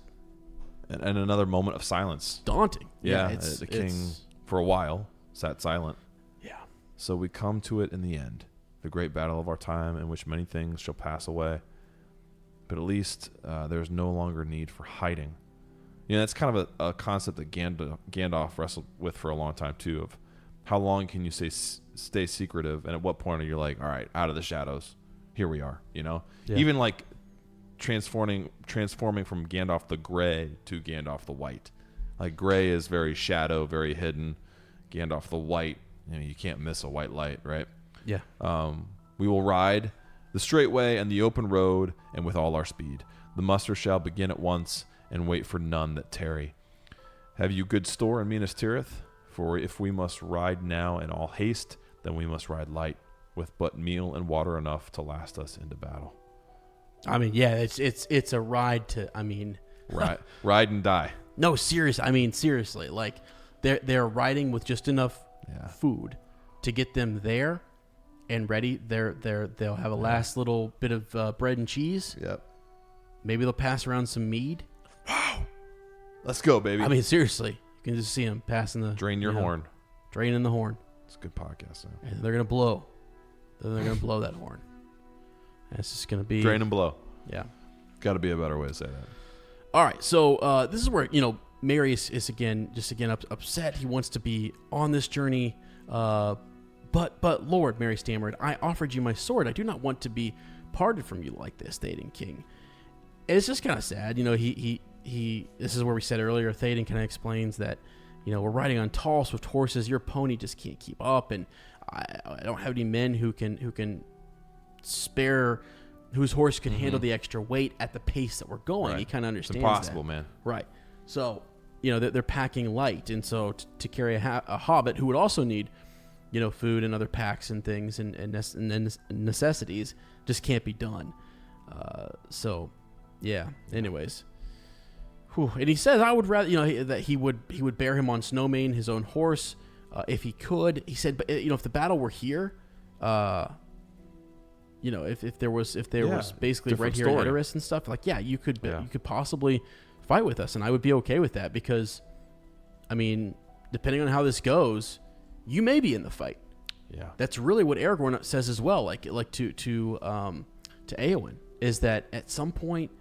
And another moment of silence. Daunting. Yeah, the king, for a while, sat silent. Yeah. So we come to it in the end, the great battle of our time in which many things shall pass away. But at least there's no longer need for hiding. That's kind of a concept that Gandalf wrestled with for a long time, too, of how long can you stay secretive, and at what point are you like, all right, out of the shadows, here we are, Yeah. Even like transforming from Gandalf the Gray to Gandalf the White. Like Gray is very shadow, very hidden. Gandalf the White, you can't miss a white light, right? Yeah. We will ride the straight way and the open road, and with all our speed. The muster shall begin at once, and wait for none that tarry. Have you good store in Minas Tirith? For if we must ride now in all haste, then we must ride light, with but meal and water enough to last us into battle. I mean, yeah, it's a ride to. I mean, ride and die. No, seriously, like they're riding with just enough food to get them there and ready. They'll have a last little bit of bread and cheese. Yep. Maybe they'll pass around some mead. Wow. Let's go, baby. I mean, seriously, you can just see them passing the drain your horn, draining the horn. It's a good podcast. And they're gonna blow. Then they're gonna blow that horn. And it's just gonna be drain and blow. Yeah. Got to be a better way to say that. All right, so this is where Mary is again upset. He wants to be on this journey, but Lord, Mary stammered, I offered you my sword. I do not want to be parted from you like this, Theoden King. And it's just kind of sad, He. This is where we said earlier. Theoden kind of explains that, we're riding on tall, swift horses. Your pony just can't keep up, and I don't have any men who can spare. Whose horse can handle the extra weight at the pace that we're going. Right. He kind of understands it's impossible, that. Man. Right. So, they're packing light. And so to carry a hobbit who would also need, food and other packs and things and necessities just can't be done. So, yeah. Anyways, and he says I would rather that he would bear him on Snowmane, his own horse, if he could. He said, but if the battle were here, if there was basically right here in Edoras and stuff, like you could possibly fight with us, and I would be okay with that because, I mean, depending on how this goes, you may be in the fight. Yeah, that's really what Aragorn says as well. Like to Eowyn, is that at some point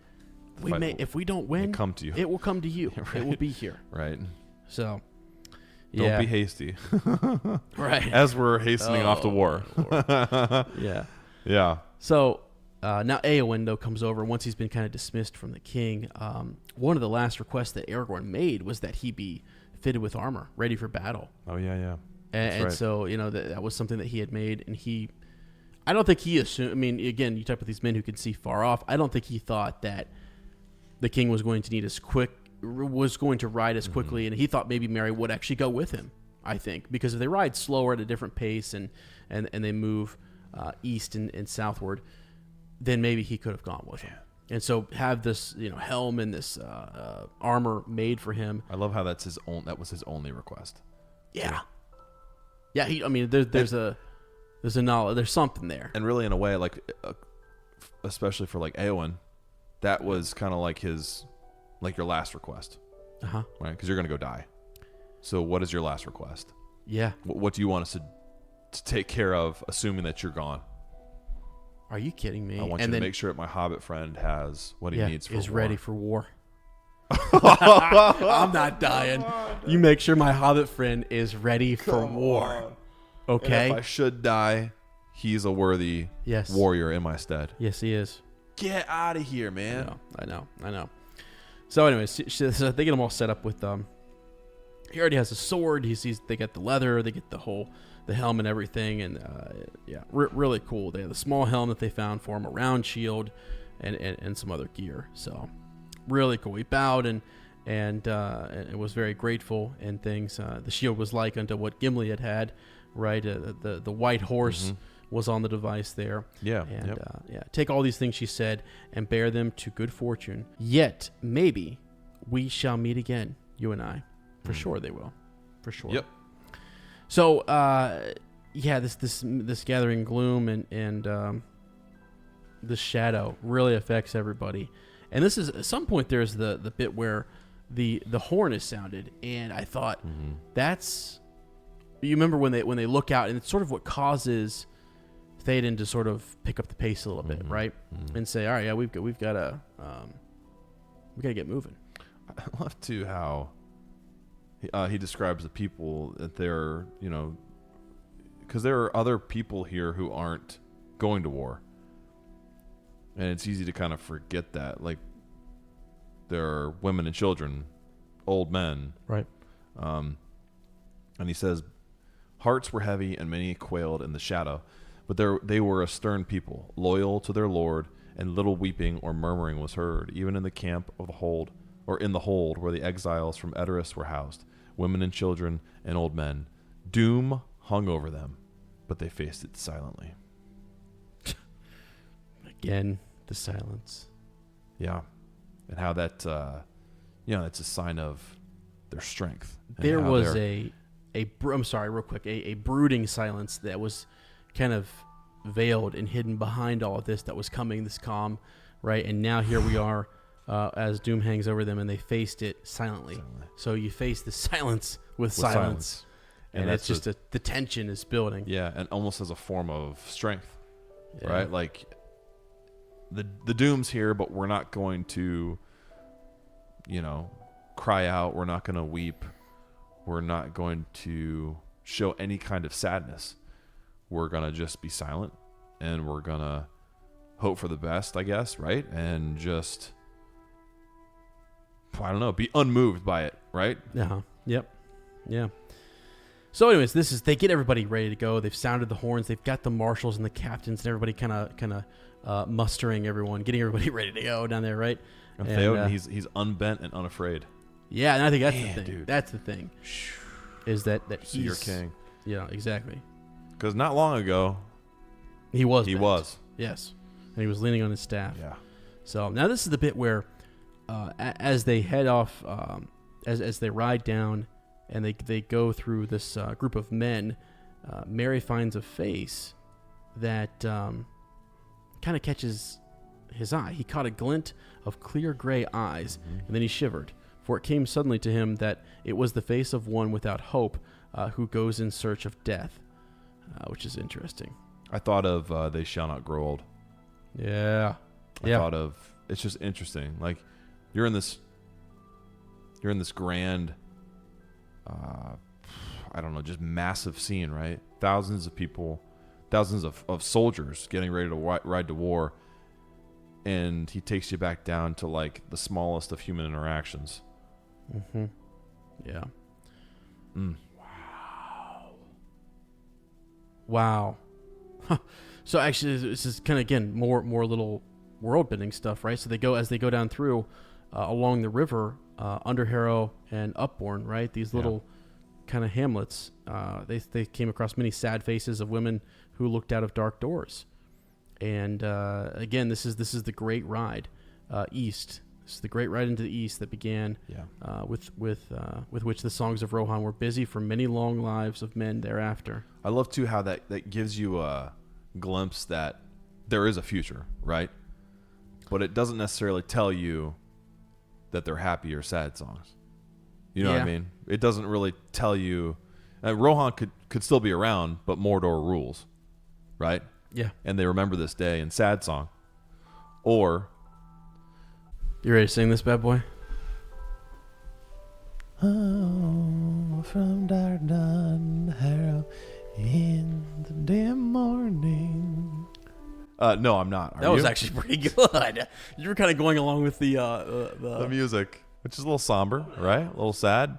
if we don't win, come to you. It will come to you. Right. It will be here. Right. So, don't be hasty. Right. As we're hastening off to war. Yeah. Yeah. So now Eowyn, though, comes over once he's been kind of dismissed from the king. One of the last requests that Aragorn made was that he be fitted with armor, ready for battle. Oh, yeah. And so, that was something that he had made, and I don't think he assumed, I mean, again, you talk about these men who can see far off. I don't think he thought that the king was going to ride as quickly, and he thought maybe Merry would actually go with him, I think, because if they ride slower at a different pace and they move east and southward, then maybe he could have gone with him. And so have this, helm and this armor made for him. I love how that was his only request. Yeah. Yeah, there's a knowledge, there's something there. And really, in a way, like, especially for like Eowyn, that was kind of like your last request. Uh-huh. Right? Because you're going to go die. So what is your last request? Yeah. What do you want us to take care of, assuming that you're gone? Are you kidding me? I want you to make sure that my Hobbit friend has what he needs for war. Is ready for war. I'm not dying. You make sure my Hobbit friend is ready for war. Okay? And if I should die, he's a worthy warrior in my stead. Yes, he is. Get out of here, man. I know. So anyways, so they get him all set up with he already has a sword. They get the leather, they get the helm and everything, and really cool. They have the small helm that they found for him, a round shield, and some other gear. So really cool. He bowed and was very grateful and things. The shield was like unto what Gimli had, right? The white horse was on the device there. Yeah. And take all these things she said and bear them to good fortune. Yet maybe we shall meet again, you and I. For sure they will. For sure. Yep. So this gathering gloom and the shadow really affects everybody. And this is at some point there's the bit where the horn is sounded, and I thought that's, you remember when they look out, and it's sort of what causes Théoden to sort of pick up the pace a little bit, right? And say, all right, we've got to get moving. I love too how he describes the people that they're, because there are other people here who aren't going to war, and it's easy to kind of forget that, like, there are women and children, old men, right? And he says, hearts were heavy and many quailed in the shadow, but they were a stern people, loyal to their lord, and little weeping or murmuring was heard, even in the camp of the hold, or in the hold where the exiles from Edoras were housed, women and children and old men. Doom hung over them, but they faced it silently. Again, the silence. Yeah. And how that, that's a sign of their strength. There was I'm sorry, real quick, a brooding silence that was kind of veiled and hidden behind all of this that was coming, this calm, right? And now here we are as doom hangs over them, and they faced it silently. So you face the silence with silence. And it's just the tension is building. Yeah, and almost as a form of strength, right? Like, the doom's here, but we're not going to, cry out. We're not going to weep. We're not going to show any kind of sadness. We're going to just be silent, and we're going to hope for the best, I guess, right? And just, I don't know, be unmoved by it, right? Uh-huh. Yep. Yeah. So anyways, they get everybody ready to go. They've sounded the horns. They've got the marshals and the captains and everybody kind of mustering everyone, getting everybody ready to go down there, right? And Théoden, he's unbent and unafraid. Yeah, and I think that's the thing. Dude. That's the thing. Is that he's your king. Yeah, exactly. Because not long ago, he was. He bent. was. Yes. And he was leaning on his staff. Yeah. So now this is the bit where, as they head off, as they ride down, and they go through this group of men, Mary finds a face that kind of catches his eye. He caught a glint of clear gray eyes, and then he shivered, for it came suddenly to him that it was the face of one without hope, who goes in search of death, which is interesting. I thought of They Shall Not Grow Old. Yeah. I thought of, it's just interesting. Like, you're in this grand, I don't know, just massive scene, right? Thousands of people, thousands of soldiers getting ready to ride to war. And he takes you back down to like the smallest of human interactions. Mm-hmm. Yeah. Mm. Wow. Huh. So actually, this is kind of, again, more little world bending stuff, right? So as they go down through along the river, under Harrow and Upbourne, right? These little kind of hamlets. They came across many sad faces of women who looked out of dark doors. And again, this is the great ride east. This is the great ride into the east that began with which the songs of Rohan were busy for many long lives of men thereafter. I love too how that gives you a glimpse that there is a future, right? But it doesn't necessarily tell you that they're happy or sad songs. You know what I mean? It doesn't really tell you. Rohan could still be around, but Mordor rules, right? Yeah. And they remember this day in sad song. Or, you ready to sing this bad boy? oh, from dark dawn, Harrow, in the dim morning. No, I'm not. That was actually pretty good. You were kind of going along with the music, which is a little somber, right? A little sad.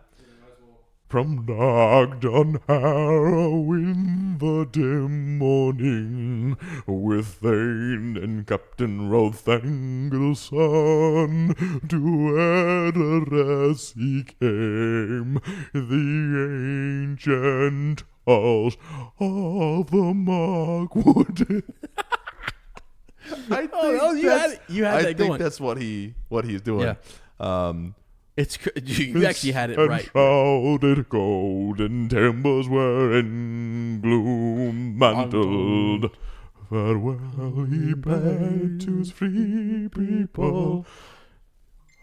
From dark dawn Harrow in the dim morning, with Thane and Captain Rothangelson to Edoras he came, the ancient halls of the Markwood. I think that's what he's doing. Yeah. You actually had it right. Shrouded golden timbers were in gloom mantled. Farewell he bade to his free people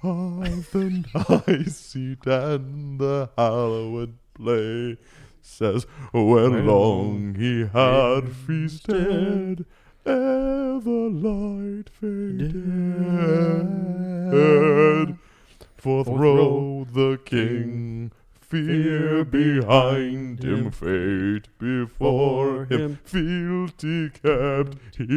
of the high seat and the hallowed places where long he had feasted ere the light faded. Forth rode the king, fear behind him, fate before him, fealty kept he.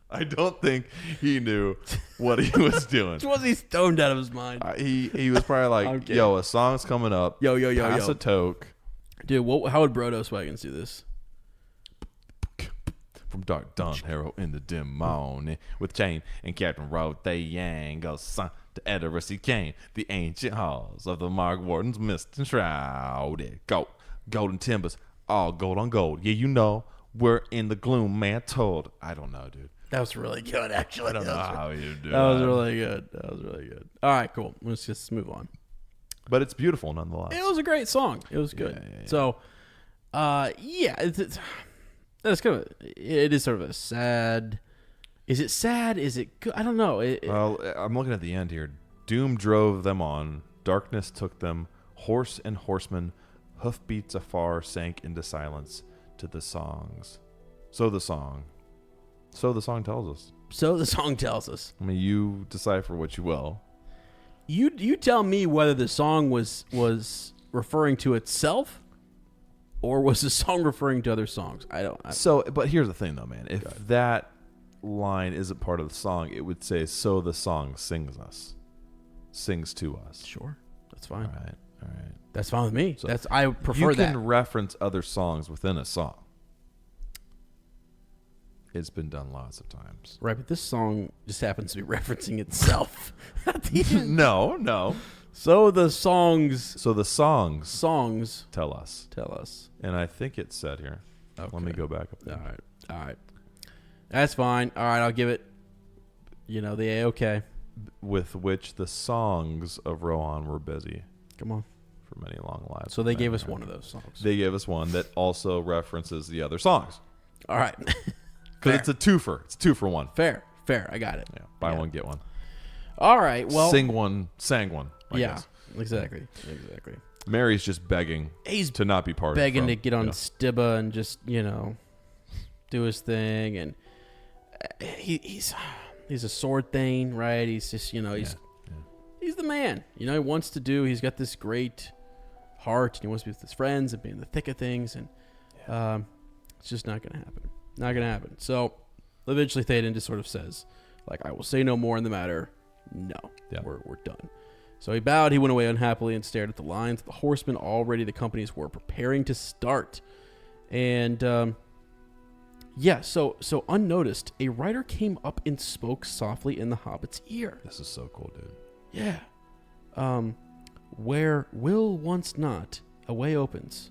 I don't think he knew what he was doing. Was he stoned out of his mind? He was probably like, yo, a song's coming up. Yo. Pass a toke. Dude, how would Brodo Swaggins do this? From dark dawn, Harrow in the dim morning, with Chain and Captain Rothayan goes son to Edoras he came, the ancient halls of the Markwarden's mist and shrouded. Golden timbers, all gold on gold. Yeah, you know, we're in the gloom, man told. I don't know, dude. That was really good, actually. I don't know how you do that. Was really good. All right, cool. Let's just move on. But it's beautiful nonetheless. It was a great song. It was good. Yeah. So, that's kind of. It is sort of a sad. Is it sad? Is it good? I don't know. Well, I'm looking at the end here. Doom drove them on. Darkness took them. Horse and horseman, hoofbeats afar, sank into silence to the songs. So the song tells us. So the song tells us. I mean, you decipher what you will. You tell me whether the song was referring to itself, or was the song referring to other songs? But here's the thing, though, man. If that line isn't part of the song, it would say, "So the song sings to us." Sure, that's fine. All right. That's fine with me. So I prefer that. You can reference other songs within a song. It's been done lots of times. Right, but this song just happens to be referencing itself at the end. No. So the songs So the songs tell tell us. us. And I think it said here. Okay. Let me go back up there. All right. That's fine. All right, I'll give it, the A-okay. With which the songs of Rohan were busy Come on. for many long lives. So they of gave men us and one of women. those songs. They gave us one that also references the other songs. All right. Because it's a twofer. It's 2 for 1. Fair. I got it. Yeah, buy one, get one. All right. Well, Sing one, sang one. I yeah, guess. exactly. Mary's just begging He's to not be part begging of to get on Stibba and just, do his thing. And he's a sword thane, right? He's just, he's the man. He wants to do. He's got this great heart, and he wants to be with his friends and be in the thick of things. And it's just not going to happen. Not going to happen. So eventually Theoden just sort of says, I will say no more in the matter. No, we're done. So he bowed, he went away unhappily and stared at the lines of the horsemen. Already the companies were preparing to start. And, so unnoticed, a rider came up and spoke softly in the Hobbit's ear. This is so cool, dude. Yeah. Where will wants not, a way opens,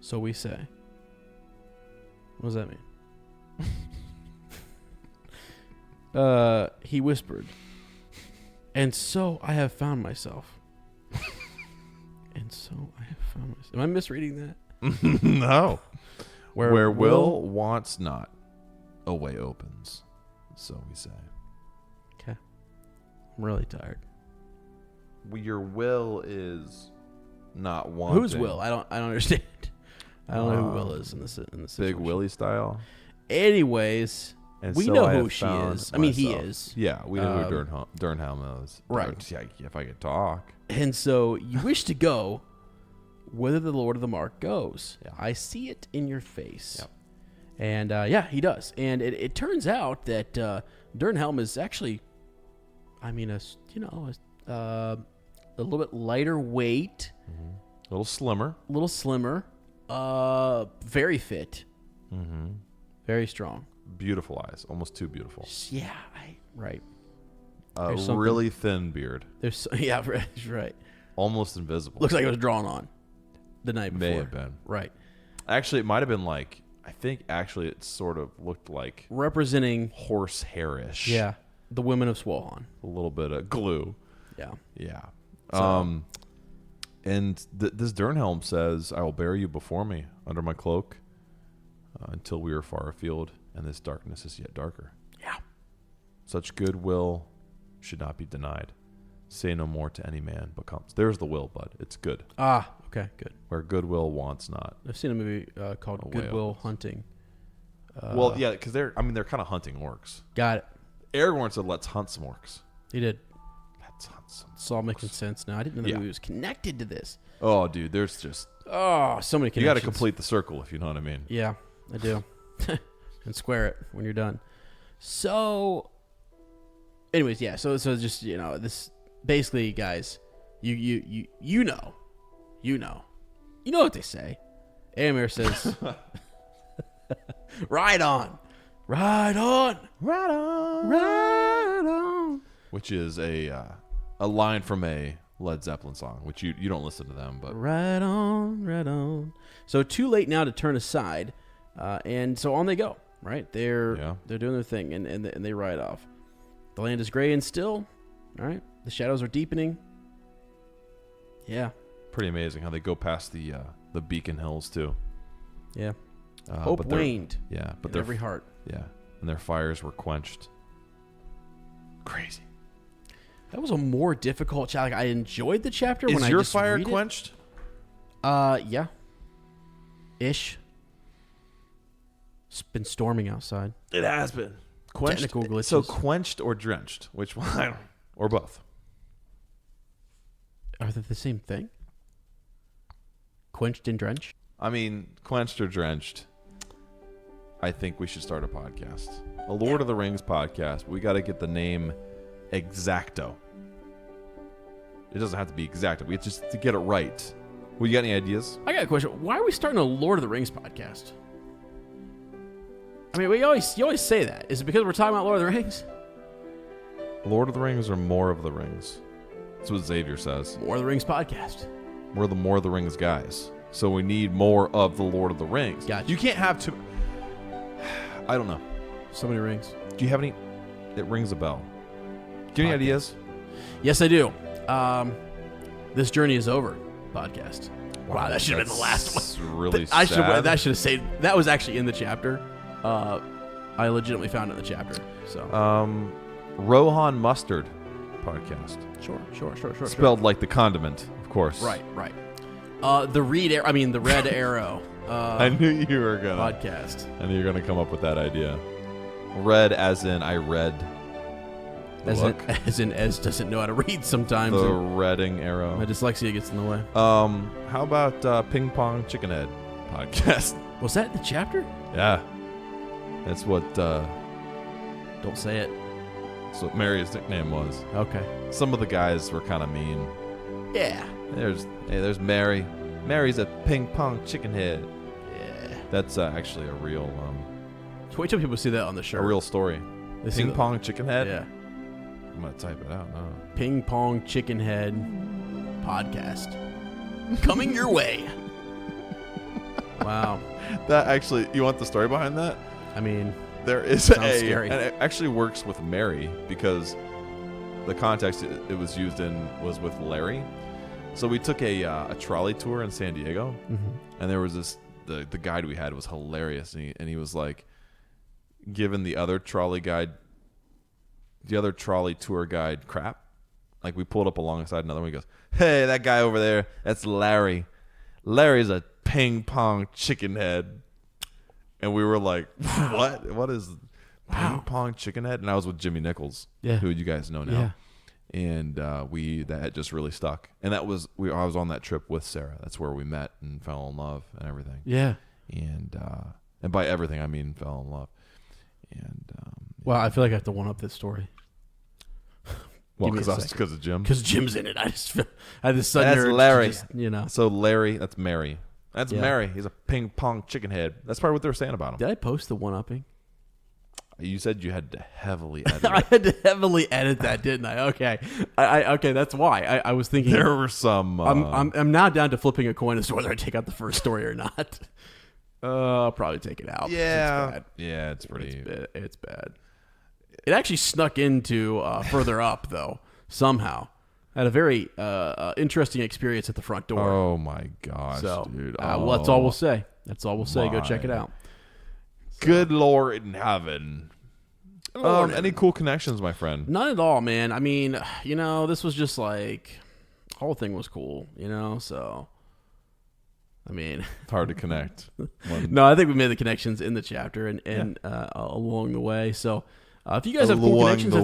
so we say. What does that mean? He whispered, and so I have found myself. Am I misreading that? No. Where will wants not, a way opens, so we say. Okay. I'm really tired. Your will is not wanting. Whose will? I don't understand. I don't know who Will is in this situation. Big Willie style. Anyways, And we so know I who have she found is. I mean, he myself. is. Yeah, we know who Durnhelm is. Right. Yeah, if I could talk. And so you wish to go whither the Lord of the Mark goes. Yeah. I see it in your face. Yep. And he does. And it turns out that Durnhelm is actually, a little bit lighter weight, A little slimmer. a little slimmer, very fit, very strong. Beautiful eyes. Almost too beautiful. Yeah, right. A There's something- really thin beard. Right. Almost invisible. Looks like it was drawn on the night before. May have been. Right. Actually, it might have been I think actually it sort of looked like Representing, horsehairish. the women of Swalhan. A little bit of glue. Yeah. Yeah. So- And this Durnhelm says, I will bury you before me under my cloak until we are far afield, and this darkness is yet darker. Yeah. Such goodwill should not be denied. Say no more to any man but comes. There's the will, bud. It's good. Ah, okay, good. Where goodwill wants not. I've seen a movie called Away Good Will opens. Hunting. Well, yeah, because they're kind of hunting orcs. Got it. Aragorn said, let's hunt some orcs. He did. Let's hunt some. It's all making sense now. I didn't know that Yeah. movie was connected to this. Oh, dude, there's just... Oh, so many You connections. got to complete the circle, if you know what I mean. Yeah, I do. And square it when you're done. So, anyways, yeah. So just this basically, guys. You know what they say. Aemir says, "Ride on, ride on, Right on. ride on." Which is a line from a Led Zeppelin song, which you don't listen to them, but Right on, right on. So too late now to turn aside, and so on they go. Right, they're doing their thing, and they ride off. The land is gray and still. All right, the shadows are deepening. Yeah, pretty amazing how they go past the Beacon Hills too. yeah. Hope but they're- waned. Yeah, but In their every heart. Yeah, and their fires were quenched. Crazy. That was a more difficult chapter. I enjoyed the chapter when Is I your just fire read it. quenched? Yeah. Ish. It's been storming outside. It has been quenched. Technical glitches. So quenched or drenched? Which one? Or both? Are they the same thing? Quenched and drenched? I mean, quenched or drenched. I think we should start a podcast, a Lord of the Rings podcast. We got to get the name exacto. It doesn't have to be exacto. We just to get it right. Well, you got any ideas? I got a question. Why are we starting a Lord of the Rings podcast? I mean, you always say that. Is it because we're talking about Lord of the Rings? Lord of the Rings or more of the Rings? That's what Xavier says. More of the Rings podcast. We're the More of the Rings guys. So we need more of the Lord of the Rings. Gotcha. You can't have too... I don't know. So many rings. Do you have any... It rings a bell. Do you have any ideas? Yes, I do. This Journey is Over podcast. Wow, that should have been the last one. Really I sad. that should have said that was actually in the chapter. I legitimately found it in the chapter. So Rohan Mustard podcast. Sure. Spelled like the condiment, of course. Right. The Red Arrow. I knew you were gonna podcast. I knew you were gonna come up with that idea. Read as in I read. As in Ez doesn't know how to read sometimes. The Reading Arrow. My dyslexia gets in the way. How about Ping Pong Chicken Head podcast? Was that the chapter? Yeah. That's what Don't say it. that's what Mary's nickname was. Okay. Some of the guys were kind of mean. Yeah. There's Mary. Mary's a ping pong chicken head. Yeah. That's actually a real Wait till people see that on the shirt. a real story. They see Ping pong chicken head. Yeah. I'm gonna type it out now. Ping Pong Chicken Head podcast. Coming your way. Wow. That actually, you want the story behind that? I mean, There is sounds scary. and it actually works with Mary because the context it was used in was with Larry. So we took a trolley tour in San Diego, and there was the guide we had was hilarious, and he was like giving the other trolley tour guide crap. Like we pulled up alongside another one. He goes, "Hey, that guy over there, that's Larry. Larry's a ping pong chicken head." And we were like, "What? What is ping pong chicken head?" And I was with Jimmy Nichols, who you guys know now. Yeah. And that just really stuck. And that was I was on that trip with Sarah. That's where we met and fell in love and everything. Yeah. And by everything I mean fell in love. And Well, I feel like I have to one up this story. well, Give me a because of Jim. Because Jim's in it. I had this sudden That's urge to Larry. just, So Larry, that's Mary. That's Yeah. Mary. He's a ping pong chicken head. That's probably what they were saying about him. Did I post the one upping? You said you had to heavily edit I it. had to heavily edit that, didn't I? Okay. Okay, that's why. I was thinking. There were some. I'm now down to flipping a coin as to whether I take out the first story or not. I'll probably take it out. yeah. It's bad. Yeah, it's pretty. It's bad. It actually snuck into further up, though, somehow. I had a very interesting experience at the front door. Oh, my gosh, so, dude. well, that's all we'll say. That's all we'll say. Go check it out. Good Lord in heaven. Any cool connections, my friend? None at all, man. I mean, this was just like, the whole thing was cool, so, I mean. It's hard to connect. No, I think we made the connections in the chapter and along the way. So, if you guys have cool connections,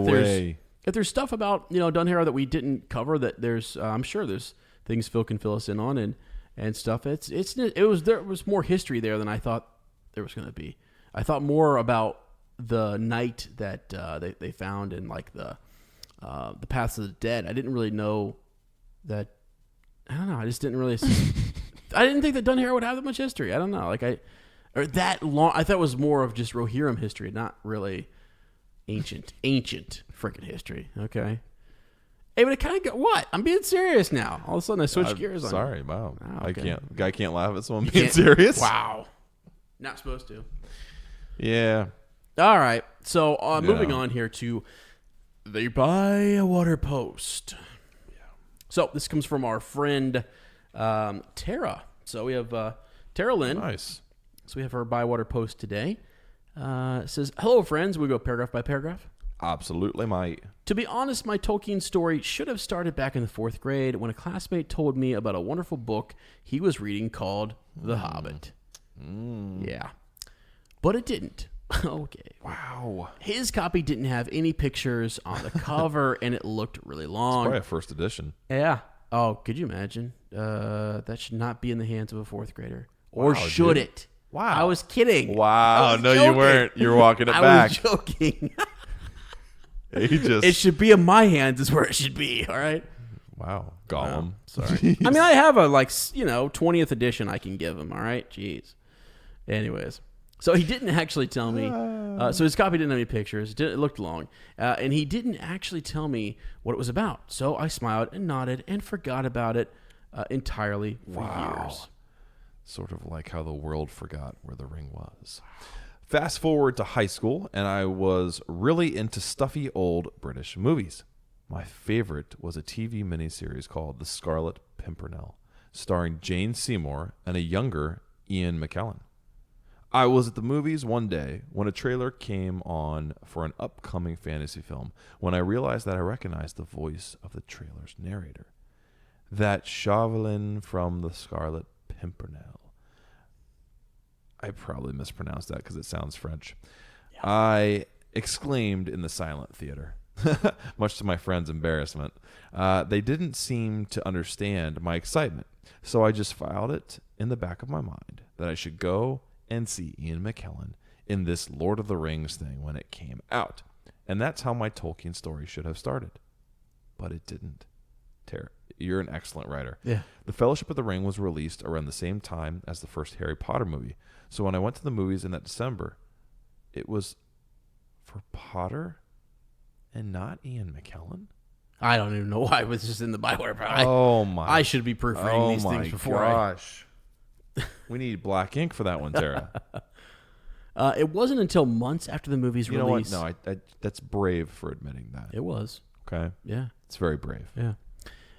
if there's stuff about, Dunharrow that we didn't cover, that there's, I'm sure there's things Phil can fill us in on and stuff. There was more history there than I thought there was going to be. I thought more about the night that they found in like the Paths of the Dead. I didn't really know that. I don't know. I just didn't really. I didn't think that Dunharrow would have that much history. I don't know. Or that long. I thought it was more of just Rohirrim history, not really ancient freaking history. Okay. Hey, but it kind of got what? I'm being serious now. All of a sudden, I switched gears. Sorry, wow. Oh, okay. Guy can't laugh at someone being serious. Wow. Not supposed to. Yeah. All right. So moving on here to the Bywater Post. Yeah. So this comes from our friend Tara. So we have Tara Lynn. Nice. So we have her Bywater Post today. It says, "Hello, friends." We go paragraph by paragraph. Absolutely, mate. To be honest, my Tolkien story should have started back in the 4th grade when a classmate told me about a wonderful book he was reading called The Hobbit. Yeah. But it didn't. Okay. Wow. His copy didn't have any pictures on the cover, and it looked really long. Probably a first edition. Yeah. Oh, could you imagine? That should not be in the hands of a 4th grader. Or Wow, should dude. it? Wow. I was kidding. Wow. No, joking. you weren't. You're walking it I back. was joking. It should be in my hands is where it should be, all right? Wow. Gollum. Sorry. Jeez. I mean, I have a 20th edition I can give him, all right? Jeez. Anyways. So he didn't actually tell me. So his copy didn't have any pictures. It looked long. And he didn't actually tell me what it was about. So I smiled and nodded and forgot about it entirely for years. Sort of like how the world forgot where the ring was. Fast forward to high school, and I was really into stuffy old British movies. My favorite was a TV miniseries called The Scarlet Pimpernel, starring Jane Seymour and a younger Ian McKellen. I was at the movies one day when a trailer came on for an upcoming fantasy film when I realized that I recognized the voice of the trailer's narrator. That Chauvelin from The Scarlet Pimpernel. I probably mispronounced that because it sounds French. Yeah. I exclaimed in the silent theater, much to my friend's embarrassment. They didn't seem to understand my excitement, so I just filed it in the back of my mind that I should go and see Ian McKellen in this Lord of the Rings thing when it came out. And that's how my Tolkien story should have started. But it didn't. Tara, you're an excellent writer. Yeah. The Fellowship of the Ring was released around the same time as the first Harry Potter movie. So when I went to the movies in that December, it was for Potter and not Ian McKellen. I don't even know why it was just in the Bioware. I should be proofreading these things before. Gosh. We need black ink for that one, Tara. It wasn't until months after the movie's release. You know what? No, that's brave for admitting that. It was. Okay. Yeah. It's very brave. Yeah.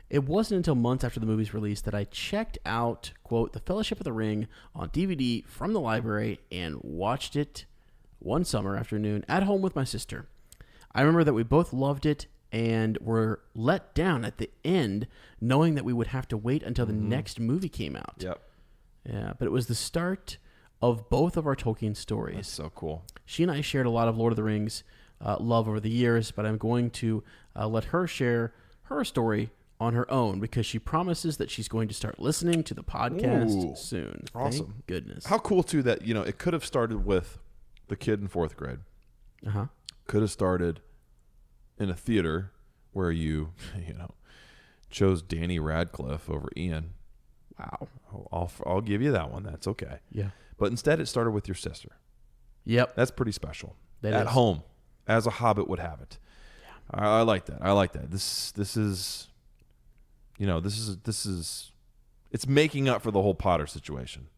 It wasn't until months after the movie's release that I checked out, quote, The Fellowship of the Ring on DVD from the library and watched it one summer afternoon at home with my sister. I remember that we both loved it and were let down at the end knowing that we would have to wait until the next movie came out. Yep. Yeah, but it was the start of both of our Tolkien stories. That's so cool. She and I shared a lot of Lord of the Rings love over the years, but I'm going to let her share her story on her own because she promises that she's going to start listening to the podcast soon. Awesome. Thank goodness. How cool, too, that, it could have started with the kid in 4th grade. Uh-huh. Could have started in a theater where you chose Danny Radcliffe over Ian. Wow. I'll give you that one. That's okay. Yeah. But instead, it started with your sister. Yep. That's pretty special. That At is. home, as a Hobbit would have it. Yeah. I like that. I like that. This is, it's making up for the whole Potter situation.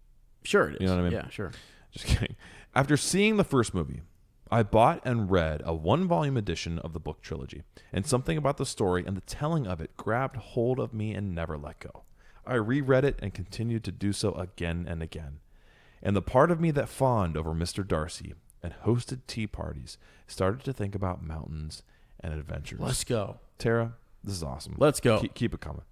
Sure it is. You know what I mean? Yeah, sure. Just kidding. After seeing the first movie, I bought and read a 1-volume edition of the book trilogy, and something about the story and the telling of it grabbed hold of me and never let go. I reread it and continued to do so again and again. And the part of me that fawned over Mr. Darcy and hosted tea parties started to think about mountains and adventures. Let's go. Tara, this is awesome. Let's go. Keep it coming.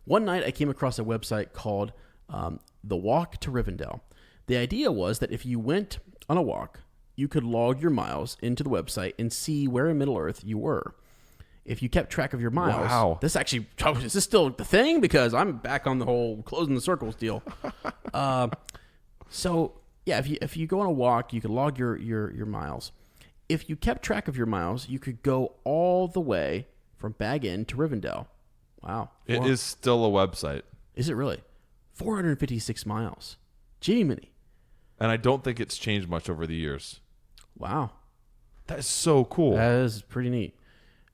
One night I came across a website called The Walk to Rivendell. The idea was that if you went on a walk, you could log your miles into the website and see where in Middle-earth you were. If you kept track of your miles, wow. Is this still the thing? Because I'm back on the whole closing the circles deal. So yeah, if you go on a walk, you could log your miles. If you kept track of your miles, you could go all the way from Bag End to Rivendell. Wow. It is still a website. Is it really? 456 miles. Jiminy. And I don't think it's changed much over the years. Wow. That is so cool. That is pretty neat.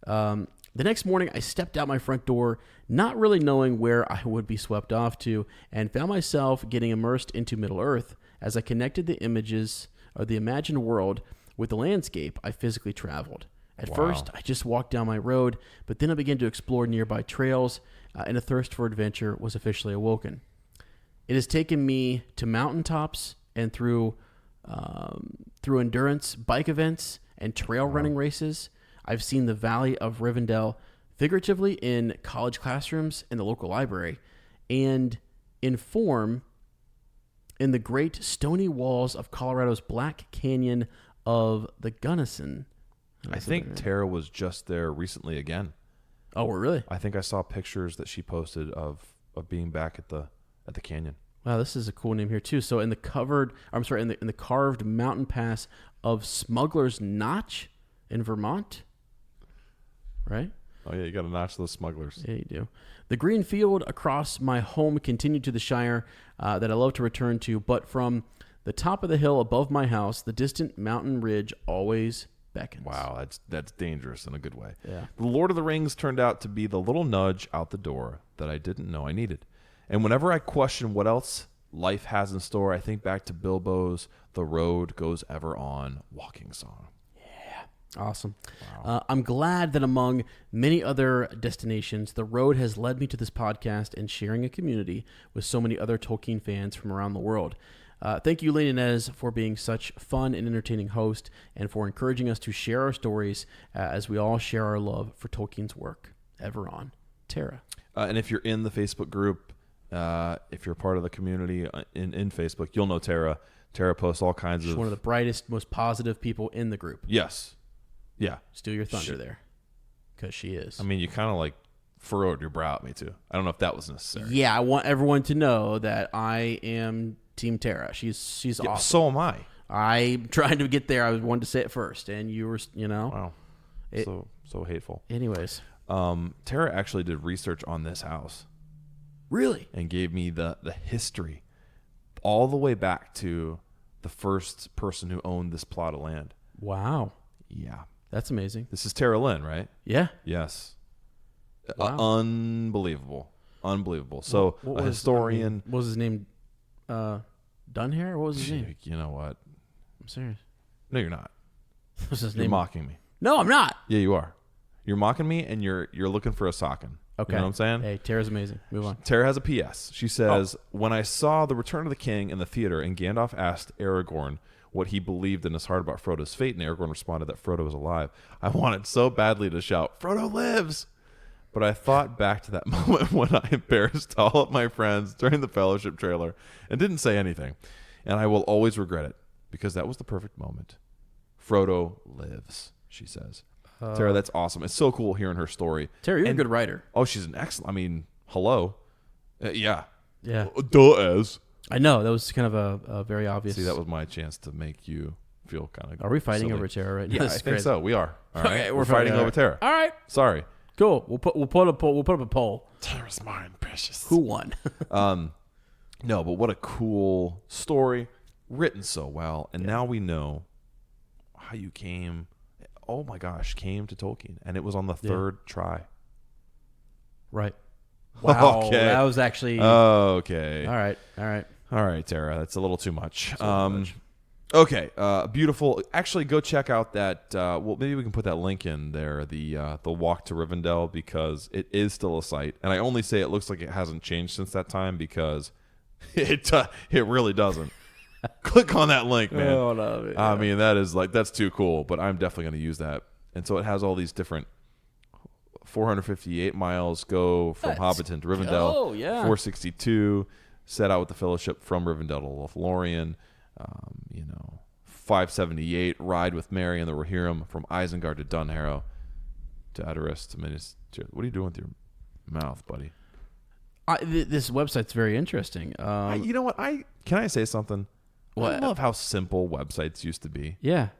The next morning, I stepped out my front door, not really knowing where I would be swept off to, and found myself getting immersed into Middle-earth as I connected the images of the imagined world with the landscape I physically traveled. At first, I just walked down my road, but then I began to explore nearby trails, and a thirst for adventure was officially awoken. It has taken me to mountaintops and through endurance bike events and trail running races. I've seen the Valley of Rivendell figuratively in college classrooms in the local library and in form in the great stony walls of Colorado's Black Canyon of the Gunnison. I think Tara was just there recently again. Oh, really? I think I saw pictures that she posted of being back at the canyon. Wow, this is a cool name here too. So in the carved mountain pass of Smuggler's Notch in Vermont, right? Oh yeah, you got to notch those smugglers. Yeah, you do. The green field across my home continued to the Shire that I love to return to, but from The top of the hill above my house, the distant mountain ridge always beckons. Wow, that's dangerous in a good way. Yeah. The Lord of the Rings turned out to be the little nudge out the door that I didn't know I needed. And whenever I question what else life has in store, I think back to Bilbo's "The Road Goes Ever On" walking song. Awesome. Wow. I'm glad that among many other destinations, the road has led me to this podcast and sharing a community with so many other Tolkien fans from around the world. Thank you, Lane and Inez, for being such fun and entertaining host and for encouraging us to share our stories as we all share our love for Tolkien's work. Ever on, Tara. And if you're in the Facebook group, if you're part of the community in Facebook, you'll know Tara. Tara posts all kinds She's of... one of the brightest, most positive people in the group. Yes. Yeah. Steal your thunder there, because she is. I mean, you kind of like furrowed your brow at me, too. I don't know if that was necessary. Yeah, I want everyone to know that I am Team Tara. She's Yeah, awesome. so am I. I'm trying to get there. I wanted to say it first, and you were, Wow. So hateful. Anyways. Tara actually did research on this house. Really? And gave me the history all the way back to the first person who owned this plot of land. Wow. Yeah. That's amazing. This is Tara Lynn, right? Yeah. Yes. Wow. Unbelievable. So What a historian. what was his name? Dunhair? What was his name? You know what? I'm serious. No, you're not. What was his You're name? mocking me. No, I'm not. Yeah, you are. You're mocking me, and you're looking for a sockin'. Okay. You know what I'm saying? Hey, Tara's amazing. Move on. Tara has a PS. She says, When I saw The Return of the King in the theater and Gandalf asked Aragorn what he believed in his heart about Frodo's fate, and Aragorn responded that Frodo was alive, I wanted so badly to shout, "Frodo lives!" But I thought back to that moment when I embarrassed all of my friends during the Fellowship trailer and didn't say anything. And I will always regret it, because that was the perfect moment. Frodo lives, she says. Tara, that's awesome. It's so cool hearing her story. Tara, you're a good writer. Oh, she's an excellent... I mean, hello. Yeah. Yeah. Duh-as. I know. That was kind of a very obvious. See, that was my chance to make you feel kind of... Are we fighting silly. over Tara right now? Yeah, I This is think crazy. so. We are. All right. Okay, we're fighting over Tara. All right. Sorry. Cool. We'll put up a poll. Tara's mine, precious. Who won? No, but what a cool story. Written so well. And now we know how you came... Oh, my gosh. Came to Tolkien. And it was on the third try. Right. Wow. Okay. That was actually... Okay. All right. All right, Tara. That's a little too much. Okay. Beautiful. Actually, go check out that. Well, maybe we can put that link in there. The walk to Rivendell, because it is still a site, and I only say it looks like it hasn't changed since that time because it really doesn't. Click on that link, man. Oh, no, I mean, that's too cool. But I'm definitely going to use that. And so it has all these different 458 miles go from Hobbiton to Rivendell. Oh, yeah. 462 set out with the Fellowship from Rivendell to Lothlorien. 578 ride with Merry and the Rohirrim from Isengard to Dunharrow to Edoras to Minas Tirith. What are you doing with your mouth, buddy? This website's very interesting. You know what? Can I say something? What? I love how simple websites used to be. Yeah.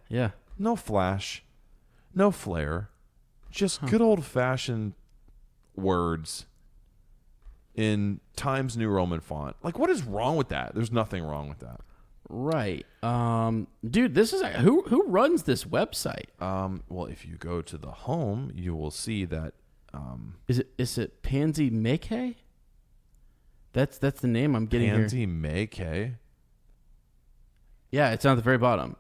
No flash, no flair, just good old-fashioned words in Times New Roman font. Like, what is wrong with that? There's nothing wrong with that. Right. Dude, this is who runs this website? Well, if you go to the home, you will see that. Is it Pansy Make? That's the name I'm getting Pansy here. Make. Yeah, it's on the very bottom.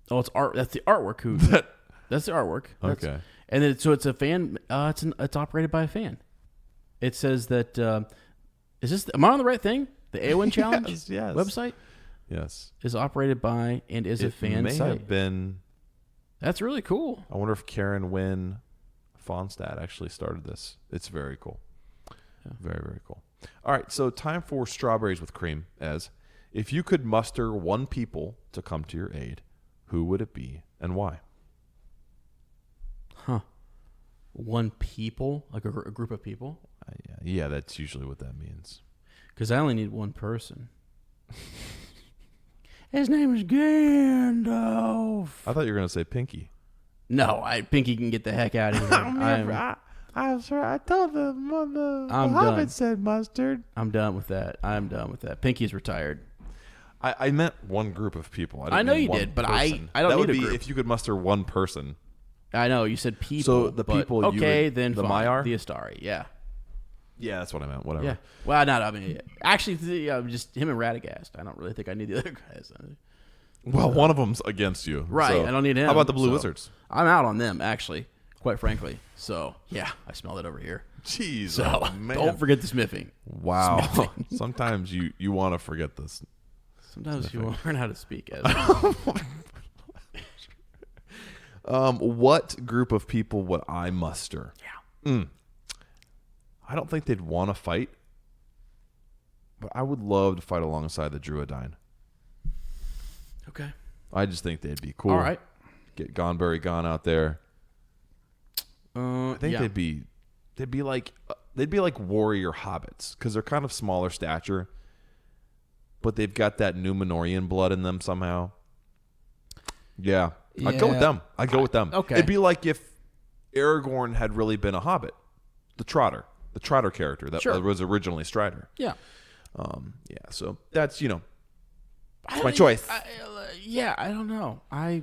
It's art. That's the artwork. That's the artwork. Okay. And then it's a fan. It's operated by a fan. It says that. Is this? Am I on the right thing? The AON Challenge yes. website. Yes. Is operated by and is a fan may site. have been. That's really cool. I wonder if Karen Wynn Fonstad actually started this. It's very cool. Yeah. Very, very cool. All right, so time for Strawberries with Cream. If you could muster one people to come to your aid, who would it be and why? Huh. One people? Like a group of people? Yeah, that's usually what that means. Because I only need one person. His name is Gandalf. I thought you were going to say Pinky. No, Pinky can get the heck out of here. I told the I'm Hobbit done. said mustard. I'm done with that. Pinky's retired. I meant one group of people. I know mean you one did, but person. I don't that need would a be group. if you could muster one person. I know you said people. So the but people you okay, would- then the fine. Maiar? The Astari, yeah. Yeah, that's what I meant. Whatever. Yeah. Well, not. I mean, actually, just him and Radagast. I don't really think I need the other guys. Well, one of them's against you. Right. so- I don't need him. How about the Blue so Wizards? I'm out on them, actually, quite frankly. So, yeah, I smell it over here. Jeez, So, oh, man. don't forget the smithing. Wow. Smithing. Sometimes you want to forget this. Sometimes you learn how to speak as What group of people would I muster? Yeah. I don't think they'd want to fight, but I would love to fight alongside the Druidine. Okay. I just think they'd be cool. All right. Get Gonberry Gone out there. I think yeah. they'd be like warrior hobbits because they're kind of smaller stature, but they've got that Numenorian blood in them somehow. Yeah. I'd go with Yeah. them. I'd go with them. Okay. It'd be like if Aragorn had really been a hobbit, the Trotter character that Sure. was originally Strider. Yeah. Yeah. So that's it's my choice. Yeah, I don't know. I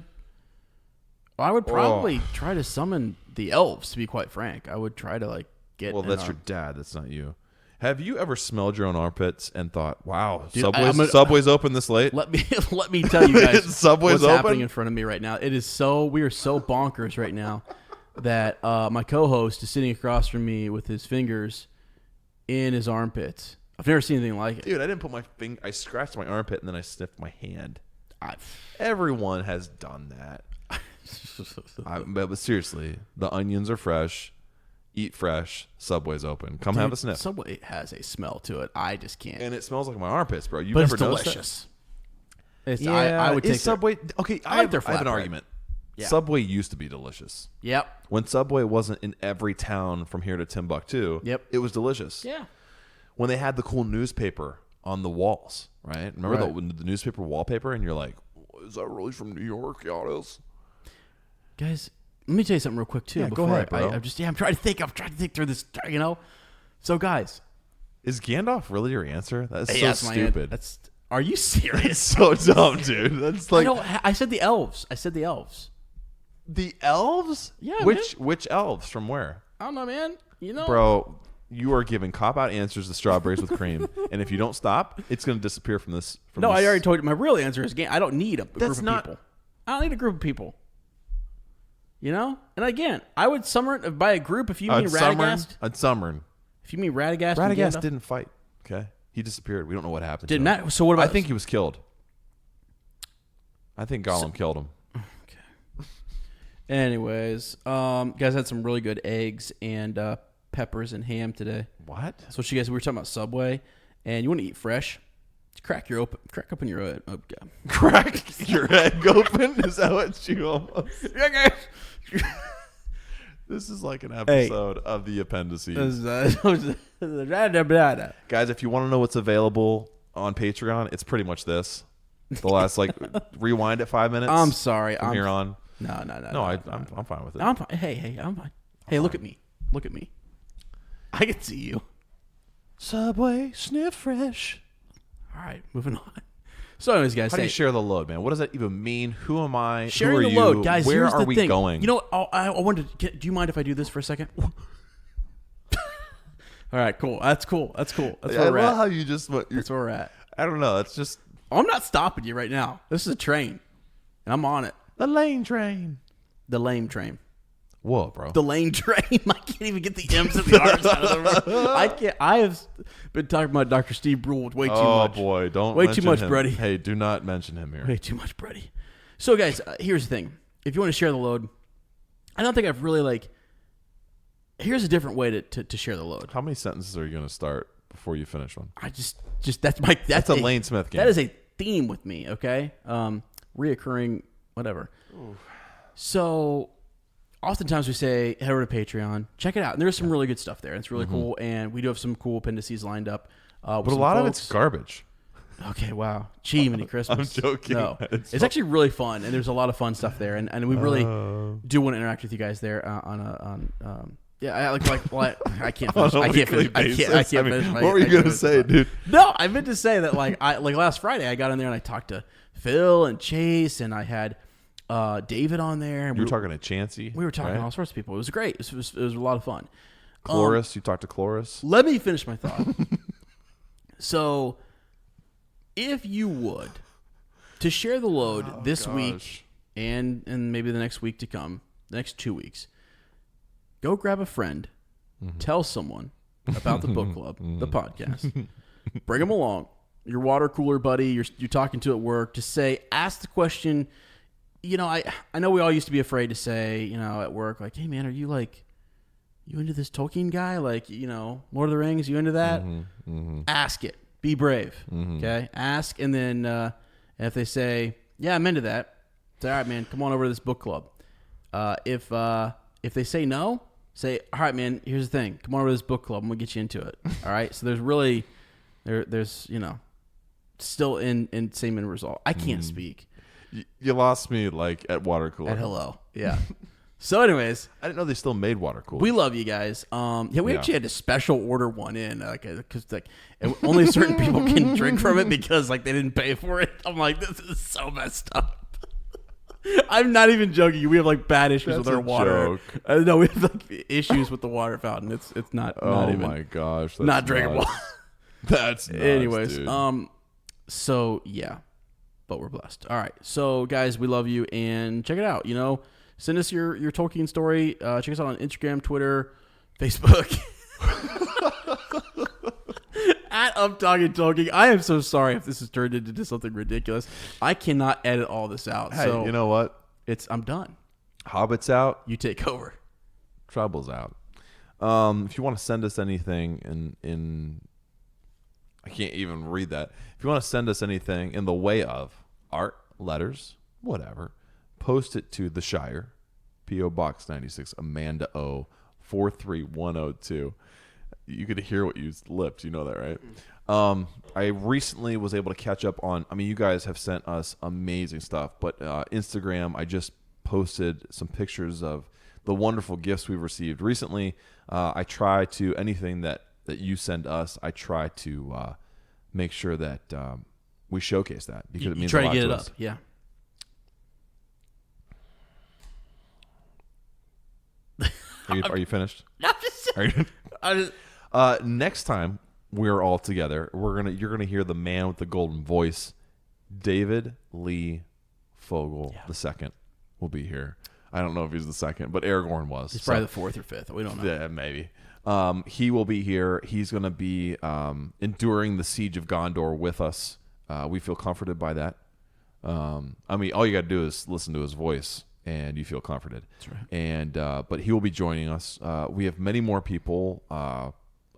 would probably try to summon the elves. To be quite frank, I would try to get. Well, that's your dad. That's not you. Have you ever smelled your own armpits and thought, "Wow, Dude, Subway's open this late"? Let me tell you guys Subway's what's open? happening in front of me right now. We are so bonkers right now that my co-host is sitting across from me with his fingers in his armpits. I've never seen anything like it. Dude, I didn't put my finger. I scratched my armpit and then I sniffed my hand. Everyone has done that. But seriously, the onions are fresh. Eat fresh. Subway's open. Come have a sniff. Subway has a smell to it. I just can't. And it smells like my armpits, bro. You've But never it's noticed delicious. That? I would take is Subway. Okay, I like their I have an flatbread. argument. Yeah. Subway used to be delicious. Yep. When Subway wasn't in every town from here to Timbuktu, Yep. it was delicious. Yeah. When they had the cool newspaper on the walls, right? Remember Right. the newspaper wallpaper, and you're like, is that really from New York? Yeah, it is. Guys, let me tell you something real quick too. Yeah, go before ahead, bro. I'm trying to think. I'm trying to think through this. So guys, Is Gandalf really your answer? That's so that's my answer. stupid. Are you serious? It's so dumb, dude. That's like I said the elves. the elves. Yeah, which elves from where, I don't know, man. bro? You are giving cop-out answers to strawberries with cream, and if you don't stop, it's going to disappear from this. No, I already told you. My real answer is I don't need a group That's of not- people. I don't need a group of people. And again, I would summon it by a group if you mean Radagast. I'd summon. If you mean Radagast, and Radagast Gandalf. didn't fight. Okay, he disappeared. We don't know what happened. Didn't to him. matter. So what about? I think he was killed. I think Gollum killed him. Anyways, guys had some really good eggs and peppers and ham today. What? So you guys, we were talking about Subway, and you want to eat fresh? Just crack open your egg. Oh, God. Crack your egg open? Is that what you almost? Yeah, guys. This is like an episode of the appendices. Guys, Guys, if you want to know what's available on Patreon, it's pretty much this. The last rewind it 5 minutes. I'm sorry. From here on. No. I'm fine with it. I'm fine. Hey, I'm fine. Hey, look at me. Look at me. I can see you. Subway, sniff fresh. All right, moving on. So, anyways, guys, How do you share the load, man? What does that even mean? Who am I? sharing Who are the you? load, guys. Where here's are the we thing. going? You know what? I wanted to do you mind if I do this for a second? All right, cool. That's cool. That's where I we're love at. how you just. That's where we're at. I don't know. It's just I'm not stopping you right now. This is a train, and I'm on it. the lane train. The lame train. Whoa, bro. The lane train. I can't even get the M's and the R's out of the word. I can't. I have been talking about Dr. Steve Brule way too much. Oh boy, don't Way too mention much, him. Brady. Hey, do not mention him here. Way too much, Brady. So, guys, here's the thing. If you want to share the load, I don't think I've really Here's a different way to share the load. How many sentences are you going to start before you finish one? I just that's a Lane Smith game. That is a theme with me. Okay, reoccurring whatever. Oof. So, oftentimes we say head over to Patreon, check it out, and there's some really good stuff there. It's really cool, and we do have some cool appendices lined up. But a lot of it's garbage. Okay, wow. Gee, many Christmas. I'm joking. No, It's it's actually really fun, and there's a lot of fun stuff there, and we really do want to interact with you guys there on Yeah, I can't On finish. a I can't weekly finish. I basis. can't I mean, finish. what were you gonna say, dude? No, I meant to say that like last Friday I got in there and I talked to Phil and Chase and I had David on there. And You were talking to Chansey. We were talking right? to all sorts of people. It was great. It was a lot of fun. Chloris. You talked to Chloris. Let me finish my thought. So, if you would, to share the load this week and maybe the next week to come, the next 2 weeks, go grab a friend, tell someone about the book club, the podcast, bring them along, your water cooler buddy, you're talking to at work, to say, ask the question. You know, I know we all used to be afraid to say, you know, at work, like, hey man, are you like, you into this Tolkien guy? Like, you know, Lord of the Rings, you into that? Ask it. Be brave. Okay? Ask, and then if they say, yeah, I'm into that, say, all right, man, come on over to this book club. If they say no, say, all right, man, here's the thing. Come on over to this book club. I'm going to get you into it. All right? So there's really, there's, you know, still in same end result. I can't speak. You lost me like at water cooler. At hello. Yeah. So anyways, I didn't know they still made water coolers. we love you guys. We actually had to special order one in, because only certain people can drink from it because like they didn't pay for it. I'm like, this is so messed up. I'm not even joking. We have like bad issues with our water. No, we have like issues with the water fountain. It's not. Oh not even, my gosh, that's not drinkable. That's nuts, anyways. dude. So yeah, but we're blessed. All right, so guys, we love you and check it out. You know. Send us your Tolkien story. Check us out on Instagram, Twitter, Facebook. At Up Talking Tolkien. I am so sorry if this has turned into something ridiculous. I cannot edit all this out. Hey, so you know what? I'm done. Hobbit's out. You take over. Trouble's out. If you want to send us anything in I can't even read that. If you want to send us anything in the way of art, letters, whatever, post it to the Shire, P.O. Box 96, Amanda O, 43102. You could hear what you lipped. You know that, right? I recently was able to catch up on, I mean, you guys have sent us amazing stuff, but Instagram, I just posted some pictures of the wonderful gifts we've received recently. I try to, anything that you send us, I try to make sure that we showcase that because it means a lot to us. Try to get it up, yeah. Are you finished? No, Next time we're all together, you're gonna hear the man with the golden voice, David Lee Fogel II, will be here. I don't know if he's the second, but Aragorn was. He's probably the fourth or fifth. We don't know. Yeah, maybe. He will be here. He's gonna be enduring the siege of Gondor with us. We feel comforted by that. I mean, all you got to do is listen to his voice, and you feel comforted. That's right. And but he will be joining us. We have many more people,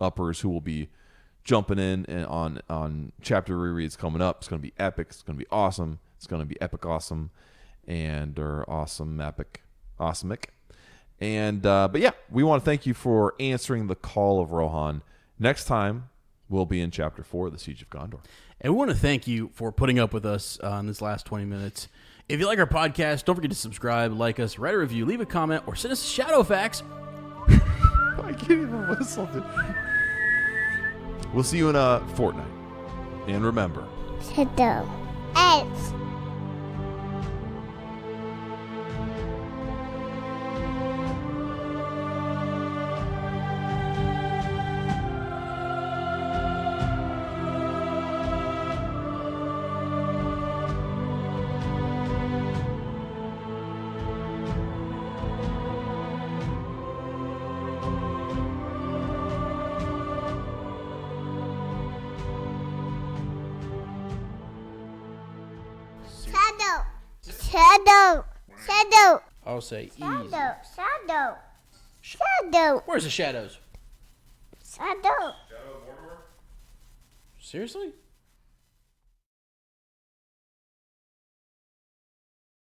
uppers, who will be jumping in and on chapter rereads coming up. It's going to be epic. It's going to be awesome. It's going to be epic, awesome, or awesome, epic, awesomeic. And but yeah, we want to thank you for answering the call of Rohan. Next time we'll be in chapter 4, the Siege of Gondor. And we want to thank you for putting up with us in this last 20 minutes. If you like our podcast, don't forget to subscribe, like us, write a review, leave a comment, or send us shadow facts. I can't even whistle. We'll see you in a fortnight. And remember, Shadow. Eggs. Shadow. I'll say easy. Shadow. Where's the shadows? Shadow. Seriously?